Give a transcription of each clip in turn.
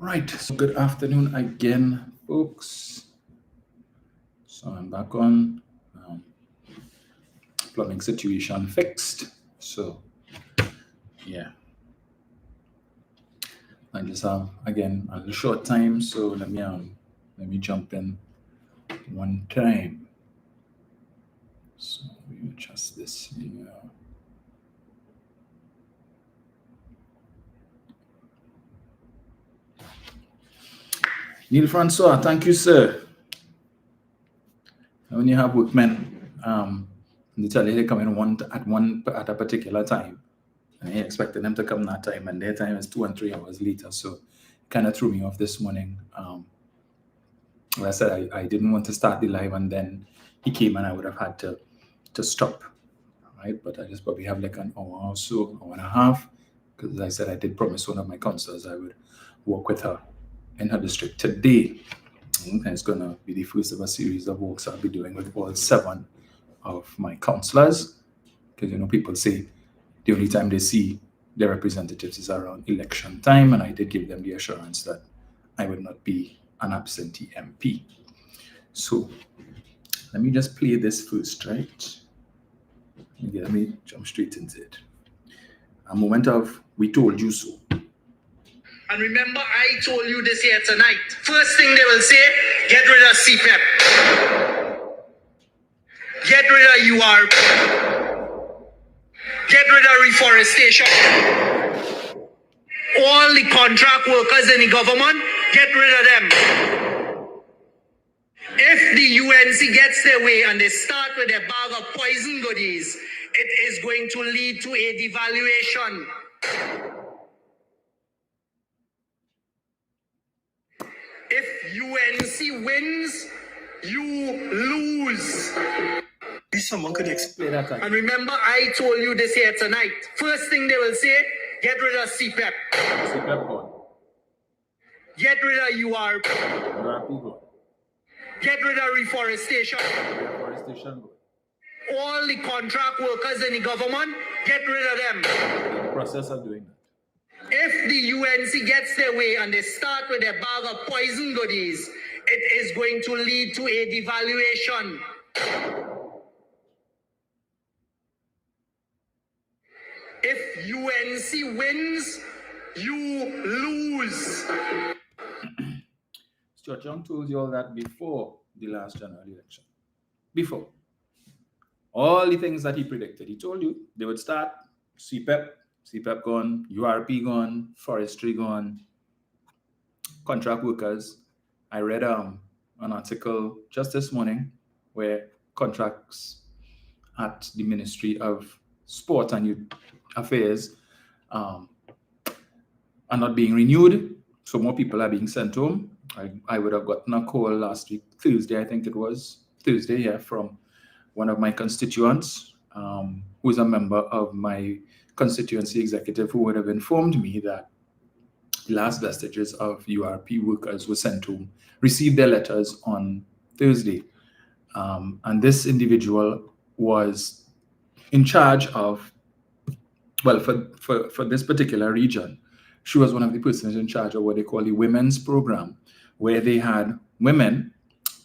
Right, so good afternoon again, folks. So I'm back on. Plumbing situation fixed. So yeah, I just have again a short time. So let me jump in one time. So we adjust this here. Neil Francois, thank you, sir. When you have workmen, they tell you they come in at a particular time, and you expected them to come that time, and their time is 2 and 3 hours later. So, kind of threw me off this morning. Like I said, I didn't want to start the live, and then he came, and I would have had to stop, right? But I just probably have like an hour or so, hour and a half, because as I said, I did promise one of my counselors I would work with her in her district today. And it's going to be the first of a series of works I'll be doing with all 7 of my counselors. Because, people say the only time they see their representatives is around election time. And I did give them the assurance that I would not be an absentee MP. So let me just play this first, right? Let me jump straight into it. A moment of "we told you so." And remember, I told you this here tonight. First thing they will say, get rid of CPEP. Get rid of URP. Get rid of reforestation. All the contract workers in the government, get rid of them. If the UNC gets their way and they start with a bag of poison goodies, it is going to lead to a devaluation. If UNC wins, you lose. If someone could explain that. And remember, I told you this here tonight. First thing they will say, get rid of CPEP. CPEP gone. Get rid of URP. URP gone. Get rid of reforestation. Reforestation gone. All the contract workers in the government, get rid of them. In the process of doing that. If the UNC gets their way and they start with a bag of poison goodies, it is going to lead to a devaluation. If UNC wins, you lose. Stuart Young told you all that before the last general election. Before. All the things that he predicted. He told you they would start CPEP gone, URP gone, forestry gone, contract workers. I read an article just this morning where contracts at the Ministry of Sport and Youth Affairs are not being renewed. So more people are being sent home. I would have gotten a call last week, Thursday, I think it was, Thursday, from one of my constituents who is a member of my constituency executive, who would have informed me that the last vestiges of URP workers were sent home, received their letters on Thursday. And this individual was in charge of, well, for this particular region, she was one of the persons in charge of what they call the women's program, where they had women,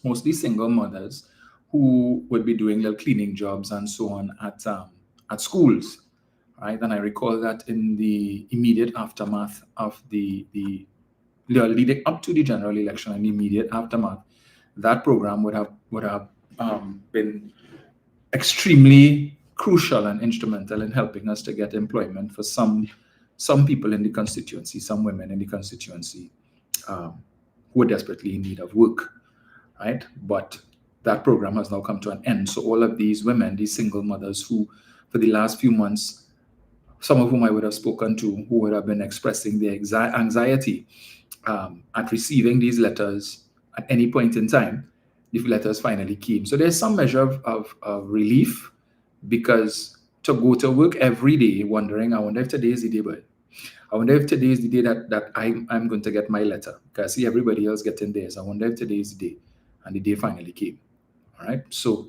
mostly single mothers, who would be doing little cleaning jobs and so on at schools, right? And I recall that in the immediate aftermath of the leading up to the general election and the immediate aftermath, that program would have been extremely crucial and instrumental in helping us to get employment for some people in the constituency, some women in the constituency who are desperately in need of work, right? But that program has now come to an end. So all of these women, these single mothers who, for the last few months, some of whom I would have spoken to, who would have been expressing their anxiety at receiving these letters at any point in time, the letters finally came. So there's some measure of relief, because to go to work every day wondering, I wonder if today is the day, but I wonder if today is the day that I'm going to get my letter, because I see everybody else getting theirs. I wonder if today is the day, and the day finally came. All right. So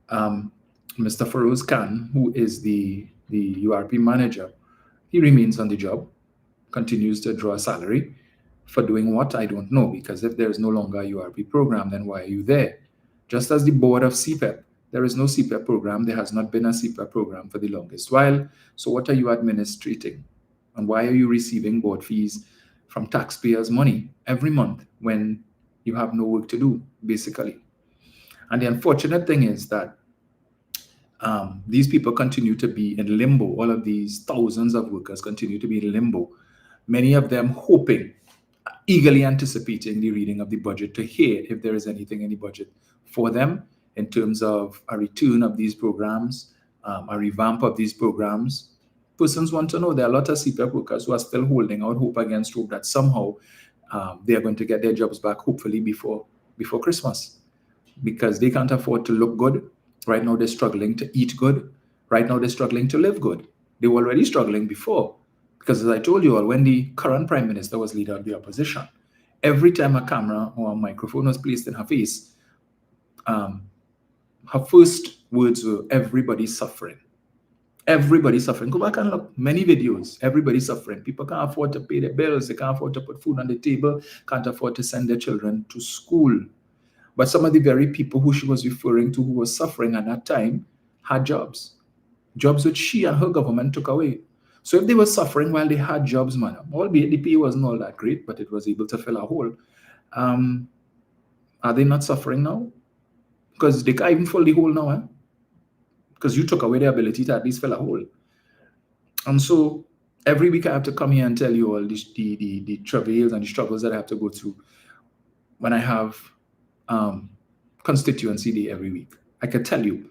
Mr. Feroz Khan, who is the URP manager, he remains on the job, continues to draw a salary, For doing what? I don't know, because if there is no longer a URP program, then why are you there? Just as the board of CPEP, there is no CPEP program. There has not been a CPEP program for the longest while. So what are you administrating? And why are you receiving board fees from taxpayers' money every month when you have no work to do, basically? And the unfortunate thing is that these people continue to be in limbo. All of these thousands of workers continue to be in limbo. Many of them hoping, eagerly anticipating the reading of the budget to hear if there is anything in the budget for them in terms of a return of these programs, a revamp of these programs. Persons want to know. There are a lot of CPEP workers who are still holding out hope against hope that somehow they are going to get their jobs back, hopefully before Christmas, because they can't afford to look good. Right now, they're struggling to eat good. Right now, they're struggling to live good. They were already struggling before, because as I told you all, when the current prime minister was leader of the opposition, every time a camera or a microphone was placed in her face, her first words were, everybody's suffering. Everybody's suffering. Go back and look, many videos, everybody's suffering. People can't afford to pay their bills. They can't afford to put food on the table, can't afford to send their children to school. But some of the very people who she was referring to who were suffering at that time had jobs which she and her government took away. So if they were suffering while they had jobs, man, albeit the pay wasn't all that great, but it was able to fill a hole, are they not suffering now? Because they can't even fill the hole now, because you took away the ability to at least fill a hole. And so every week I have to come here and tell you all the travails and the struggles that I have to go through when I have constituency day every week. I can tell you,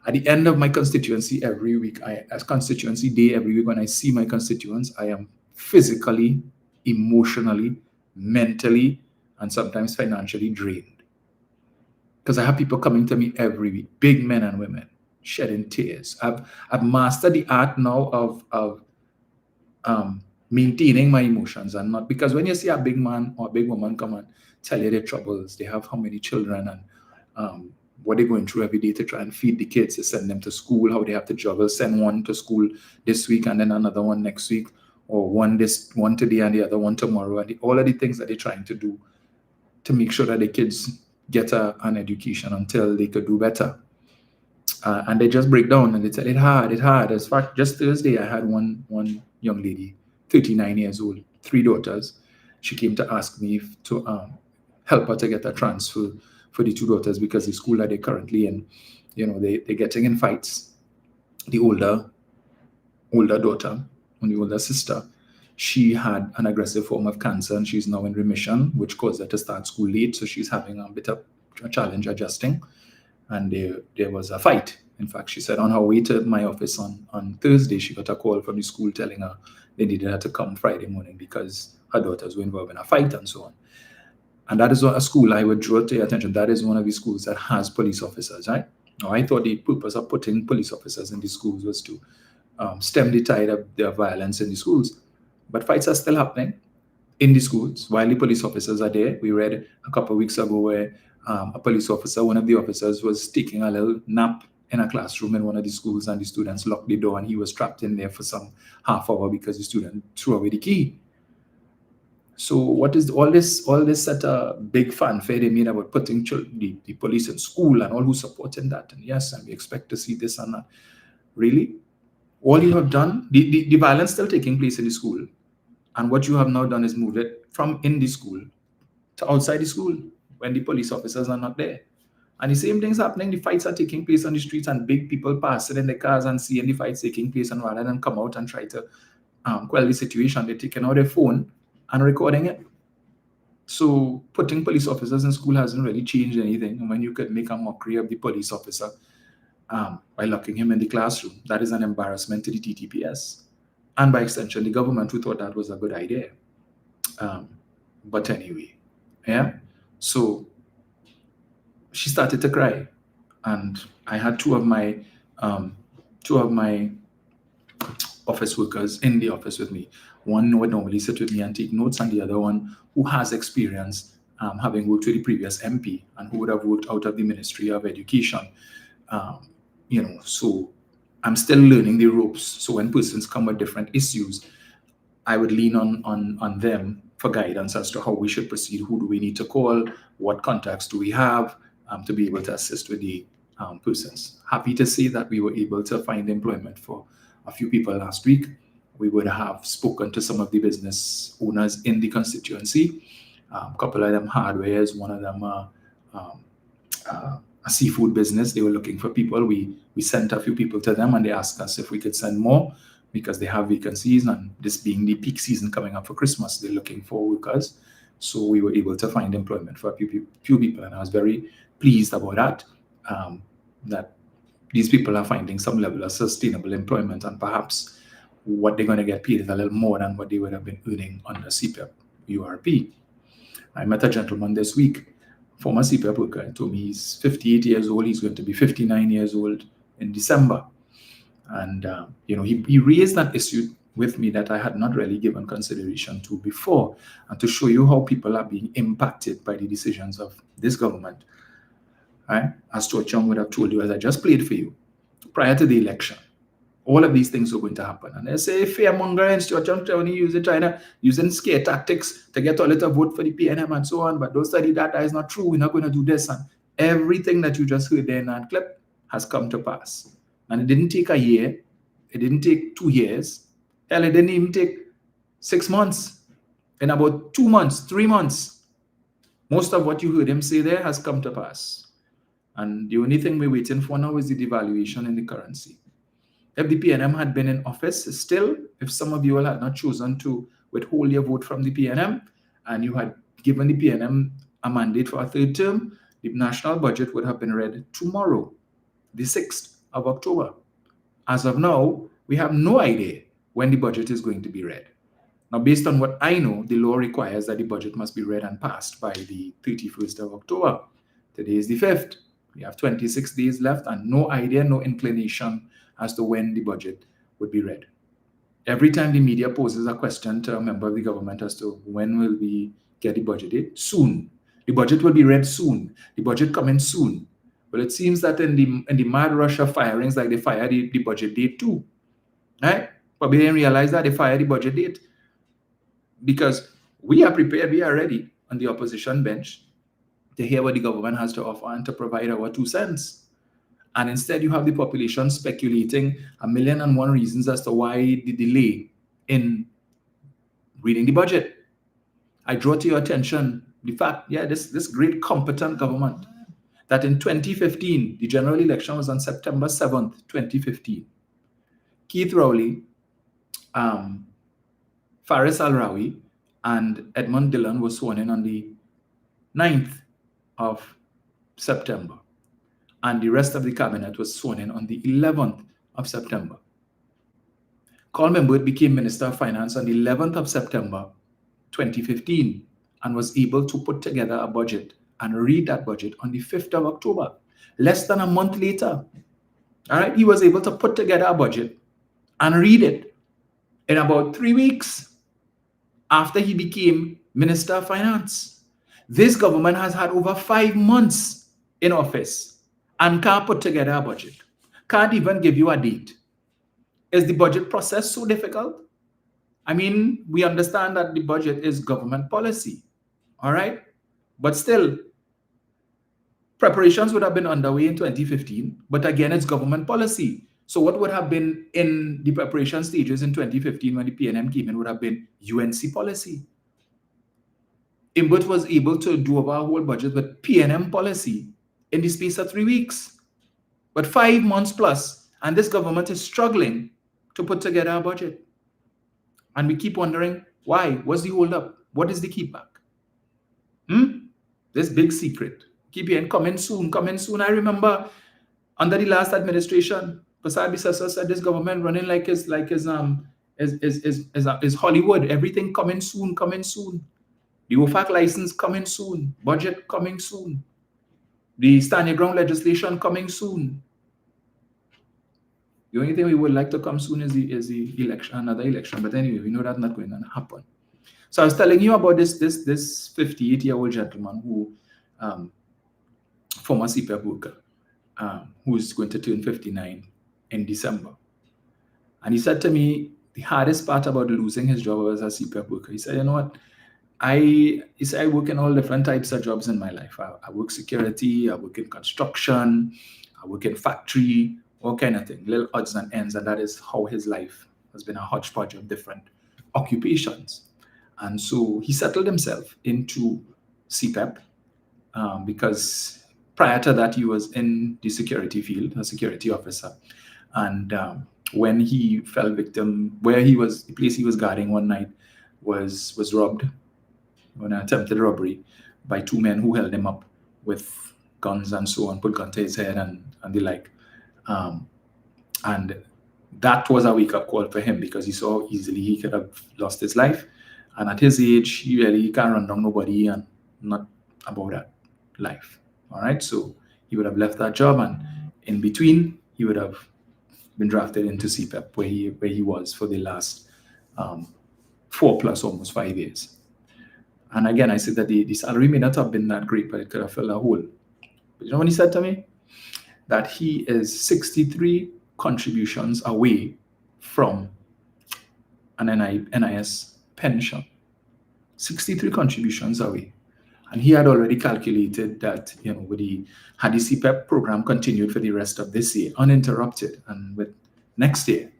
at the end of my constituency every week, as constituency day every week, when I see my constituents, I am physically, emotionally, mentally, and sometimes financially drained. Because I have people coming to me every week, big men and women, shedding tears. I've mastered the art now of maintaining my emotions, and not, because when you see a big man or a big woman come and tell you their troubles, they have how many children and what they're going through every day to try and feed the kids, to send them to school, how they have to juggle, send one to school this week and then another one next week, or one today and the other one tomorrow, and all of the things that they're trying to do to make sure that the kids get an education until they could do better. And they just break down and they tell it hard. In fact, just Thursday, I had one young lady, 39 years old, 3 daughters. She came to ask me to help her to get a transfer for the 2 daughters, because the school that they're currently in, they're getting in fights. The older daughter and the older sister, she had an aggressive form of cancer and she's now in remission, which caused her to start school late. So she's having a bit of a challenge adjusting. And there was a fight. In fact, she said on her way to my office on Thursday, she got a call from the school telling her they needed her to come Friday morning because her daughters were involved in a fight and so on. And that is a school, I would draw to your attention, that is one of the schools that has police officers, right? Now, I thought the purpose of putting police officers in the schools was to stem the tide of the violence in the schools. But fights are still happening in the schools while the police officers are there. We read a couple of weeks ago where a police officer, one of the officers, was taking a little nap in a classroom in one of the schools, and the students locked the door and he was trapped in there for some half hour because the student threw away the key. So what is all this set a big fanfare they made about putting the police in school and all who supporting that? And yes, and we expect to see this and that. Really? All you have done, the violence still taking place in the school. And what you have now done is moved it from in the school to outside the school when the police officers are not there. And the same thing's happening. The fights are taking place on the streets and big people passing in the cars and seeing the fights taking place, and rather than come out and try to quell the situation, they're taking out their phone and recording it. So putting police officers in school hasn't really changed anything. And when you could make a mockery of the police officer by locking him in the classroom, that is an embarrassment to the TTPS. And by extension, the government who thought that was a good idea. But anyway, yeah. So she started to cry. And I had two of my office workers in the office with me. One would normally sit with me and take notes, and the other one who has experience having worked with the previous MP and who would have worked out of the Ministry of Education. So I'm still learning the ropes. So when persons come with different issues, I would lean on them for guidance as to how we should proceed. Who do we need to call? What contacts do we have to be able to assist with the persons? Happy to say that we were able to find employment for a few people last week. We would have spoken to some of the business owners in the constituency. A couple of them hardwares, one of them a seafood business. They were looking for people. We sent a few people to them, and they asked us if we could send more because they have vacancies, and this being the peak season coming up for Christmas, they're looking for workers. So we were able to find employment for a few people, and I was very pleased about that, that these people are finding some level of sustainable employment, and perhaps what they're going to get paid is a little more than what they would have been earning under CPEP URP. I met a gentleman this week, former CPEP worker, and told me he's 58 years old. He's going to be 59 years old in December. And, he raised that issue with me that I had not really given consideration to before, and to show you how people are being impacted by the decisions of this government. Right? As Stuart Young would have told you, as I just played for you, prior to the election, all of these things are going to happen. And they say fearmonger and Stuart Young using scare tactics to get a little vote for the PNM and so on, but don't study that is not true. We're not going to do this. And everything that you just heard there in that clip has come to pass. And it didn't take a year. It didn't take 2 years. Hell, it didn't even take 6 months. In about 2 months, 3 months, most of what you heard him say there has come to pass. And the only thing we're waiting for now is the devaluation in the currency. If the PNM had been in office still, if some of you all had not chosen to withhold your vote from the PNM, and you had given the PNM a mandate for a third term, the national budget would have been read tomorrow, the 6th of October. As of now, we have no idea when the budget is going to be read. Now, based on what I know, the law requires that the budget must be read and passed by the 31st of October. Today is the 5th. We have 26 days left and no idea, no inclination as to when the budget would be read. Every time the media poses a question to a member of the government as to when will we get the budget date, soon. The budget will be read soon. The budget coming soon. But it seems that in the mad rush of firings, like they fired the budget date too. Right? But we didn't realize that they fired the budget date. Because we are prepared, we are ready on the opposition bench to hear what the government has to offer and to provide our 2 cents. And instead, you have the population speculating 1,001 reasons as to why the delay in reading the budget. I draw to your attention the fact, this great competent government, that in 2015, the general election was on September 7th, 2015. Keith Rowley, Faris Al-Rawi, and Edmund Dillon were sworn in on the 9th of September. And the rest of the cabinet was sworn in on the 11th of September. Colman Byrd became Minister of Finance on the 11th of September, 2015, and was able to put together a budget and read that budget on the 5th of October, less than a month later. All right, he was able to put together a budget and read it in about 3 weeks after he became Minister of Finance. This government has had over 5 months in office and can't put together a budget, can't even give you a date. Is the budget process so difficult? I mean, we understand that the budget is government policy, all right? But still, preparations would have been underway in 2015, but again, it's government policy. So what would have been in the preparation stages in 2015 when the PNM came in would have been UNC policy. Imbut was able to do over a whole budget with PNM policy in the space of 3 weeks, but 5 months plus, and this government is struggling to put together a budget. And we keep wondering, why? What's the hold up? What is the keepback? This big secret. Keep hearing, coming soon, coming soon. I remember under the last administration, Prasad Bisasa said this government running like is Hollywood. Everything coming soon, coming soon. The OFAC license coming soon. Budget coming soon. The stand your ground legislation coming soon. The only thing we would like to come soon is the election, another election. But anyway, we know that's not going to happen. So I was telling you about this 58-year-old gentleman who, former CPEP worker, who is going to turn 59 in December. And he said to me, the hardest part about losing his job as a CPEP worker, he said, you know what, I work in all different types of jobs in my life. I work security, I work in construction, I work in factory, all kind of thing, little odds and ends, and that is how his life has been a hodgepodge of different occupations. And so he settled himself into CPEP because prior to that he was in the security field, a security officer, and when he fell victim, the place he was guarding one night was robbed, an attempted robbery by two men who held him up with guns and so on, put gun to his head and the like. And that was a wake-up call for him because he saw how easily he could have lost his life. And at his age, he can't run down nobody and not about that life. All right, so he would have left that job, and in between, he would have been drafted into CPEP, where he was for the last 4 plus almost 5 years. And again, I said that the salary may not have been that great, but it could have filled a hole. But you know what he said to me? That he is 63 contributions away from an NIS pension. 63 contributions away. And he had already calculated that, had the CPEP program continued for the rest of this year, uninterrupted, and with next year,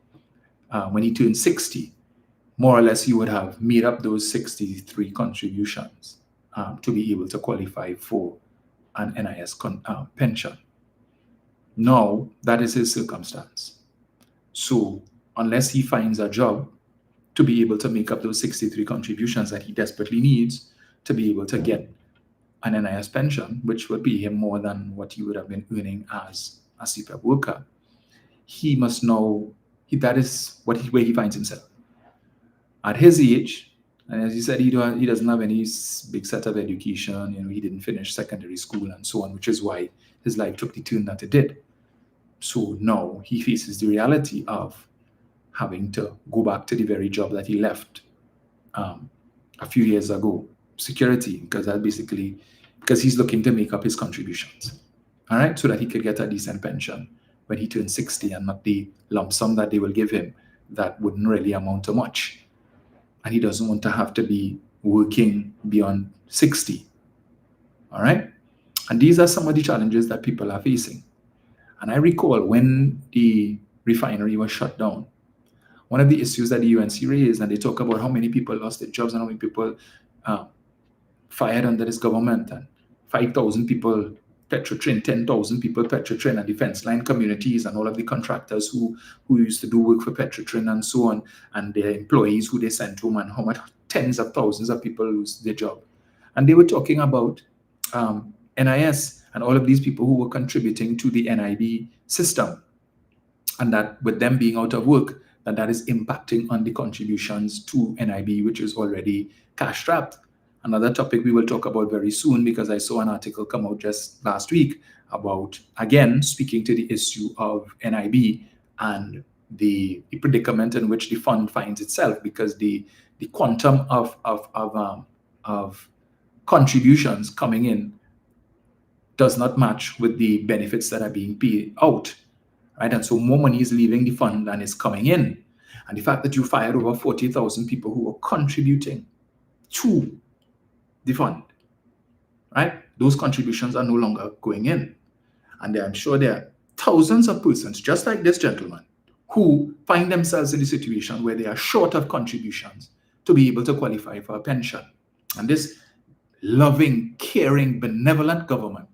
when he turned 60, more or less, he would have made up those 63 contributions to be able to qualify for an NIS pension. Now, that is his circumstance. So, unless he finds a job to be able to make up those 63 contributions that he desperately needs to be able to get an NIS pension, which would pay him more than what he would have been earning as a CPEP worker, he must know that is where he finds himself. At his age, and as he said, he doesn't have any big set of education. He didn't finish secondary school and so on, which is why his life took the turn that it did. So now he faces the reality of having to go back to the very job that he left a few years ago, security, because he's looking to make up his contributions, all right, so that he could get a decent pension when he turns 60 and not the lump sum that they will give him that wouldn't really amount to much. And he doesn't want to have to be working beyond 60. All right? And these are some of the challenges that people are facing. And I recall when the refinery was shut down, one of the issues that the UNC raised, and they talk about how many people lost their jobs and how many people fired under this government, and 5,000 people Petrotrin, 10,000 people Petrotrin, and defense line communities, and all of the contractors who used to do work for Petrotrin and so on, and their employees who they sent home, and how much tens of thousands of people lose their job. And they were talking about NIS and all of these people who were contributing to the NIB system, and that with them being out of work, that is impacting on the contributions to NIB, which is already cash-strapped. Another topic we will talk about very soon, because I saw an article come out just last week about, again, speaking to the issue of NIB and the predicament in which the fund finds itself, because the quantum of contributions coming in does not match with the benefits that are being paid out, right? And so more money is leaving the fund than is coming in. And the fact that you fired over 40,000 people who were contributing to the fund, right? Those contributions are no longer going in. And I'm sure there are thousands of persons, just like this gentleman, who find themselves in a situation where they are short of contributions to be able to qualify for a pension. And this loving, caring, benevolent government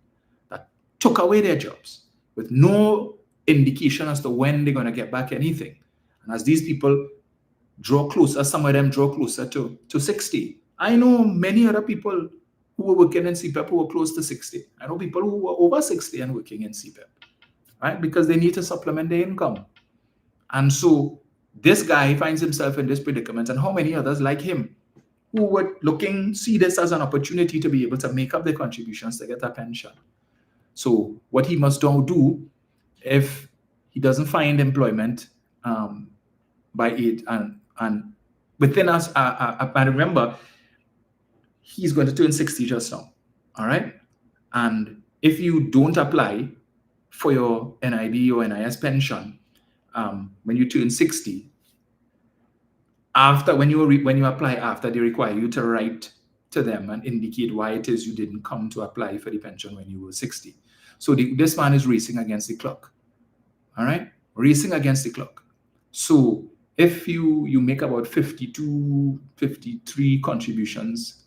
that took away their jobs with no indication as to when they're going to get back anything. And as these people draw closer, some of them draw closer to 60. I know many other people who were working in CPEP who were close to 60. I know people who were over 60 and working in CPEP, right? Because they need to supplement their income. And so this guy finds himself in this predicament, and how many others like him who would see this as an opportunity to be able to make up their contributions to get a pension. So what he must now do, if he doesn't find employment by it, and within us, I remember, he's going to turn 60 just now, all right? And if you don't apply for your NIB or NIS pension when you turn 60, when you apply after, they require you to write to them and indicate why it is you didn't come to apply for the pension when you were 60. So this man is racing against the clock. All right? Racing against the clock. So if you make about 52, 53 contributions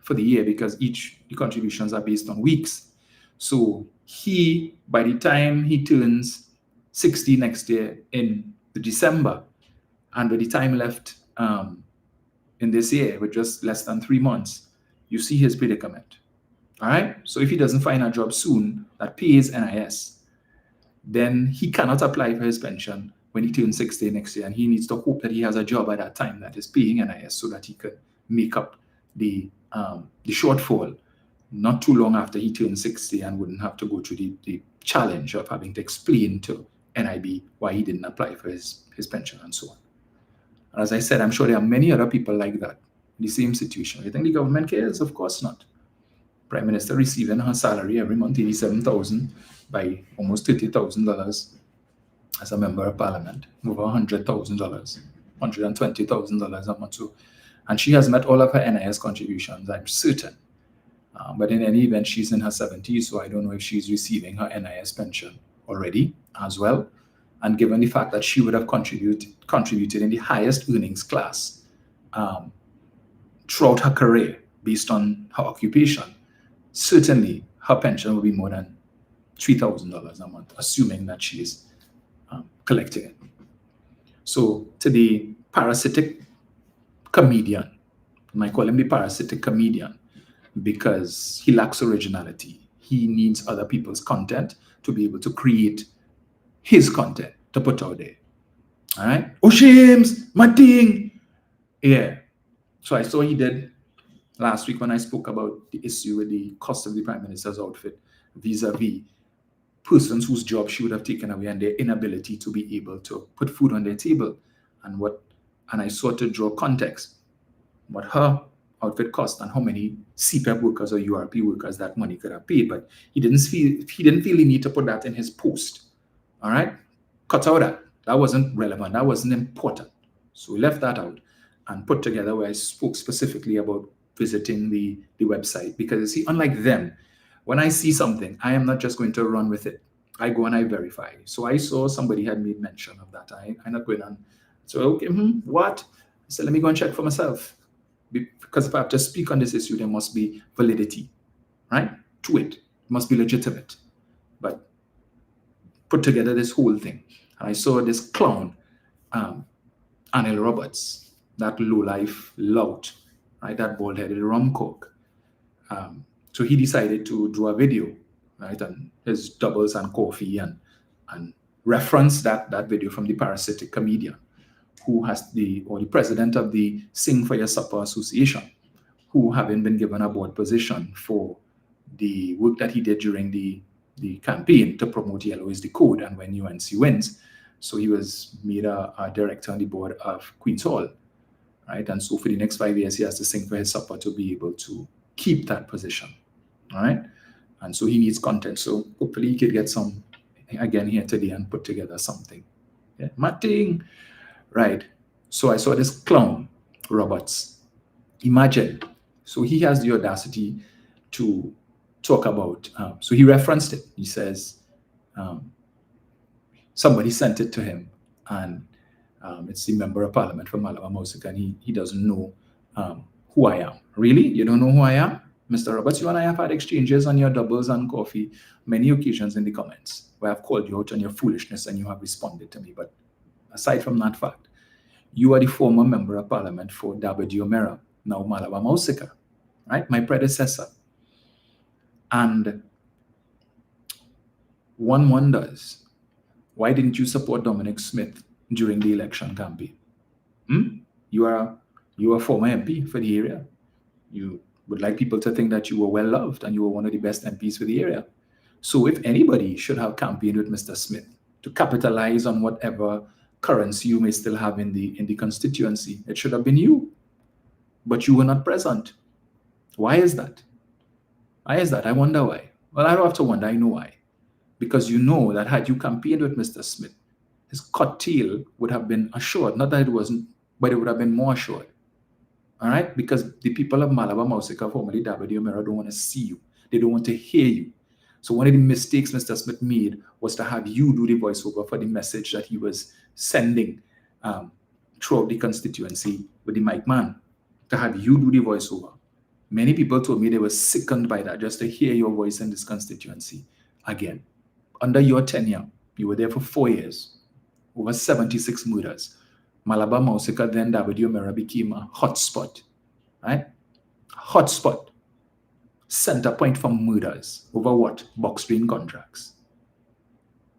for the year, because the contributions are based on weeks. So by the time he turns 60 next year in December, and by the time left in this year with just less than 3 months, you see his predicament. All right? So if he doesn't find a job soon that pays NIS, then he cannot apply for his pension when he turns 60 next year, and he needs to hope that he has a job at that time that is paying NIS so that he could make up the shortfall not too long after he turns 60 and wouldn't have to go through the challenge of having to explain to NIB why he didn't apply for his pension and so on. And as I said, I'm sure there are many other people like that in the same situation. You think the government cares? Of course not. Prime Minister receiving her salary every month, $87,000 by almost $30,000 as a member of parliament, over $100,000, $120,000 a month. So, and she has met all of her NIS contributions, I'm certain. But in any event, she's in her 70s, so I don't know if she's receiving her NIS pension already as well. And given the fact that she would have contributed in the highest earnings class throughout her career based on her occupation, certainly her pension will be more than $3,000 a month, assuming that she is collecting it. So to the parasitic comedian, I might call him the parasitic comedian because he lacks originality. He needs other people's content to be able to create his content to put out there. All right? Oh, shames, my thing. Yeah. So I saw he did last week when I spoke about the issue with the cost of the Prime Minister's outfit vis-a-vis persons whose job she would have taken away and their inability to be able to put food on their table. And I sought to draw context, what her outfit cost and how many CPEP workers or URP workers that money could have paid. But he didn't feel the need to put that in his post. All right? Cut out that. That wasn't relevant. That wasn't important. So we left that out and put together where I spoke specifically about visiting the website. Because you see, unlike them, when I see something, I am not just going to run with it. I go and I verify. So I saw somebody had made mention of that. I'm not going on. So, okay, what? I said, let me go and check for myself. Because if I have to speak on this issue, there must be validity, right? To it. It must be legitimate. But put together this whole thing. And I saw this clown, Anil Roberts, that lowlife lout, right? That bald-headed rum coke. So he decided to do a video, right? And his doubles and coffee and reference that video from the parasitic comedian, who has the president of the Sing for Your Supper Association, who having been given a board position for the work that he did during the campaign to promote Yellow is the Code and when UNC wins. So he was made a director on the board of Queen's Hall, right? And so for the next 5 years, he has to sing for his supper to be able to keep that position, all right? And so he needs content. So hopefully he could get some, again, here today and put together something. Yeah, Matting. Right. So I saw this clown, Roberts. Imagine. So he has the audacity to talk about, so he referenced it. He says, somebody sent it to him, and it's the member of parliament from Malabar Mosik, and he doesn't know who I am. Really? You don't know who I am? Mr. Roberts, you and I have had exchanges on your doubles and coffee many occasions in the comments where I've called you out on your foolishness and you have responded to me. But aside from that fact, you are the former member of parliament for Dabba-Diomera, now Malabar Mosika, right? My predecessor. And one wonders, why didn't you support Dominic Smith during the election campaign? You are a former MP for the area. You would like people to think that you were well loved and you were one of the best MPs for the area. So if anybody should have campaigned with Mr. Smith to capitalize on whatever currency you may still have in the constituency, it should have been you. But you were not present. Why is that? Why is that? I wonder why. Well, I don't have to wonder, I know why. Because you know that had you campaigned with Mr. Smith, his cut tail would have been assured. Not that it wasn't, but it would have been more assured. All right? Because the people of Malabar Mausika, formerly W. Mera, don't want to see you. They don't want to hear you. So one of the mistakes Mr. Smith made was to have you do the voiceover for the message that he was sending throughout the constituency with the mic man, to have you do the voiceover. Many people told me they were sickened by that, just to hear your voice in this constituency again. Under your tenure, you were there for 4 years, over 76 murders. Malabar Mausika, then W. Mera, became a hotspot, right? Hotspot. Center point for murders over what? Box train contracts.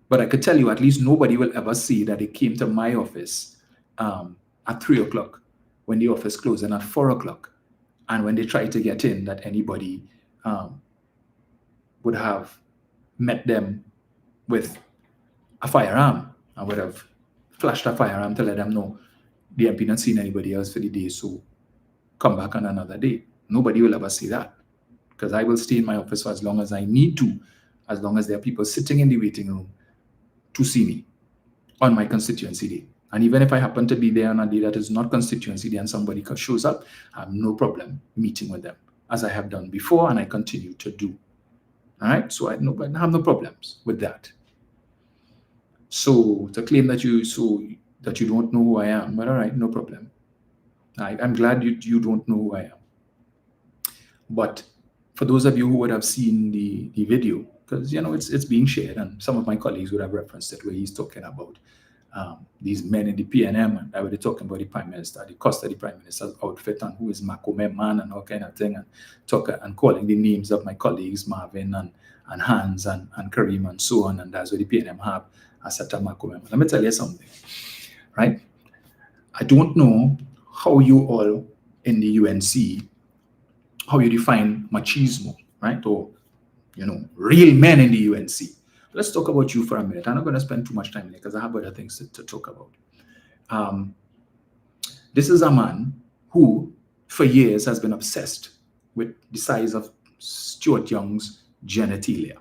But I could tell you, at least nobody will ever see that they came to my office at 3 o'clock when the office closed, and at 4 o'clock, and when they tried to get in, that anybody would have met them with a firearm. I would have flashed a firearm to let them know the MP not seen anybody else for the day, so come back on another day. Nobody will ever see that, because I will stay in my office for as long as I need to, as long as there are people sitting in the waiting room to see me on my constituency day. And even if I happen to be there on a day that is not constituency day and somebody shows up, I have no problem meeting with them, as I have done before and I continue to do. All right? So I have no problems with that. So to claim that you don't know who I am, well, all right, no problem. I'm glad you don't know who I am. But for those of you who would have seen the video, because it's being shared, and some of my colleagues would have referenced it, where he's talking about these men in the PNM, and I would be talking about the Prime Minister, the cost of the Prime Minister's outfit, and who is Makome Man, and all kind of thing, and calling the names of my colleagues, Marvin and Hans and Kareem and so on, and that's what the PNM have as a Makome Man. Let me tell you something, right? I don't know how you all in the UNC, how you define machismo, right? Or, real men in the UNC. Let's talk about you for a minute. I'm not going to spend too much time there because I have other things to talk about. This is a man who, for years, has been obsessed with the size of Stuart Young's genitalia.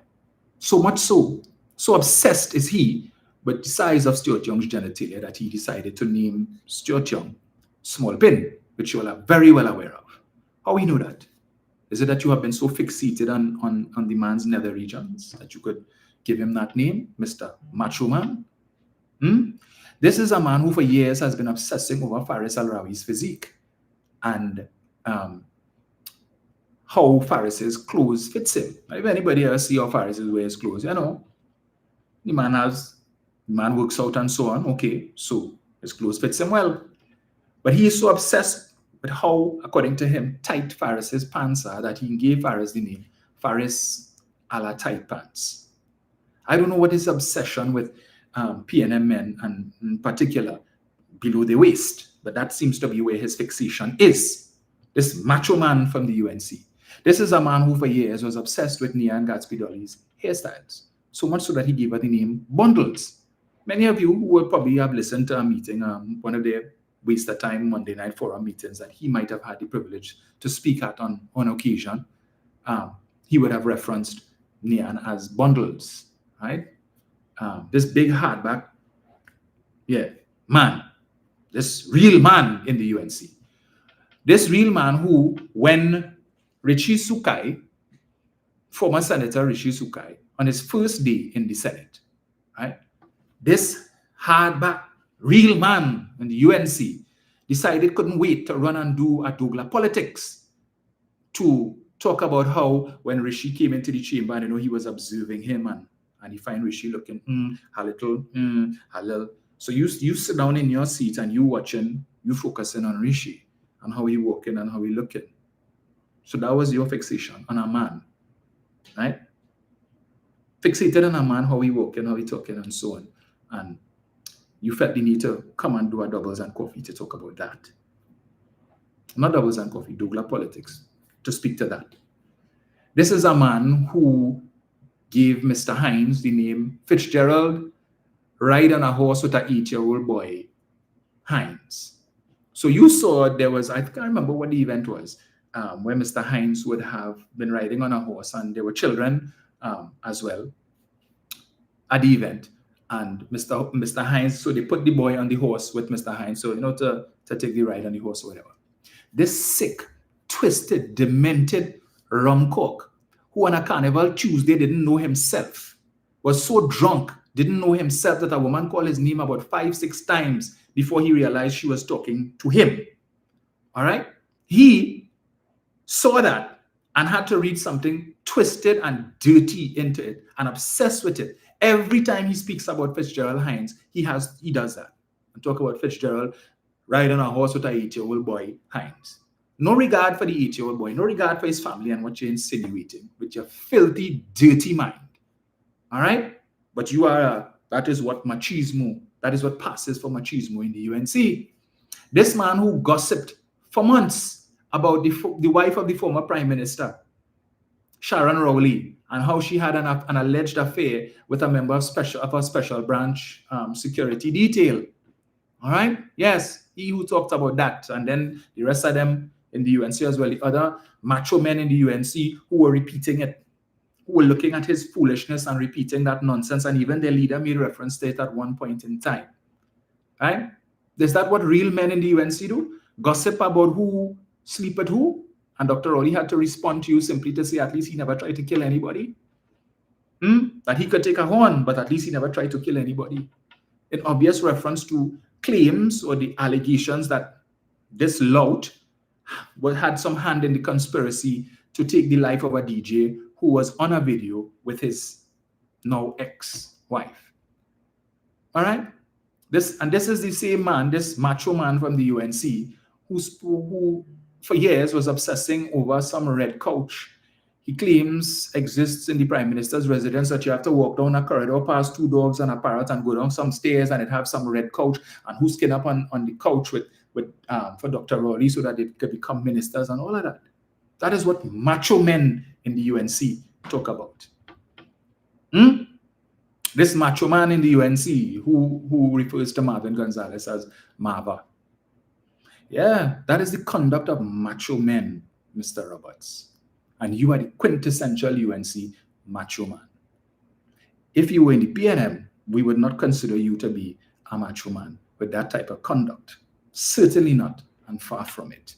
So much so obsessed is he with the size of Stuart Young's genitalia that he decided to name Stuart Young Small Pin, which you all are very well aware of. How we know that? Is it that you have been so fixated on the man's nether regions that you could give him that name, Mr. Macho Man? This is a man who for years has been obsessing over Faris Al-Rawi's physique and how Faris's clothes fits him. If anybody else see how Faris wears clothes, the man works out and so on. Okay, so his clothes fits him well. But he is so obsessed with how, according to him, tight Faris's pants are that he gave Faris the name Faris a la tight pants. I don't know what his obsession with PNM men, and in particular below the waist, but that seems to be where his fixation is. This macho man from the UNC. This is a man who for years was obsessed with Nia and Gatsby Dolly's hairstyles, so much so that he gave her the name Bundles. Many of you who will probably have listened to a meeting, one of their waste of time Monday night forum meetings that he might have had the privilege to speak at on occasion, he would have referenced Nian as Bundles, right? This big hardback, man, this real man in the UNC. This real man who, when Richie Sukai, former Senator Richie Sukai, on his first day in the Senate, right? This hardback real man in the UNC decided couldn't wait to run and do a Douglas politics to talk about how when Rishi came into the chamber and he was observing him and he find Rishi looking a little. So you sit down in your seat and you watching, you focusing on Rishi and how he walking and how he looking. So that was your fixation on a man, right? Fixated on a man, how he walking, how he talking and so on. And you felt the need to come and do a Doubles and Coffee to talk about that. Not Doubles and Coffee, Douglas politics, to speak to that. This is a man who gave Mr. Hines the name Fitzgerald, ride on a horse with an 8-year-old boy, Hines. So you saw there was, I can't remember what the event was, where Mr. Hines would have been riding on a horse and there were children as well at the event. And Mr. Hines, so they put the boy on the horse with Mr. Hines, so to take the ride on the horse or whatever. This sick, twisted, demented rumcock who on a carnival Tuesday didn't know himself, was so drunk, didn't know himself that a woman called his name about 5-6 times before he realized she was talking to him. All right? He saw that and had to read something twisted and dirty into it and obsessed with it. Every time he speaks about Fitzgerald Hines, he does that. And talk about Fitzgerald riding a horse with an 8-year-old boy, Hines. No regard for the 8-year-old boy, no regard for his family and what you're insinuating with your filthy, dirty mind. All right? But that is what machismo, that is what passes for machismo in the UNC. This man who gossiped for months about the wife of the former Prime Minister, Sharon Rowley, and how she had an alleged affair with a member of a special branch security detail. All right? Yes, he who talked about that. And then the rest of them in the UNC as well, the other macho men in the UNC who were repeating it, who were looking at his foolishness and repeating that nonsense. And even their leader made reference to it at one point in time. Right? Is that what real men in the UNC do? Gossip about who sleep with who? And Dr. Rowley had to respond to you simply to say at least he never tried to kill anybody. That he could take a horn, but at least he never tried to kill anybody. In obvious reference to claims or the allegations that this lout had some hand in the conspiracy to take the life of a DJ who was on a video with his now ex-wife. All right? This is the same man, this macho man from the UNC, who for years was obsessing over some red couch he claims exists in the Prime Minister's residence, that you have to walk down a corridor past 2 dogs and a parrot and go down some stairs and it have some red couch and who skin up on the couch with for Dr. Rowley so that they could become ministers and all of that. That is what macho men in the UNC talk about. This macho man in the UNC who refers to Marvin Gonzalez as Marva. Yeah, that is the conduct of macho men, Mr. Roberts. And you are the quintessential UNC macho man. If you were in the PNM, we would not consider you to be a macho man with that type of conduct. Certainly not, and far from it.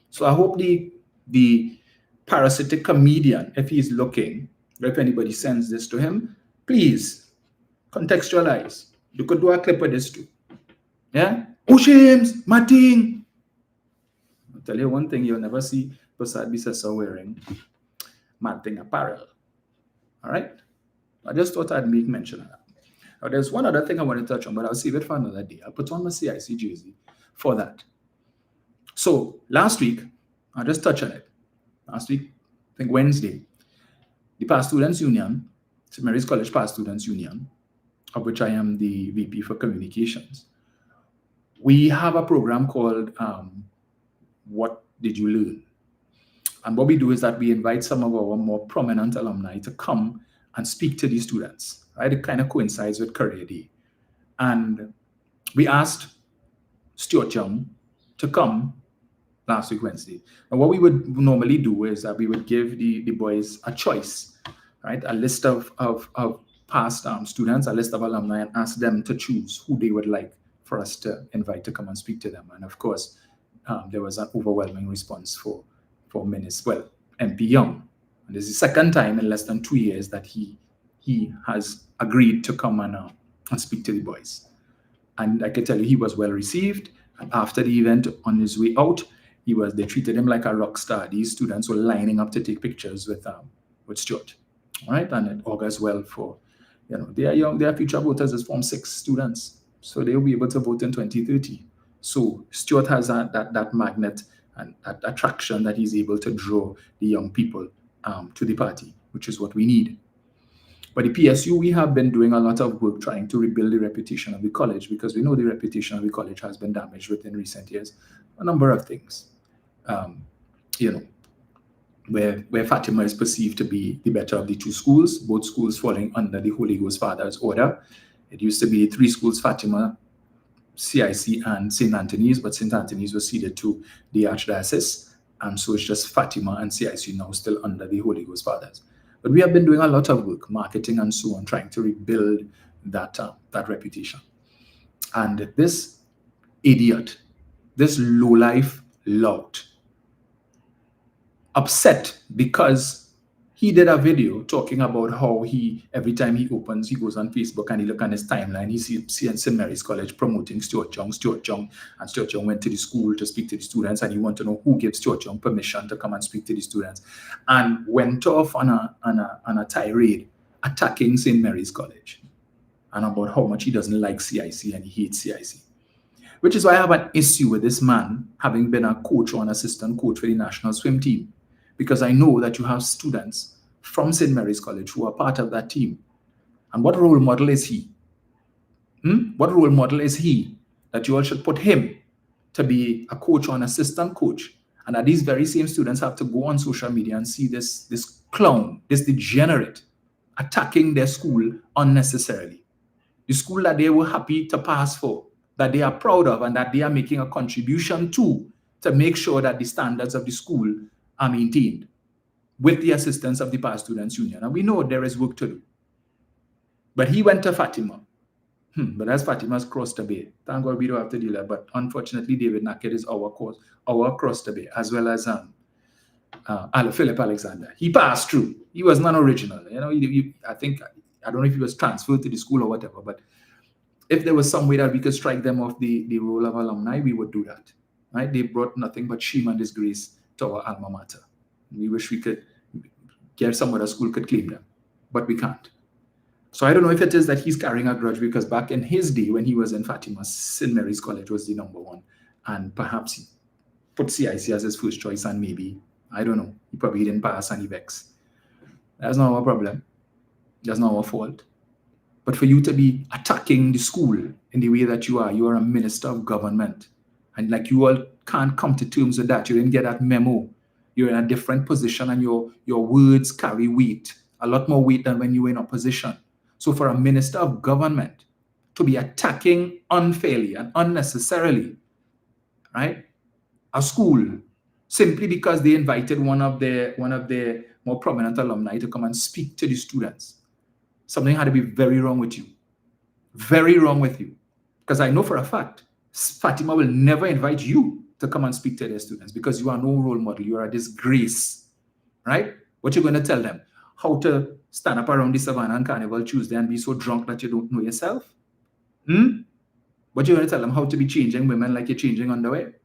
So I hope the parasitic comedian, if he's looking, or if anybody sends this to him, please contextualize. You could do a clip of this too. Yeah? Oh, James, Martin. I'll tell you one thing, you'll never see Prasad Bisesa wearing Martin apparel. All right? I just thought I'd make mention of that. Now, there's one other thing I want to touch on, but I'll save it for another day. I'll put on my CIC jersey for that. So last week, I'll just touch on it. Last week, I think Wednesday, the Past Students Union, St. Mary's College Past Students Union, of which I am the VP for Communications, we have a program called What Did You Learn? And what we do is that we invite some of our more prominent alumni to come and speak to these students, right? It kind of coincides with Career Day. And we asked Stuart Young to come last week, Wednesday. And what we would normally do is that we would give the boys a choice, right? A list of past students, a list of alumni, and ask them to choose who they would like for us to invite to come and speak to them. And of course, there was an overwhelming response for MP Young. And this is the second time in less than 2 years that he has agreed to come and speak to the boys. And I can tell you, he was well received. And after the event, on his way out, they treated him like a rock star. These students were lining up to take pictures with Stuart. All right, and it augurs well for, they are young, they are future voters as Form 6 students. So they will be able to vote in 2030. So Stuart has that magnet and that attraction that he's able to draw the young people to the party, which is what we need. But the PSU, we have been doing a lot of work trying to rebuild the reputation of the college, because we know the reputation of the college has been damaged within recent years. A number of things, where Fatima is perceived to be the better of the two schools, both schools falling under the Holy Ghost Father's order. It used to be 3 schools, Fatima, CIC, and St. Anthony's, but St. Anthony's was ceded to the Archdiocese, and so it's just Fatima and CIC now still under the Holy Ghost Fathers. But we have been doing a lot of work, marketing and so on, trying to rebuild that reputation. And this idiot, this lowlife loud, upset because he did a video talking about how every time he goes on Facebook and he look on his timeline, he sees St. Mary's College promoting Stuart Young, and Stuart Young went to the school to speak to the students, and he want to know who gives Stuart Young permission to come and speak to the students, and went off on a tirade attacking St. Mary's College and about how much he doesn't like CIC and he hates CIC. Which is why I have an issue with this man having been a coach or an assistant coach for the national swim team. Because I know that you have students from St. Mary's College who are part of that team. And what role model is he? What role model is he that you all should put him to be a coach or an assistant coach? And that these very same students have to go on social media and see this clown, this degenerate, attacking their school unnecessarily. The school that they were happy to pass for, that they are proud of, and that they are making a contribution to make sure that the standards of the school are maintained with the assistance of the Past Students Union. And we know there is work to do. But he went to Fatima. But as Fatima's crossed the bay, thank God we don't have to deal with that. But unfortunately, David Naked is our cross the bay, as well as Philip Alexander. He passed through. He was non-original. You know, I don't know if he was transferred to the school or whatever, but if there was some way that we could strike them off the role of alumni, we would do that. Right? They brought nothing but shame and disgrace to our alma mater. We wish we could get some other school could claim them, but we can't. So I don't know if it is that he's carrying a grudge because back in his day when he was in Fatima, St. Mary's College was the #1, and perhaps he put CIC as his first choice, and maybe, I don't know, he probably didn't pass and he vexed. That's not our problem. That's not our fault. But for you to be attacking the school in the way that you are a minister of government, and like you all can't come to terms with that. You didn't get that memo. You're in a different position and your words carry weight, a lot more weight than when you were in opposition. So for a minister of government to be attacking unfairly and unnecessarily, right, a school simply because they invited one of their more prominent alumni to come and speak to the students, something had to be very wrong with you. Very wrong with you. Because I know for a fact, Fatima will never invite you to come and speak to their students because you are no role model. You are a disgrace, right? What you're going to tell them? How to stand up around the Savannah and Carnival Tuesday and be so drunk that you don't know yourself? What you're going to tell them? How to be changing women like you're changing underwear?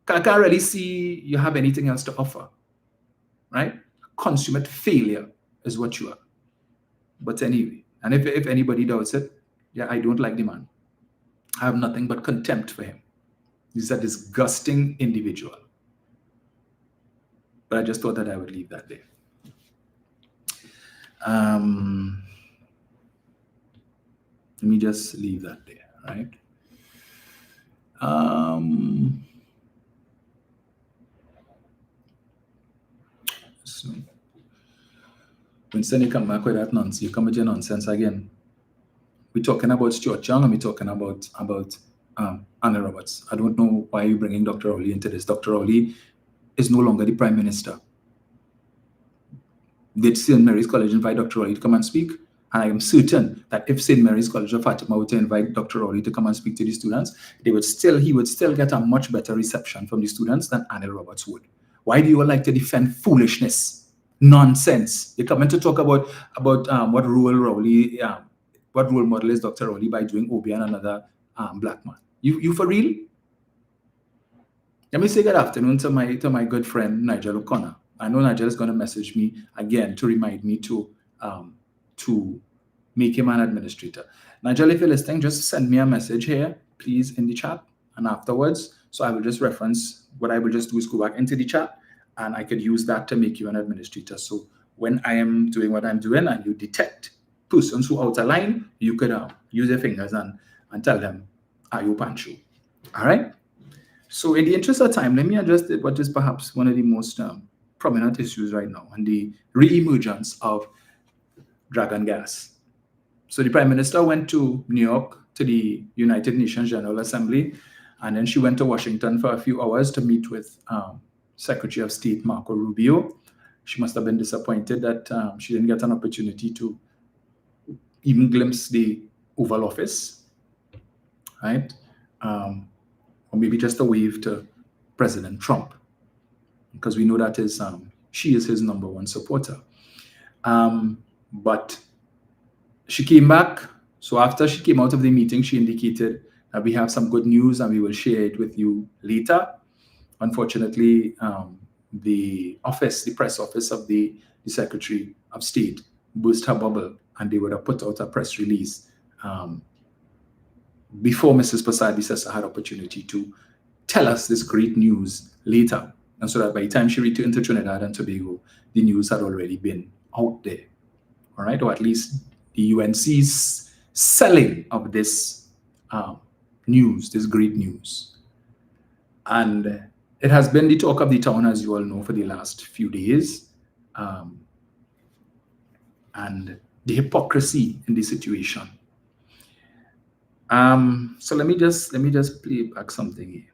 I can't really see you have anything else to offer, right? Consummate failure is what you are. But anyway, and if anybody doubts it, yeah, I don't like the man. I have nothing but contempt for him. He's a disgusting individual. But I just thought that I would leave that there. Let me just leave that there, right? So when you come back with that nonsense, you come with your nonsense again. We're talking about Stuart Young and we're talking about Anna Roberts. I don't know why you're bringing Dr. Rowley into this. Dr. Rowley is no longer the Prime Minister. Did St. Mary's College invite Dr. Rowley to come and speak? And I am certain that if St. Mary's College of Fatima were to invite Dr. Rowley to come and speak to the students, he would still get a much better reception from the students than Anna Roberts would. Why do you all like to defend foolishness? Nonsense. You're coming to talk about what role Rowley, what role model is Dr. Rowley by doing Obi and another black man. You for real? Let me say good afternoon to my good friend Nigel O'Connor. I know Nigel is going to message me again to remind me to make him an administrator. Nigel, if you're listening, just send me a message here, please, in the chat, and afterwards. So I will just reference what I will just do is go back into the chat, and I could use that to make you an administrator. So when I am doing what I'm doing, and you detect persons who out of line, you could use your fingers and tell them, are you Pancho? All right. So in the interest of time, let me address what is perhaps one of the most prominent issues right now, and the re-emergence of dragon gas. So the Prime Minister went to New York to the United Nations General Assembly, and then she went to Washington for a few hours to meet with Secretary of State Marco Rubio. She must have been disappointed that she didn't get an opportunity to even glimpse the Oval Office, right? Or maybe just a wave to President Trump, because we know that she is his number one supporter. But she came back. So after she came out of the meeting, she indicated that we have some good news and we will share it with you later. Unfortunately, the press office of the Secretary of State burst her bubble, and they would have put out a press release before Mrs. Prasad-Bissessar had opportunity to tell us this great news later. And so that by the time she returned to Trinidad and Tobago, the news had already been out there. All right, or at least the UNC's selling of this news, this great news. And it has been the talk of the town, as you all know, for the last few days. And the hypocrisy in the situation. So let me just play back something here.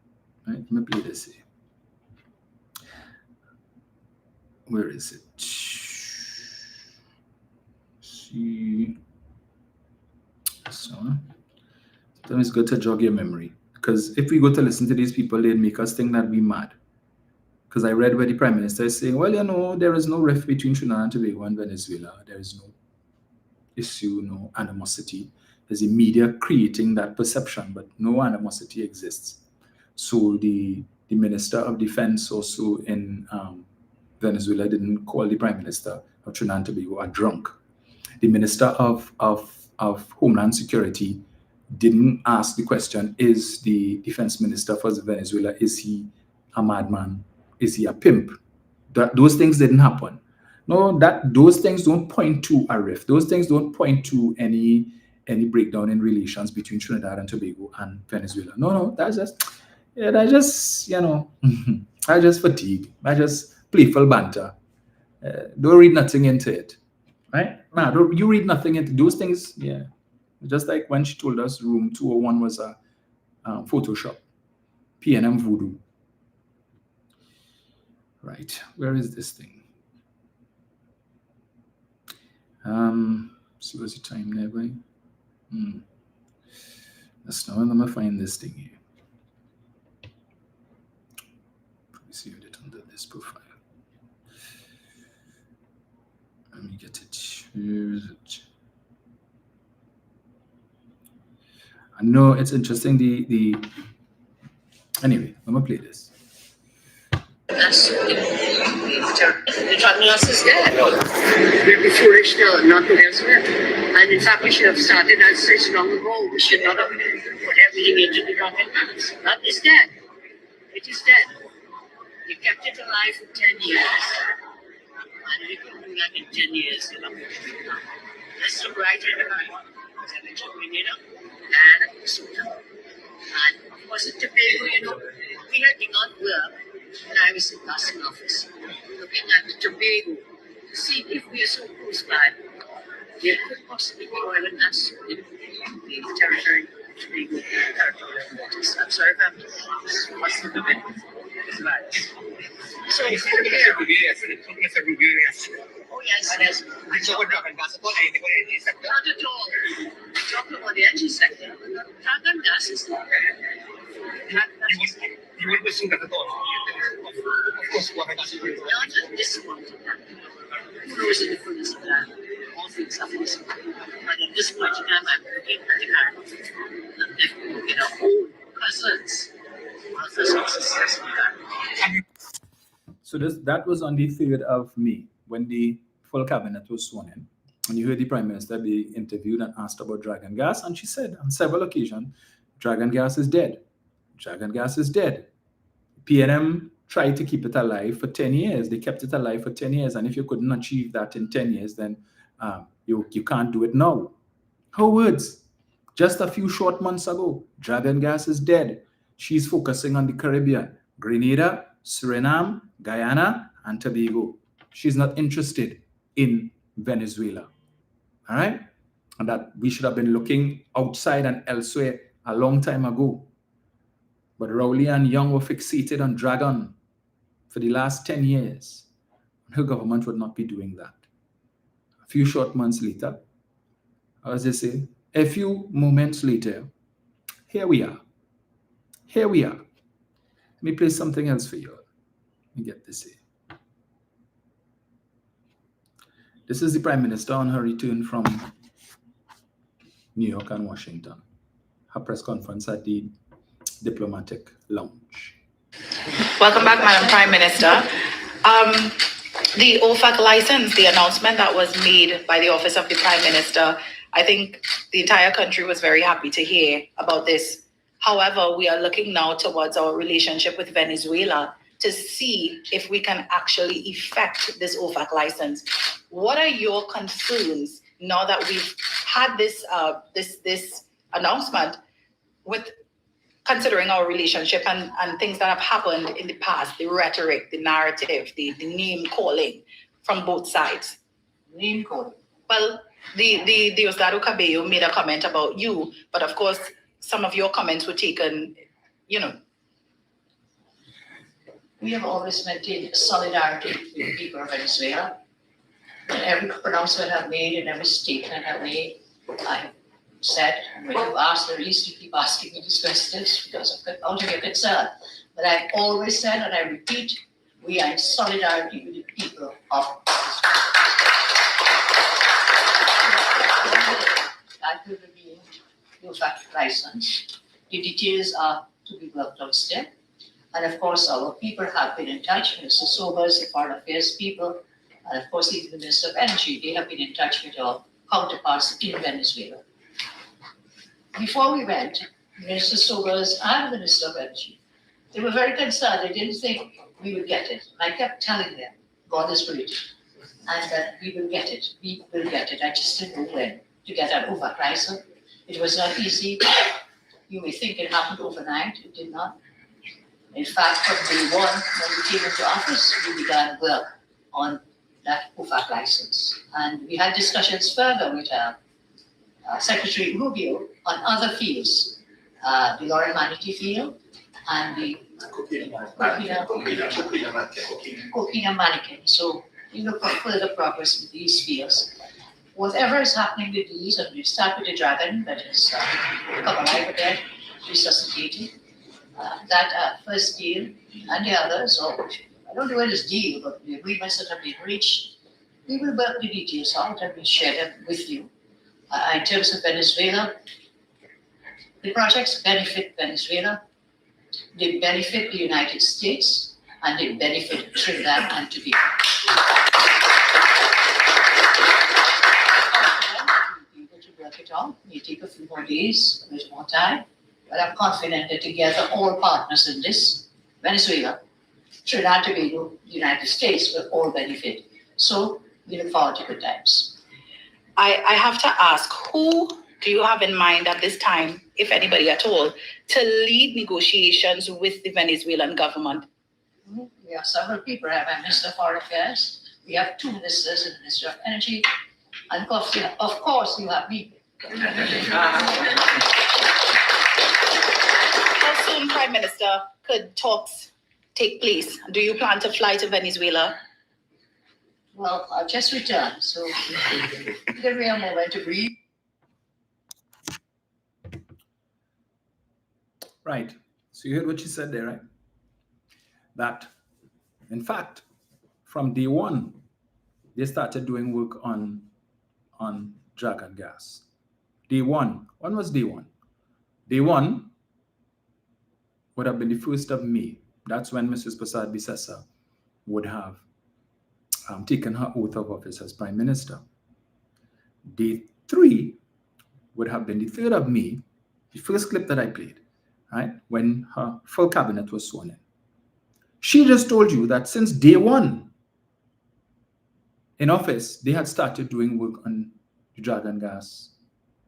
Right? Let me play this here. Where is it? See. So sometimes it's good to jog your memory, because if we go to listen to these people, they'd make us think that we're mad. Because I read where the Prime Minister is saying, well, you know, there is no rift between Trinidad and Tobago and Venezuela. There is no issue, no animosity. There's the media creating that perception, but no animosity exists. So the Minister of Defense also in Venezuela didn't call the Prime Minister of Trinidad and Tobago a drunk. The Minister of Homeland Security didn't ask the question, is the Defense Minister for Venezuela, is he a madman? Is he a pimp? Those things didn't happen. No, those things don't point to a rift. Those things don't point to any breakdown in relations between Trinidad and Tobago and Venezuela. No, that's just you know, I just fatigue. I just playful banter. Don't read nothing into it, right? Nah, you read nothing into those things. Yeah, just like when she told us room 201 was a Photoshop, PNM voodoo. Right, where is this thing? See what's the time there, boy? That's now I'm gonna find this thing here. See it under this profile. Let me get it. Where is it? I know it's interesting. Anyway, I'm gonna play this. The drug loss is there. We'd be foolish not to answer it. And in fact, we should have started, as I said long ago, we should not have put everything into the government hands. That is dead. It is dead. You kept it alive for 10 years. And we couldn't do that in 10 years. You know? Let's look right in the eye. Grenada and Lesotho. And of course, in Tobago, you know, we had begun work when I was in casting office, looking at the Tobago to see if we are so close by, there could possibly be oil and gas in the territory, Tobago territorial waters. I'm sorry if I'm mustn't have been as virus. So, oh yes. Not at all. Talking about the energy sector, drug and gas is not. You will pursue that at all. Of course, what has to do. Not at this point in time. Who knows in the fullness of time? All things are possible. But at this point in time, I'm looking at the current. I'm definitely looking at all concerns. So that was on the 3rd of May when the full cabinet was sworn in. And you heard the Prime Minister be interviewed and asked about Dragon Gas, and she said on several occasions, Dragon Gas is dead. Dragon Gas is dead. PNM tried to keep it alive for 10 years. They kept it alive for 10 years. And if you couldn't achieve that in 10 years, then you can't do it now. Her words, just a few short months ago, Dragon Gas is dead. She's focusing on the Caribbean, Grenada, Suriname, Guyana, and Tobago. She's not interested in Venezuela. All right? And that we should have been looking outside and elsewhere a long time ago. But Rowley and Young were fixated on Dragon for the last 10 years. Her government would not be doing that. A few short months later, as they say, a few moments later, here we are. Here we are. Let me play something else for you. Let me get this here. This is the Prime Minister on her return from New York and Washington. Her press conference at the Diplomatic Lounge. Welcome back, Madam Prime Minister. The OFAC license, the announcement that was made by the Office of the Prime Minister, I think the entire country was very happy to hear about this. However, we are looking now towards our relationship with Venezuela to see if we can actually effect this OFAC license. What are your concerns now that we've had this this announcement, with considering our relationship and things that have happened in the past, the rhetoric, the narrative, the name calling from both sides? Name calling. Well, the Diosdado Cabello made a comment about you, but of course, some of your comments were taken, you know. We have always maintained solidarity with the people of Venezuela. And every pronouncement I've made and every statement I've made, I said, when you've asked, at least you keep asking me these questions because of out of your concern. But I've always said, and I repeat, we are in solidarity with the people of Venezuela. That will remain the OFAC license. The details are to be worked out still. And of course, our people have been in touch. Mr. Sobers, the Foreign Affairs people, and of course, even the Minister of Energy, they have been in touch with our counterparts in Venezuela. Before we went, Minister Sobers and the Minister of Energy, they were very concerned. They didn't think we would get it. And I kept telling them, God is great, and that we will get it. We will get it. I just didn't know when to get an OFAC license. It was not easy. You may think it happened overnight. It did not. In fact, from day one, when we came into office, we began work on that OFAC license. And we had discussions further with Secretary Rubio on other fields, the Laurel Manatee field and the Coquina Mannequin. So we look for further progress with these fields. Whatever is happening with these, and we start with the Dragon that is come alive again, resuscitated. That first deal and the others, or I don't know where this deal, but the agreements that have been reached, we will work the details out and we'll share them with you. In terms of Venezuela, the projects benefit Venezuela, they benefit the United States, and they benefit Trinidad and Tobago. We'll be able to work it out. It may take a few more days, a little more time. But I'm confident that together, all partners in this, Venezuela, Trinidad and Tobago, the United States, will all benefit. So we look forward to good times. I have to ask, who do you have in mind at this time, if anybody at all, to lead negotiations with the Venezuelan government? We have several people. We have a Minister of Foreign Affairs. We have two ministers in the Ministry of Energy. And of course, you have me. How soon, Prime Minister, could talks take place? Do you plan to fly to Venezuela? Well, I've just returned, so give me a moment to breathe. Right. So you heard what she said there, right? That, in fact, from day one, they started doing work on Dragon gas. Day one. When was day one? Day one would have been the 1st of May. That's when Mrs. Prasad Bisesa would have taken her oath of office as Prime Minister. Day 3 would have been the 3rd of May, the first clip that I played, right, when her full cabinet was sworn in. She just told you that since day 1 in office, they had started doing work on the Dragon gas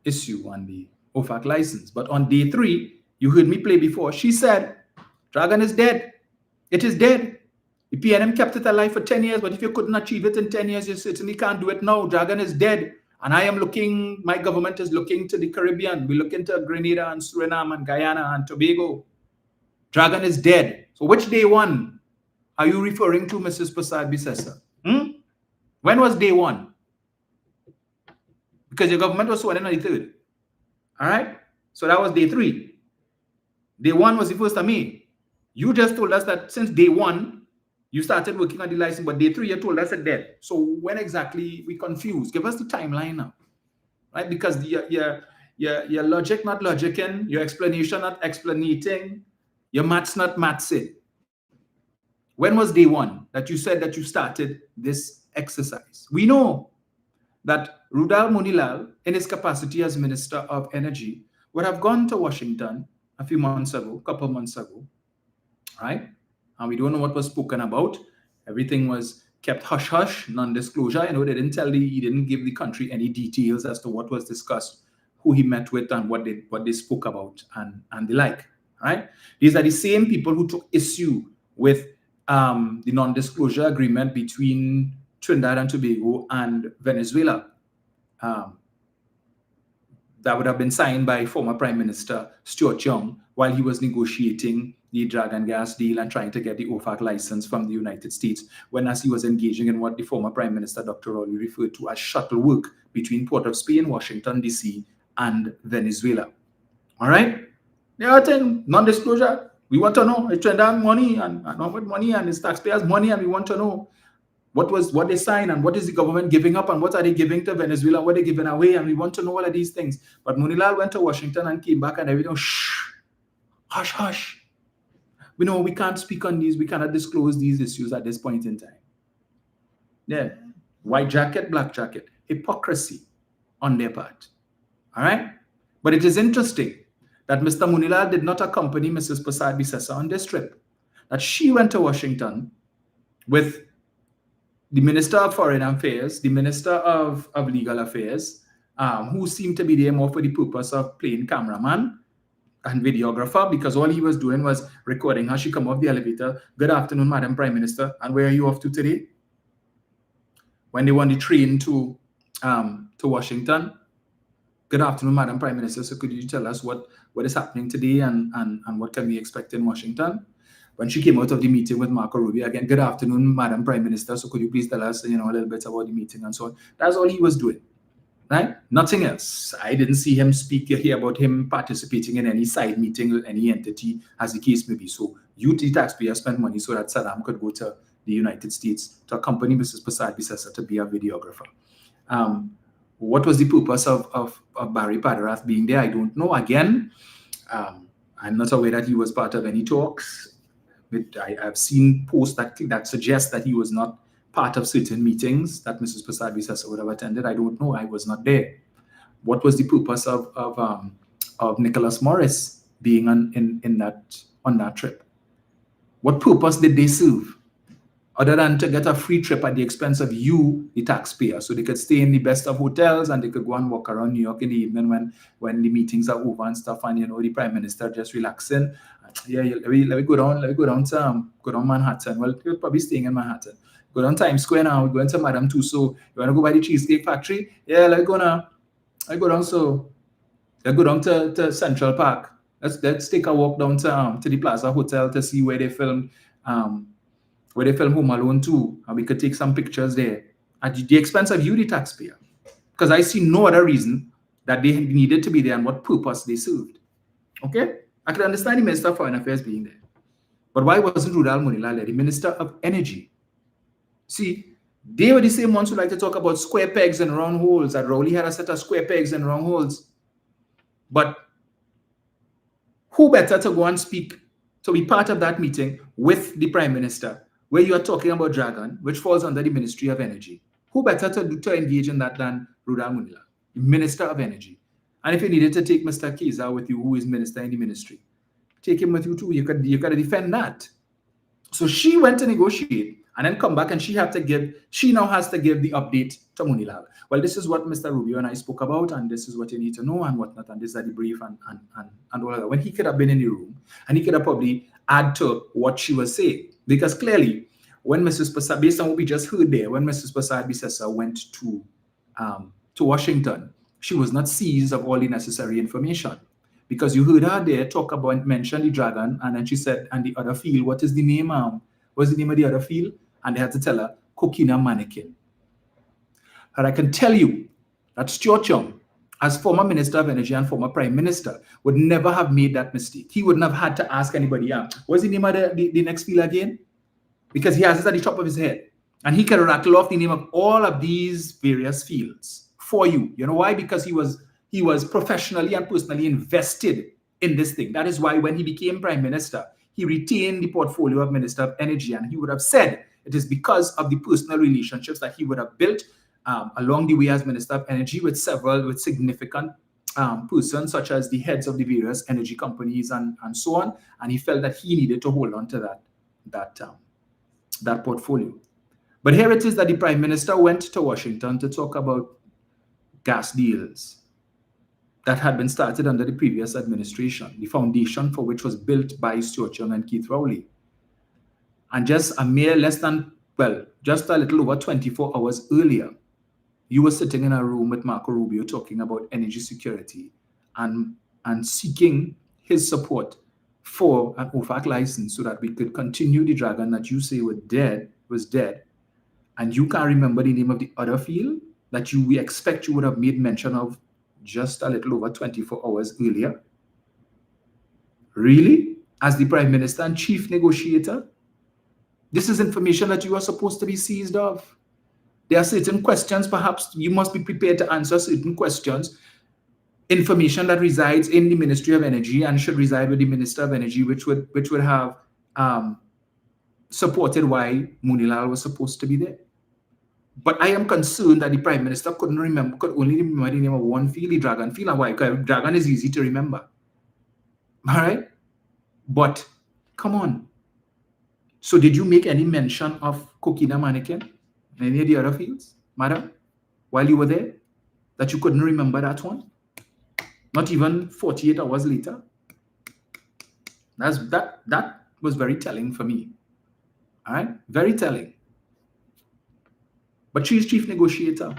issue and the OFAC license. But on day 3, you heard me play before, she said, Dragon is dead. It is dead. The PNM kept it alive for 10 years, but if you couldn't achieve it in 10 years, you certainly can't do it now. Dragon is dead. And I am looking, my government is looking to the Caribbean. We look into Grenada and Suriname and Guyana and Tobago. Dragon is dead. So which day 1 are you referring to, Mrs. Prasad Bisesa? When was day 1? Because your government was sworn in on the 3rd. All right? So that was day 3. Day 1 was the 1st of May. You just told us that since day 1, you started working on the license, but day 3, you told us it dead. So when exactly we confused? Give us the timeline now, right? Because your logic not logicking, your explanation not explanating, your maths not mathsing. When was day 1 that you said that you started this exercise? We know that Rudal Munilal, in his capacity as Minister of Energy, would have gone to Washington a couple months ago, right? And we don't know what was spoken about. Everything was kept hush-hush, non-disclosure. They he didn't give the country any details as to what was discussed, who he met with, and what they spoke about, and the like, right? These are the same people who took issue with the non-disclosure agreement between Trinidad and Tobago and Venezuela. That would have been signed by former Prime Minister Stuart Young while he was negotiating the Dragon gas deal and trying to get the OFAC license from the United States, when as he was engaging in what the former Prime Minister, Dr. Rowley, referred to as shuttle work between Port of Spain, Washington, D.C., and Venezuela. All right? There are 10 non-disclosure. We want to know Trinidad money and how much money and it's taxpayers' money, and we want to know what they sign and what is the government giving up and what are they giving to Venezuela, what are they giving away, and we want to know all of these things. But Munilal went to Washington and came back and everything, hush, hush. We know we can't speak on these, we cannot disclose these issues at this point in time. Yeah, white jacket, black jacket, hypocrisy on their part. All right? But it is interesting that Mr. Munilal did not accompany Mrs. Prasad Bisesa on this trip, that she went to Washington with the Minister of Foreign Affairs, the Minister of Legal Affairs, who seemed to be there more for the purpose of playing cameraman and videographer, because all he was doing was recording how she come off the elevator. Good afternoon, Madam Prime Minister. And where are you off to today? When they won the train to Washington. Good afternoon, Madam Prime Minister. So could you tell us what is happening today and what can we expect in Washington? When she came out of the meeting with Marco Rubio, again, good afternoon, Madam Prime Minister. So could you please tell us, a little bit about the meeting and so on? That's all he was doing, right? Nothing else. I didn't see him speak here about him participating in any side meeting with any entity, as the case may be. So you, the taxpayer, spent money so that Saddam could go to the United States to accompany Mrs. Prasad Bisesa to be a videographer. What was the purpose of Barry Padarath being there? I don't know. Again, I'm not aware that he was part of any talks. I've seen posts that suggest that he was not part of certain meetings that Mrs. Prasad Bisesa would have attended. I don't know. I was not there. What was the purpose of Nicholas Morris being on that trip? What purpose did they serve? Other than to get a free trip at the expense of you, the taxpayer, so they could stay in the best of hotels and they could go and walk around New York in the evening when the meetings are over and stuff, and the Prime Minister just relaxing. Yeah, let me go down Manhattan. Well, you're probably staying in Manhattan. Go down Times Square now. We're going to Madame Tussauds. You want to go by the Cheesecake Factory? Yeah, let's go now. Let's go down to Central Park. Let's take a walk down to the Plaza Hotel to see where they filmed Home Alone 2, and we could take some pictures there at the expense of you, the taxpayer. Because I see no other reason that they needed to be there and what purpose they served. Okay? I could understand the Minister of Foreign Affairs being there. But why wasn't Rudal Munilal there, the Minister of Energy? See, they were the same ones who like to talk about square pegs and round holes, that Rowley had a set of square pegs and round holes. But who better to go and speak, to be part of that meeting with the Prime Minister, where you are talking about Dragon, which falls under the Ministry of Energy? Who better to engage in that than Rudal Munilal, the Minister of Energy? And if you needed to take Mr. Keza with you, who is Minister in the Ministry, take him with you too. You could defend that. So she went to negotiate and then come back, and she now has to give the update to Munilal. Well, this is what Mr. Rubio and I spoke about, and this is what you need to know and whatnot, and this is the brief and all of that. When he could have been in the room, and he could have probably add to what she was saying. Because clearly, when Mrs. Prasad, based on what we just heard there, when Mrs. Prasad Bisesa went to Washington, she was not seized of all the necessary information. Because you heard her there mention the Dragon, and then she said, and the other field, what is the name? What's the name of the other field? And they had to tell her, Coquina Mannequin. And I can tell you that Stuart Young as former Minister of Energy and former Prime Minister, would never have made that mistake. He wouldn't have had to ask anybody, what's the name of the next field again? Because he has it at the top of his head. And he can rattle off the name of all of these various fields for you. You know why? Because he was professionally and personally invested in this thing. That is why when he became Prime Minister, he retained the portfolio of Minister of Energy, and he would have said it is because of the personal relationships that he would have built along the way as Minister of Energy with significant persons, such as the heads of the various energy companies and so on. And he felt that he needed to hold on to that portfolio. But here it is that the Prime Minister went to Washington to talk about gas deals that had been started under the previous administration, the foundation for which was built by Stuart Young and Keith Rowley. And just a little over 24 hours earlier, you were sitting in a room with Marco Rubio talking about energy security and seeking his support for an OFAC license so that we could continue the dragon that you say was dead. And you can't remember the name of the other field that we expect you would have made mention of just a little over 24 hours earlier? Really? As the Prime Minister and Chief Negotiator? This is information that you are supposed to be seized of. There are certain questions, perhaps you must be prepared to answer certain questions. Information that resides in the Ministry of Energy and should reside with the Minister of Energy, which would have supported why Munilal was supposed to be there. But I am concerned that the Prime Minister could only remember the name of one field, the Dragon field. And why? Because Dragon is easy to remember. All right? But come on. So did you make any mention of Coquina Mannequin and any of the other fields, madam, while you were there? That you couldn't remember that one? Not even 48 hours later? That was very telling for me. All right? Very telling. But she's Chief Negotiator.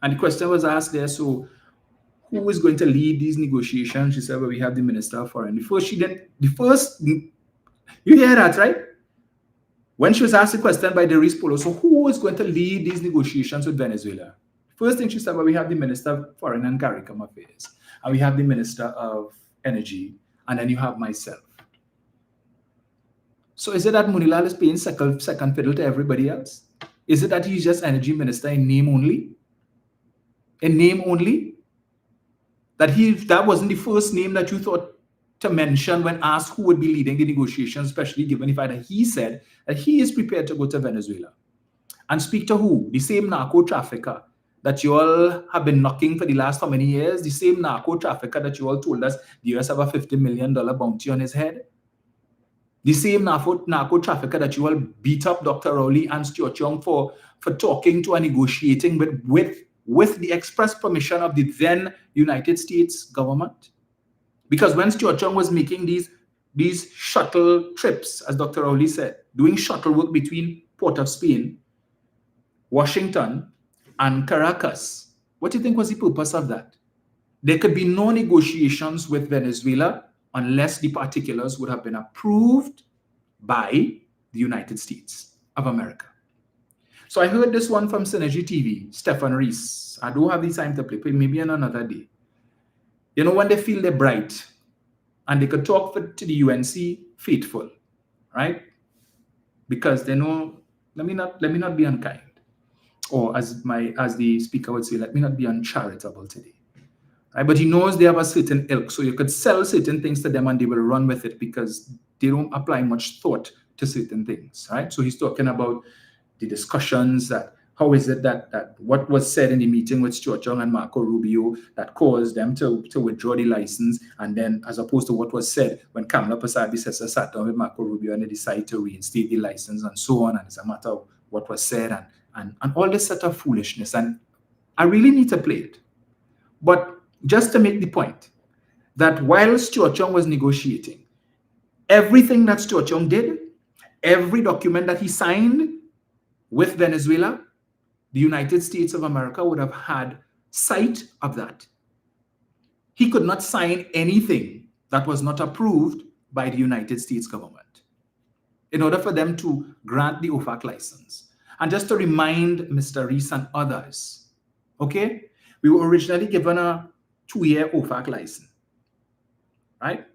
And the question was asked there, so who is going to lead these negotiations? She said, well, we have the Minister of Foreign. You hear that, right? When she was asked the question by Darius Polo, so who is going to lead these negotiations with Venezuela? First thing she said, well, we have the Minister of Foreign and CARICOM Affairs, and we have the Minister of Energy, and then you have myself. So is it that Munilal is paying second fiddle to everybody else? Is it that he's just Energy Minister in name only? In name only? That wasn't the first name that you thought to mention when asked who would be leading the negotiations, especially given the fact that he said that he is prepared to go to Venezuela. And speak to who? The same narco trafficker that you all have been knocking for the last how many years? The same narco trafficker that you all told us the US have a $50 million bounty on his head? The same narco trafficker that you all beat up Dr. Rowley and Stuart Young for talking to and negotiating with the express permission of the then United States government. Because when Stuart Young was making these shuttle trips, as Dr. Rowley said, doing shuttle work between Port of Spain, Washington, and Caracas, what do you think was the purpose of that? There could be no negotiations with Venezuela unless the particulars would have been approved by the United States of America. So I heard this one from Synergy TV, Stefan Rees. I don't have the time to play, maybe on another day. You know, when they feel they're bright and they could talk to the UNC faithful, right? Because they know, let me not be unkind. Or as the speaker would say, let me not be uncharitable today. Right? But he knows they have a certain ilk, so you could sell certain things to them and they will run with it because they don't apply much thought to certain things, right? So he's talking about the discussions that how is it that what was said in the meeting with Stuart Young and Marco Rubio that caused them to withdraw the license, and then as opposed to what was said when Kamala Persad-Bissessar sat down with Marco Rubio and they decided to reinstate the license and so on, and it's a matter of what was said and all this sort of foolishness. And I really need to play it. But just to make the point that while Stuart Young was negotiating, everything that Stuart Young did, every document that he signed with Venezuela, the United States of America would have had sight of that. He could not sign anything that was not approved by the United States government in order for them to grant the OFAC license. And just to remind Mr. Rees and others, okay, we were originally given a 2-year OFAC license, right?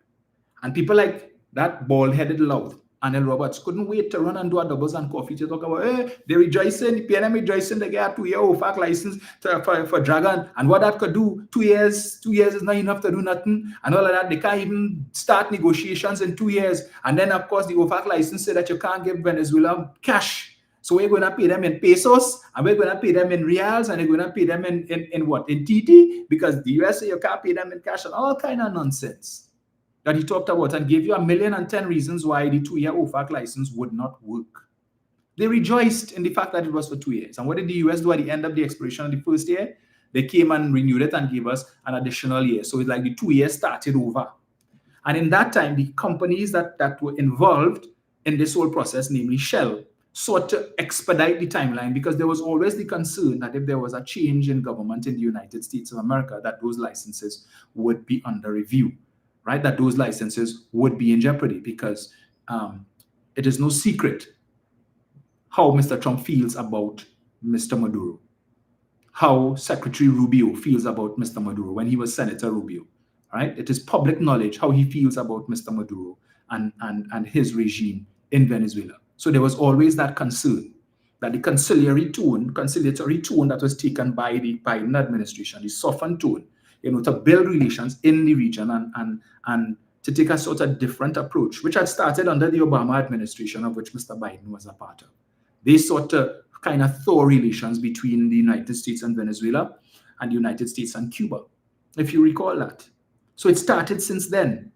And people like that bald-headed lout, Anil Roberts, couldn't wait to run and do a doubles and coffee to talk about, hey, they're rejoicing, the PNM rejoicing, they get a 2-year OFAC license for Dragon, and what that could do, 2 years is not enough to do nothing, and all of that. They can't even start negotiations in 2 years. And then, of course, the OFAC license said that you can't give Venezuela cash. So we're going to pay them in pesos, and we're going to pay them in reals, and we're going to pay them in what? In TT, because the USA, you can't pay them in cash, and all kind of nonsense that he talked about, and gave you 1,010,000 reasons why the 2-year OFAC license would not work. They rejoiced in the fact that it was for 2 years. And what did the US do at the end of the expiration of the first year? They came and renewed it and gave us an additional year. So it's like the 2 years started over. And in that time, the companies that were involved in this whole process, namely Shell, sought to expedite the timeline, because there was always the concern that if there was a change in government in the United States of America, that those licenses would be under review. Right, that those licenses would be in jeopardy, because it is no secret how Mr. Trump feels about Mr. Maduro, how Secretary Rubio feels about Mr. Maduro when he was Senator Rubio. Right, it is public knowledge how he feels about Mr. Maduro and his regime in Venezuela. So there was always that concern that the conciliatory tone that was taken by the Biden administration, the softened tone, to build relations in the region and to take a sort of different approach, which had started under the Obama administration, of which Mr. Biden was a part of. They sought to kind of thaw relations between the United States and Venezuela, and the United States and Cuba, if you recall that. So it started since then.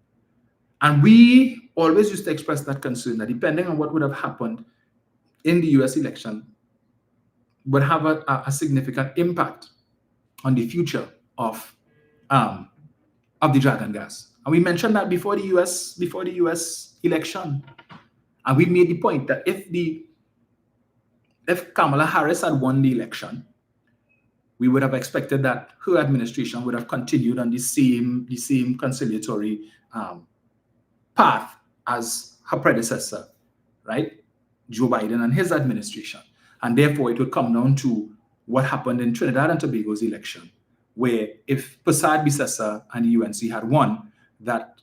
And we always used to express that concern that depending on what would have happened in the US election would have a significant impact on the future of the Dragon gas. And we mentioned that before the US election. And we made the point that if Kamala Harris had won the election, we would have expected that her administration would have continued on the same conciliatory path as her predecessor, right? Joe Biden and his administration. And therefore, it would come down to what happened in Trinidad and Tobago's election, where if Prasad Bisesa and the UNC had won, that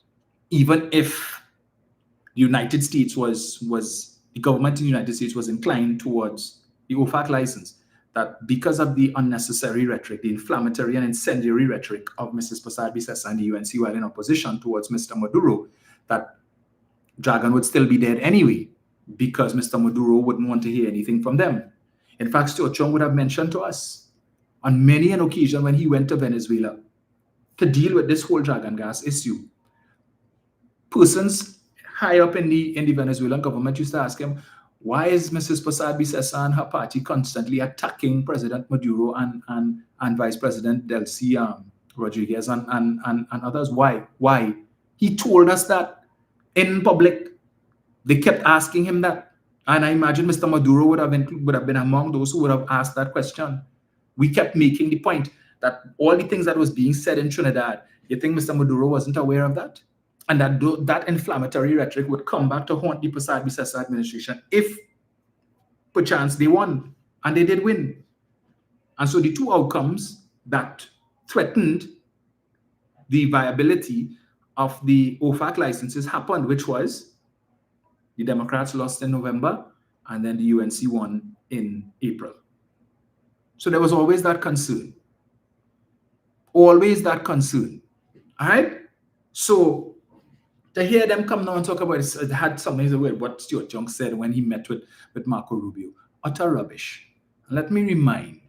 even if the United States the government in the United States was inclined towards the OFAC license, that because of the unnecessary rhetoric, the inflammatory and incendiary rhetoric of Mrs. Prasad Bisesa and the UNC while in opposition towards Mr. Maduro, that Dragon would still be dead anyway, because Mr. Maduro wouldn't want to hear anything from them. In fact, Stuart Chung would have mentioned to us on many an occasion when he went to Venezuela to deal with this whole Dragon gas issue, persons high up in the Venezuelan government used to ask him, why is Mrs. Prasad Bisesa and her party constantly attacking President Maduro and Vice President Delcy Rodriguez and others? Why? He told us that in public. They kept asking him that. And I imagine Mr. Maduro would have been among those who would have asked that question. We kept making the point that all the things that was being said in Trinidad, you think Mr. Maduro wasn't aware of that? And that inflammatory rhetoric would come back to haunt the Prasad Bisesa administration if perchance they won. And they did win. And so the two outcomes that threatened the viability of the OFAC licenses happened, which was the Democrats lost in November, and then the UNC won in April. So there was always that concern. Always that concern. All right? So to hear them come now and talk about it, had something to do with what Stuart Chung said when he met with Marco Rubio. Utter rubbish. And let me remind,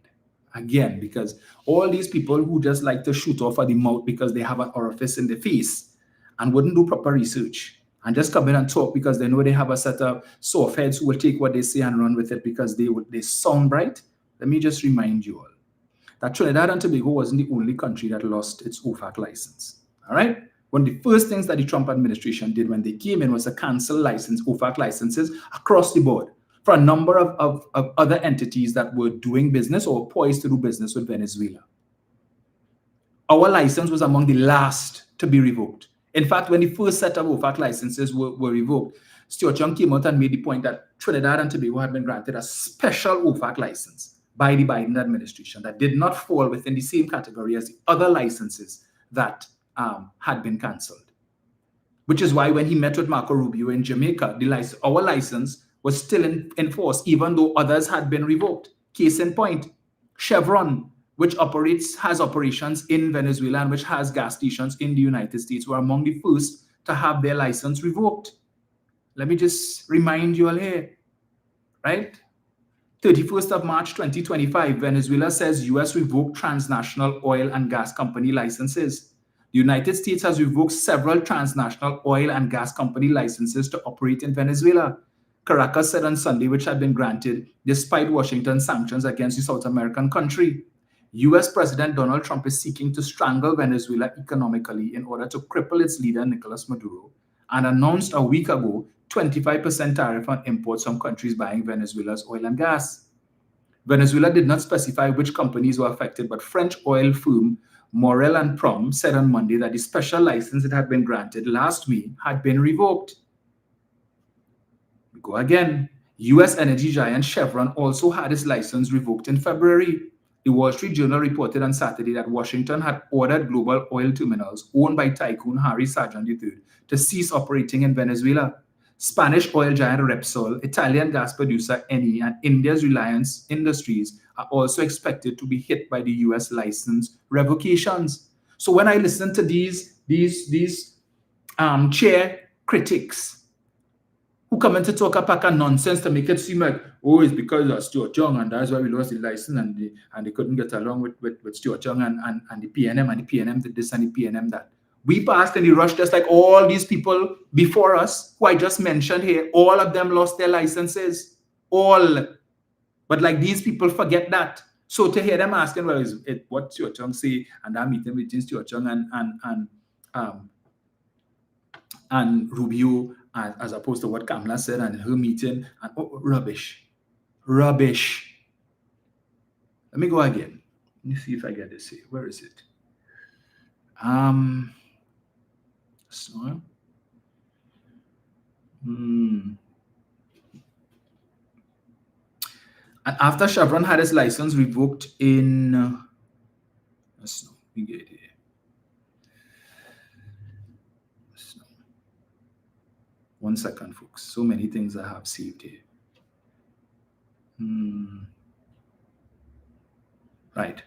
again, because all these people who just like to shoot off at the mouth because they have an orifice in the face and wouldn't do proper research and just come in and talk because they know they have a set of soft heads who will take what they say and run with it because they sound bright. Let me just remind you all that Trinidad and Tobago wasn't the only country that lost its OFAC license. All right? One of the first things that the Trump administration did when they came in was to cancel OFAC licenses across the board for a number of other entities that were doing business or poised to do business with Venezuela. Our license was among the last to be revoked. In fact, when the first set of OFAC licenses were revoked, Stuart Chung came out and made the point that Trinidad and Tobago had been granted a special OFAC license by the Biden administration that did not fall within the same category as the other licenses that had been cancelled. Which is why when he met with Marco Rubio in Jamaica, our license was still in force, even though others had been revoked. Case in point, Chevron, which has operations in Venezuela and which has gas stations in the United States, were among the first to have their license revoked. Let me just remind you all here, right? 31st of March 2025, Venezuela says US revoked transnational oil and gas company licenses. The United States has revoked several transnational oil and gas company licenses to operate in Venezuela. Caracas said on Sunday, which had been granted despite Washington's sanctions against the South American country. US President Donald Trump is seeking to strangle Venezuela economically in order to cripple its leader, Nicolas Maduro, and announced a week ago 25% tariff on imports from countries buying Venezuela's oil and gas. Venezuela did not specify which companies were affected, but French oil firm Morel and Prom said on Monday that the special license that had been granted last May had been revoked. We go again. US energy giant Chevron also had its license revoked in February. The Wall Street Journal reported on Saturday that Washington had ordered global oil terminals owned by tycoon Harry Sargent III to cease operating in Venezuela. Spanish oil giant Repsol, Italian gas producer Eni, and India's Reliance Industries are also expected to be hit by the US license revocations. So when I listen to these chair critics who come in to talk a pack of nonsense to make it seem like, oh, it's because of Stuart Young and that's why we lost the license and they couldn't get along with Stuart Young and the PNM, and the PNM did this and the PNM that. We passed in the rush just like all these people before us who I just mentioned here. All of them lost their licenses. All. But like these people forget that. So to hear them asking, well, is it what Stuart Young say, and that meeting between Stuart Young and Rubio, as opposed to what Kamala said and her meeting, and rubbish. Rubbish. Let me go again. Let me see if I get this here. Where is it? So, And after Chevron had its license revoked in, we get it here. One second, folks. So many things I have saved here. Right.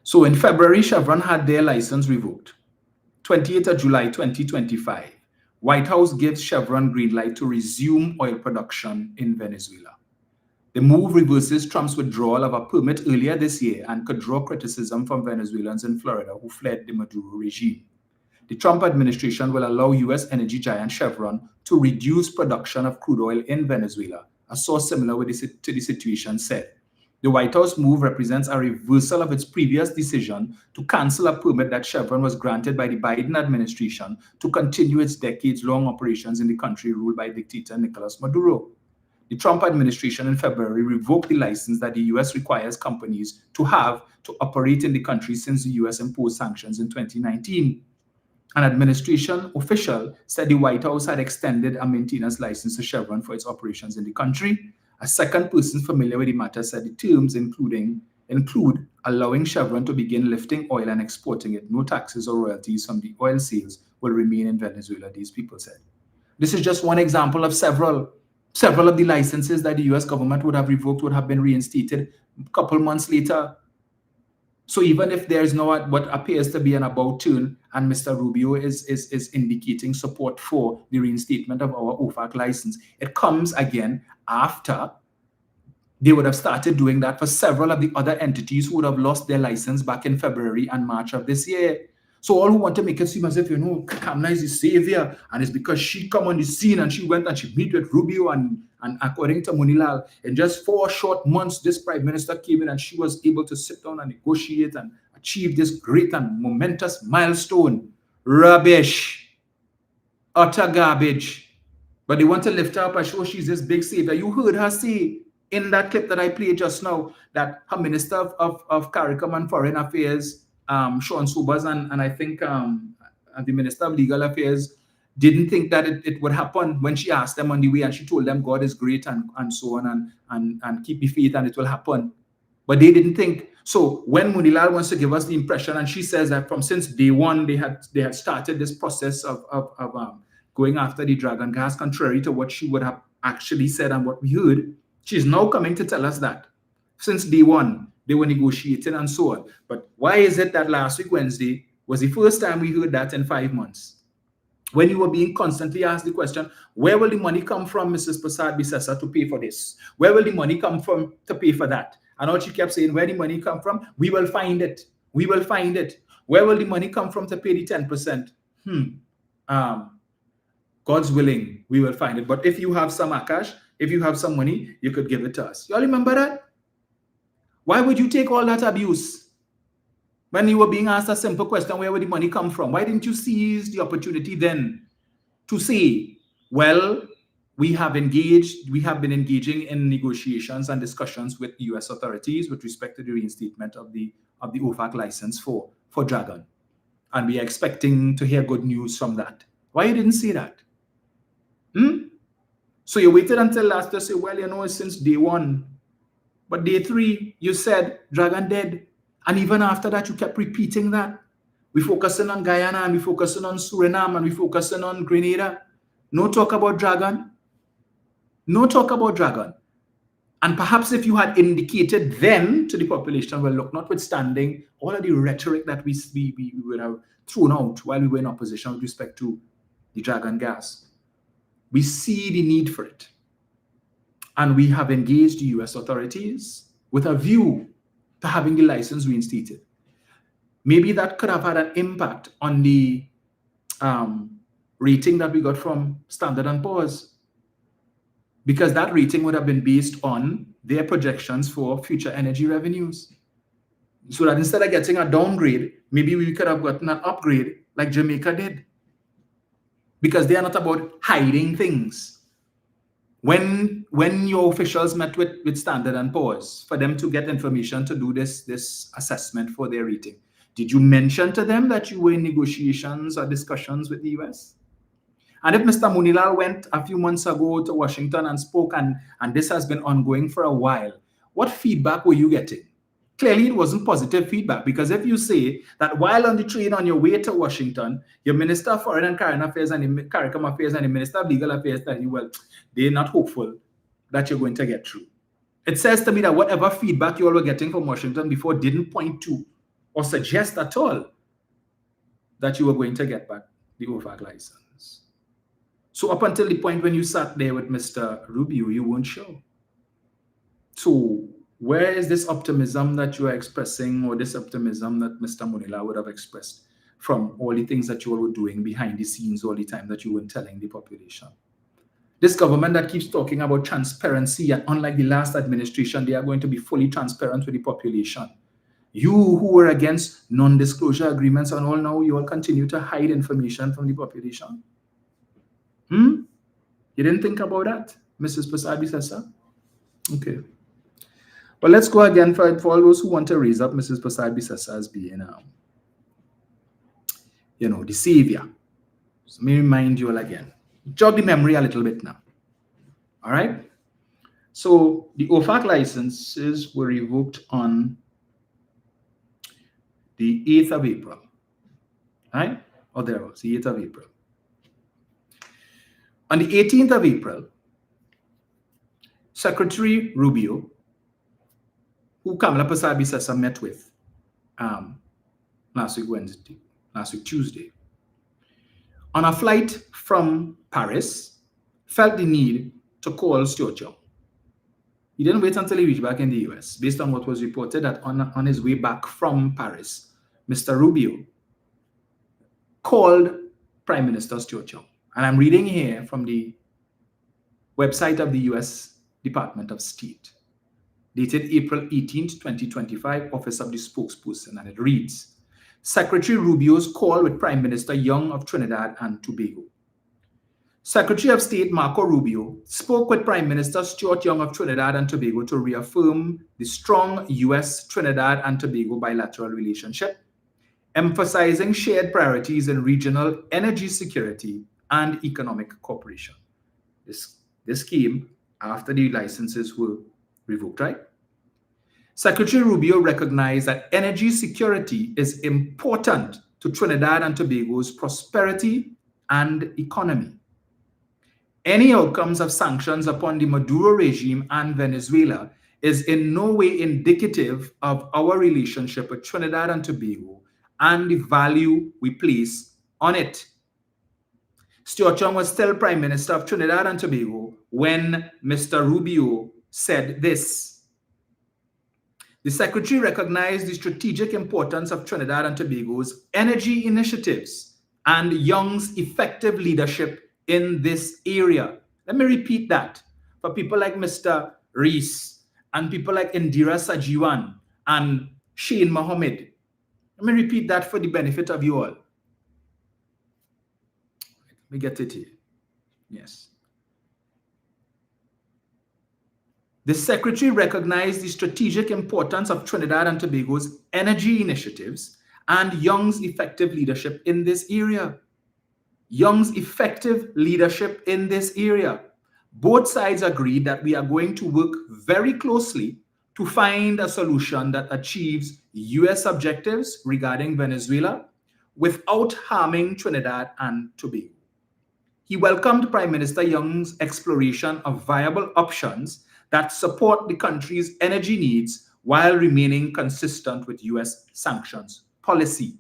So in February, Chevron had their license revoked. 28th of July 2025, White House gives Chevron green light to resume oil production in Venezuela. The move reverses Trump's withdrawal of a permit earlier this year and could draw criticism from Venezuelans in Florida who fled the Maduro regime. The Trump administration will allow US energy giant Chevron to reduce production of crude oil in Venezuela, a source similar to the situation said. The White House move represents a reversal of its previous decision to cancel a permit that Chevron was granted by the Biden administration to continue its decades-long operations in the country ruled by dictator Nicolas Maduro. The Trump administration in February revoked the license that the US requires companies to have to operate in the country since the US imposed sanctions in 2019. An administration official said the White House had extended a maintenance license to Chevron for its operations in the country. A second person familiar with the matter said the terms include allowing Chevron to begin lifting oil and exporting it. No taxes or royalties from the oil sales will remain in Venezuela, these people said. This is just one example of several of the licenses that the US government would have revoked would have been reinstated a couple months later. So even if there's no what appears to be an about turn, and Mr. Rubio is indicating support for the reinstatement of our OFAC license, it comes again after they would have started doing that for several of the other entities who would have lost their license back in February and March of this year. So all who want to make it seem as if, Kamala is the savior, and it's because she come on the scene and she went and she met with Rubio and according to Munilal, in just 4 short months, this prime minister came in and she was able to sit down and negotiate and achieve this great and momentous milestone. Rubbish. Utter garbage. But they want to lift her up and show she's this big savior. You heard her say in that clip that I played just now that her Minister of CARICOM and Foreign Affairs, Sean Sobers, and I think the Minister of Legal Affairs didn't think that it would happen when she asked them on the way, and she told them God is great and so on and keep the faith and it will happen. But they didn't think. So when Munilal wants to give us the impression, and she says that from since day one, they had started this process of going after the Dragon gas, contrary to what she would have actually said and what we heard. She's now coming to tell us that since day one, they were negotiating and so on. But why is it that last week, Wednesday, was the first time we heard that in 5 months? When you were being constantly asked the question, where will the money come from, Mrs. Prasad-Bissessar, to pay for this? Where will the money come from to pay for that? And all she kept saying, where the money come from? We will find it. We will find it. Where will the money come from to pay the 10%? God's willing, we will find it. But if you have some cash, if you have some money, you could give it to us. You all remember that? Why would you take all that abuse? When you were being asked a simple question, where would the money come from? Why didn't you seize the opportunity then to say, well, we have been engaging in negotiations and discussions with the US authorities with respect to the reinstatement of the OFAC license for Dragon. And we are expecting to hear good news from that. Why you didn't say that? So you waited until last to say, well, you know, since day one. But day 3, you said Dragon dead. And even after that, you kept repeating that. We're focusing on Guyana, and we're focusing on Suriname, and we're focusing on Grenada. No talk about Dragon. No talk about Dragon. And perhaps if you had indicated then to the population, well, look, notwithstanding all of the rhetoric that we would have thrown out while we were in opposition with respect to the Dragon gas, we see the need for it. And we have engaged the US authorities with a view to having the license reinstated. Maybe that could have had an impact on the rating that we got from Standard & Poor's, because that rating would have been based on their projections for future energy revenues. So that instead of getting a downgrade, maybe we could have gotten an upgrade like Jamaica did. Because they are not about hiding things. When your officials met with Standard & Poor's for them to get information to do this assessment for their rating, did you mention to them that you were in negotiations or discussions with the US? And if Mr. Munilal went a few months ago to Washington and spoke, and this has been ongoing for a while, what feedback were you getting? Clearly, it wasn't positive feedback, because if you say that while on the train on your way to Washington, your Minister of Foreign and Current Affairs and the CARICOM Affairs and the Minister of Legal Affairs tell you, well, they're not hopeful that you're going to get through. It says to me that whatever feedback you all were getting from Washington before didn't point to or suggest at all that you were going to get back the OFAC license. So up until the point when you sat there with Mr. Rubio, you weren't sure. So where is this optimism that you are expressing, or this optimism that Mr. Munilal would have expressed from all the things that you all were doing behind the scenes all the time that you weren't telling the population? This government that keeps talking about transparency, and unlike the last administration, they are going to be fully transparent with the population. You who were against non-disclosure agreements and all, now you all continue to hide information from the population. You didn't think about that, Mrs. Prasad-Bissessar? Okay. Well, let's go again for all those who want to raise up Mrs. Prasad-Bissessar as being, the savior. So let me remind you all again. Jog the memory a little bit now. All right? So the OFAC licenses were revoked on the 8th of April. All right? Or there was the 8th of April. On the 18th of April, Secretary Rubio, who Kamala Prasad-Bissessar met with last week Tuesday, on a flight from Paris, felt the need to call Stuart Young. He didn't wait until he reached back in the US, based on what was reported that on his way back from Paris, Mr. Rubio called Prime Minister Stuart Young. And I'm reading here from the website of the US Department of State, dated April 18th, 2025, Office of the Spokesperson, and it reads, Secretary Rubio's call with Prime Minister Young of Trinidad and Tobago. Secretary of State Marco Rubio spoke with Prime Minister Stuart Young of Trinidad and Tobago to reaffirm the strong US-Trinidad and Tobago bilateral relationship, emphasizing shared priorities in regional energy security and economic cooperation. This came after the licenses were revoked, right? Secretary Rubio recognized that energy security is important to Trinidad and Tobago's prosperity and economy. Any outcomes of sanctions upon the Maduro regime and Venezuela is in no way indicative of our relationship with Trinidad and Tobago and the value we place on it. Stuart Young was still Prime Minister of Trinidad and Tobago when Mr. Rubio said this. The Secretary recognized the strategic importance of Trinidad and Tobago's energy initiatives and Young's effective leadership in this area. Let me repeat that for people like Mr. Rees and people like Indira Sajiwan and Shane Mohammed. Let me repeat that for the benefit of you all. Let me get it here. Yes. The Secretary recognized the strategic importance of Trinidad and Tobago's energy initiatives and Young's effective leadership in this area. Young's effective leadership in this area. Both sides agreed that we are going to work very closely to find a solution that achieves U.S. objectives regarding Venezuela without harming Trinidad and Tobago. He welcomed Prime Minister Young's exploration of viable options that support the country's energy needs while remaining consistent with U.S. sanctions policy.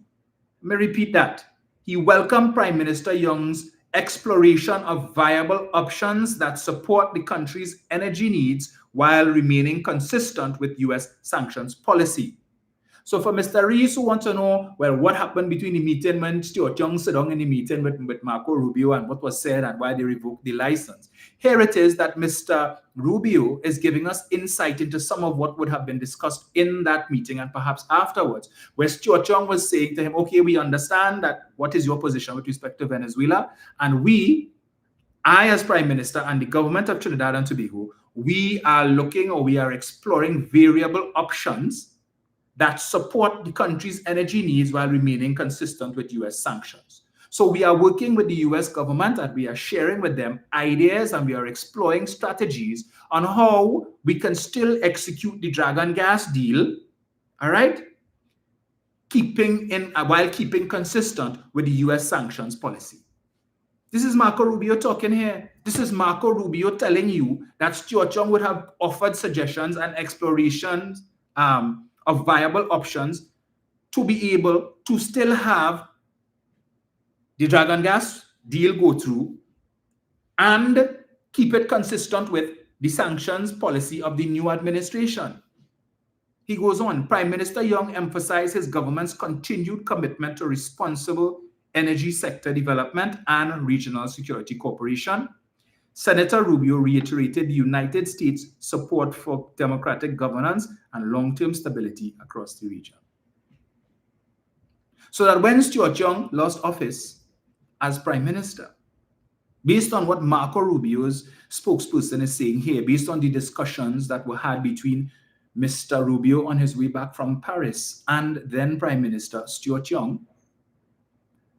Let me repeat that. He welcomed Prime Minister Young's exploration of viable options that support the country's energy needs while remaining consistent with U.S. sanctions policy. So for Mr. Rees, who wants to know, well, what happened between the meeting when Stuart Young sat down in the meeting with Marco Rubio and what was said and why they revoked the license. Here it is that Mr. Rubio is giving us insight into some of what would have been discussed in that meeting and perhaps afterwards, where Stuart Young was saying to him, okay, we understand that what is your position with respect to Venezuela, and I as Prime Minister and the government of Trinidad and Tobago, we are looking or we are exploring variable options that support the country's energy needs while remaining consistent with U.S. sanctions. So we are working with the U.S. government and we are sharing with them ideas and we are exploring strategies on how we can still execute the Dragon gas deal, all right, while keeping consistent with the U.S. sanctions policy. This is Marco Rubio talking here. This is Marco Rubio telling you that Stuart Young would have offered suggestions and explorations of viable options to be able to still have the Dragon gas deal go through and keep it consistent with the sanctions policy of the new administration. He goes on, Prime Minister Young emphasized his government's continued commitment to responsible energy sector development and regional security cooperation. Senator Rubio reiterated the United States' support for democratic governance and long-term stability across the region. So that when Stuart Young lost office as Prime Minister, based on what Marco Rubio's spokesperson is saying here, based on the discussions that were had between Mr. Rubio on his way back from Paris and then Prime Minister Stuart Young,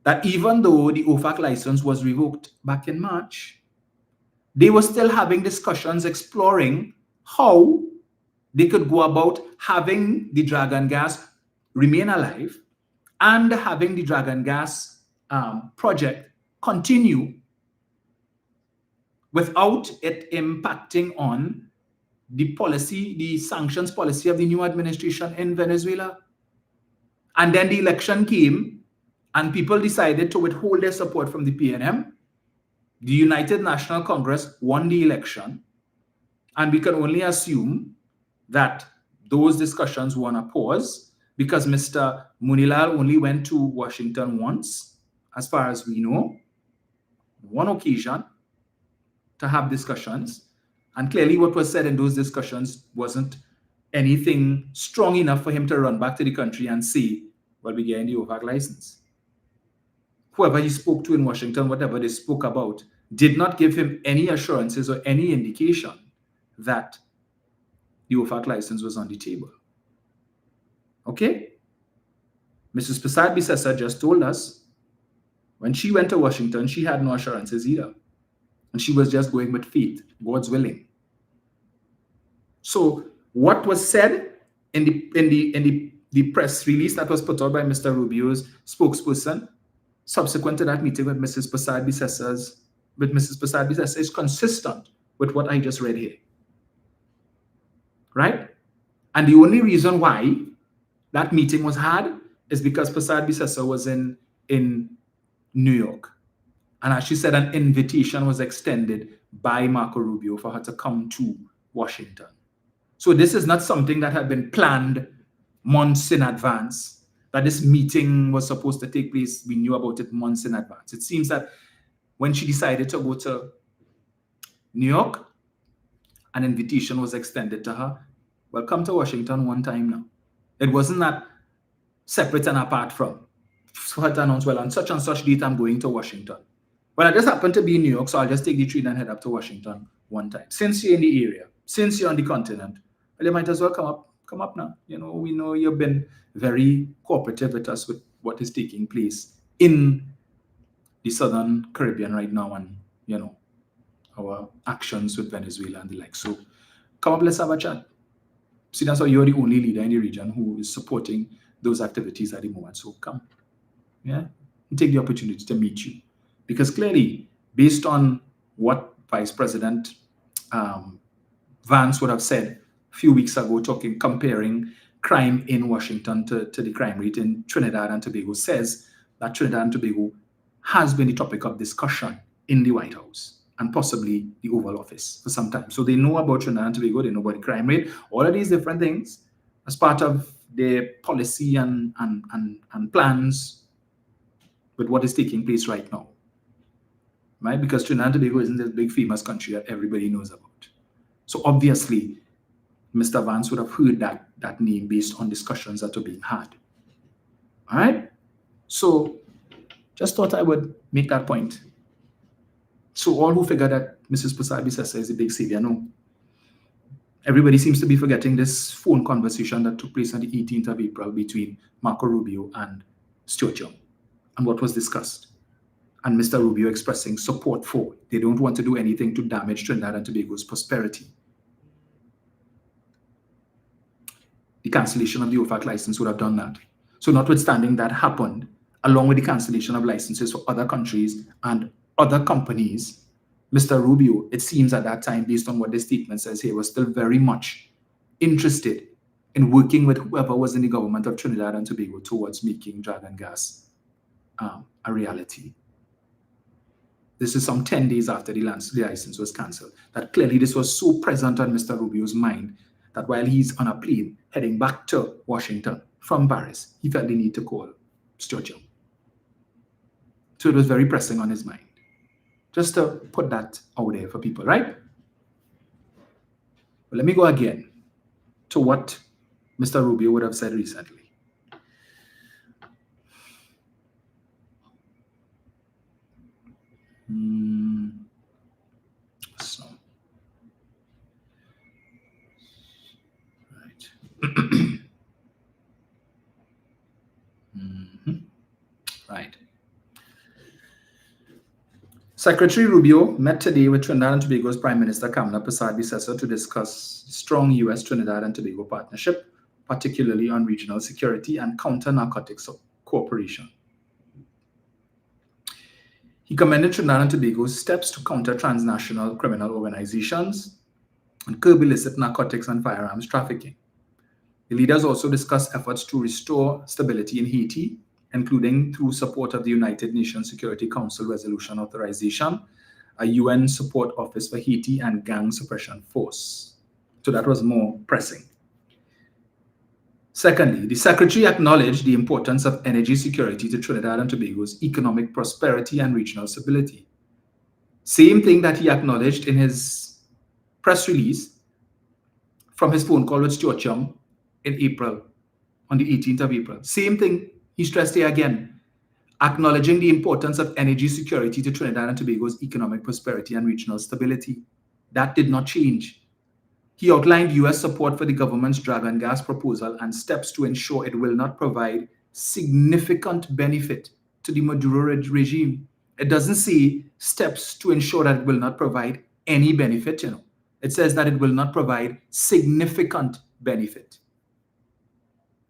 that even though the OFAC license was revoked back in March, they were still having discussions exploring how they could go about having the Dragon gas remain alive and having the Dragon gas project continue without it impacting on the policy, the sanctions policy of the new administration in Venezuela. And then the election came and people decided to withhold their support from the PNM. The United National Congress won the election, and we can only assume that those discussions were on a pause because Mr. Munilal only went to Washington once, as far as we know, one occasion to have discussions. And clearly what was said in those discussions wasn't anything strong enough for him to run back to the country and say, well, we're getting the OFAC license. Whoever he spoke to in Washington, whatever they spoke about, did not give him any assurances or any indication that the OFAC license was on the table. Okay? Mrs. Prasad Bisesa just told us when she went to Washington, she had no assurances either. And she was just going with faith, God's willing. So what was said in the press release that was put out by Mr. Rubio's spokesperson, subsequent to that meeting with Mrs. Prasad Bisesa, is consistent with what I just read here. Right? And the only reason why that meeting was had is because Prasad Bisesa was in New York. And as she said, an invitation was extended by Marco Rubio for her to come to Washington. So this is not something that had been planned months in advance, that this meeting was supposed to take place. We knew about it months in advance. It seems that when she decided to go to New York, an invitation was extended to her. Well, come to Washington one time now. It wasn't that separate and apart from. For her to announce, well, on such and such date, I'm going to Washington. Well, I just happened to be in New York, so I'll just take the train and head up to Washington one time. Since you're in the area, since you're on the continent, well, you might as well come up now. You know, we know you've been very cooperative with us with what is taking place in the Southern Caribbean right now, and you know, our actions with Venezuela and the like. So come up, let's have a chat. See, that's why you're the only leader in the region who is supporting those activities at the moment. So come, yeah, and take the opportunity to meet you. Because clearly, based on what Vice President Vance would have said a few weeks ago, comparing crime in Washington to the crime rate in Trinidad and Tobago, says that Trinidad and Tobago has been the topic of discussion in the White House and possibly the Oval Office for some time. So they know about Trinidad and Tobago, they know about the crime rate, all of these different things as part of their policy and plans with what is taking place right now. Right? Because Trinidad and Tobago isn't this big famous country that everybody knows about. So obviously, Mr. Vance would have heard that name based on discussions that were being had. All right? So just thought I would make that point. So all who figure that Mrs. Prasad Bisesa is a big savior, no. Everybody seems to be forgetting this phone conversation that took place on the 18th of April between Marco Rubio and Stuart Young, and what was discussed. And Mr. Rubio expressing support for. They don't want to do anything to damage Trinidad and Tobago's prosperity. The cancellation of the OFAC license would have done that. So notwithstanding that happened, along with the cancellation of licenses for other countries and other companies, Mr. Rubio, it seems at that time, based on what the statement says here, was still very much interested in working with whoever was in the government of Trinidad and Tobago towards making Dragon gas a reality. This is some 10 days after the license was cancelled. That clearly this was so present on Mr. Rubio's mind that while he's on a plane heading back to Washington from Paris, he felt the need to call Stuart Young. So it was very pressing on his mind. Just to put that out there for people, right? But let me go again to what Mr. Rubio would have said recently. So, right. Right. Secretary Rubio met today with Trinidad and Tobago's Prime Minister Kamla Prasad Bisesa to discuss strong U.S. Trinidad and Tobago partnership, particularly on regional security and counter-narcotics cooperation. He commended Trinidad and Tobago's steps to counter transnational criminal organizations and curb illicit narcotics and firearms trafficking. The leaders also discussed efforts to restore stability in Haiti, including through support of the United Nations Security Council Resolution Authorization, a UN support office for Haiti, and gang suppression force. So that was more pressing. Secondly, the Secretary acknowledged the importance of energy security to Trinidad and Tobago's economic prosperity and regional stability. Same thing that he acknowledged in his press release from his phone call with Stuart Young in April, on the 18th of April. Same thing he stressed here again, acknowledging the importance of energy security to Trinidad and Tobago's economic prosperity and regional stability. That did not change. He outlined U.S. support for the government's Dragon gas proposal and steps to ensure it will not provide significant benefit to the Maduro regime. It doesn't say steps to ensure that it will not provide any benefit, It says that it will not provide significant benefit.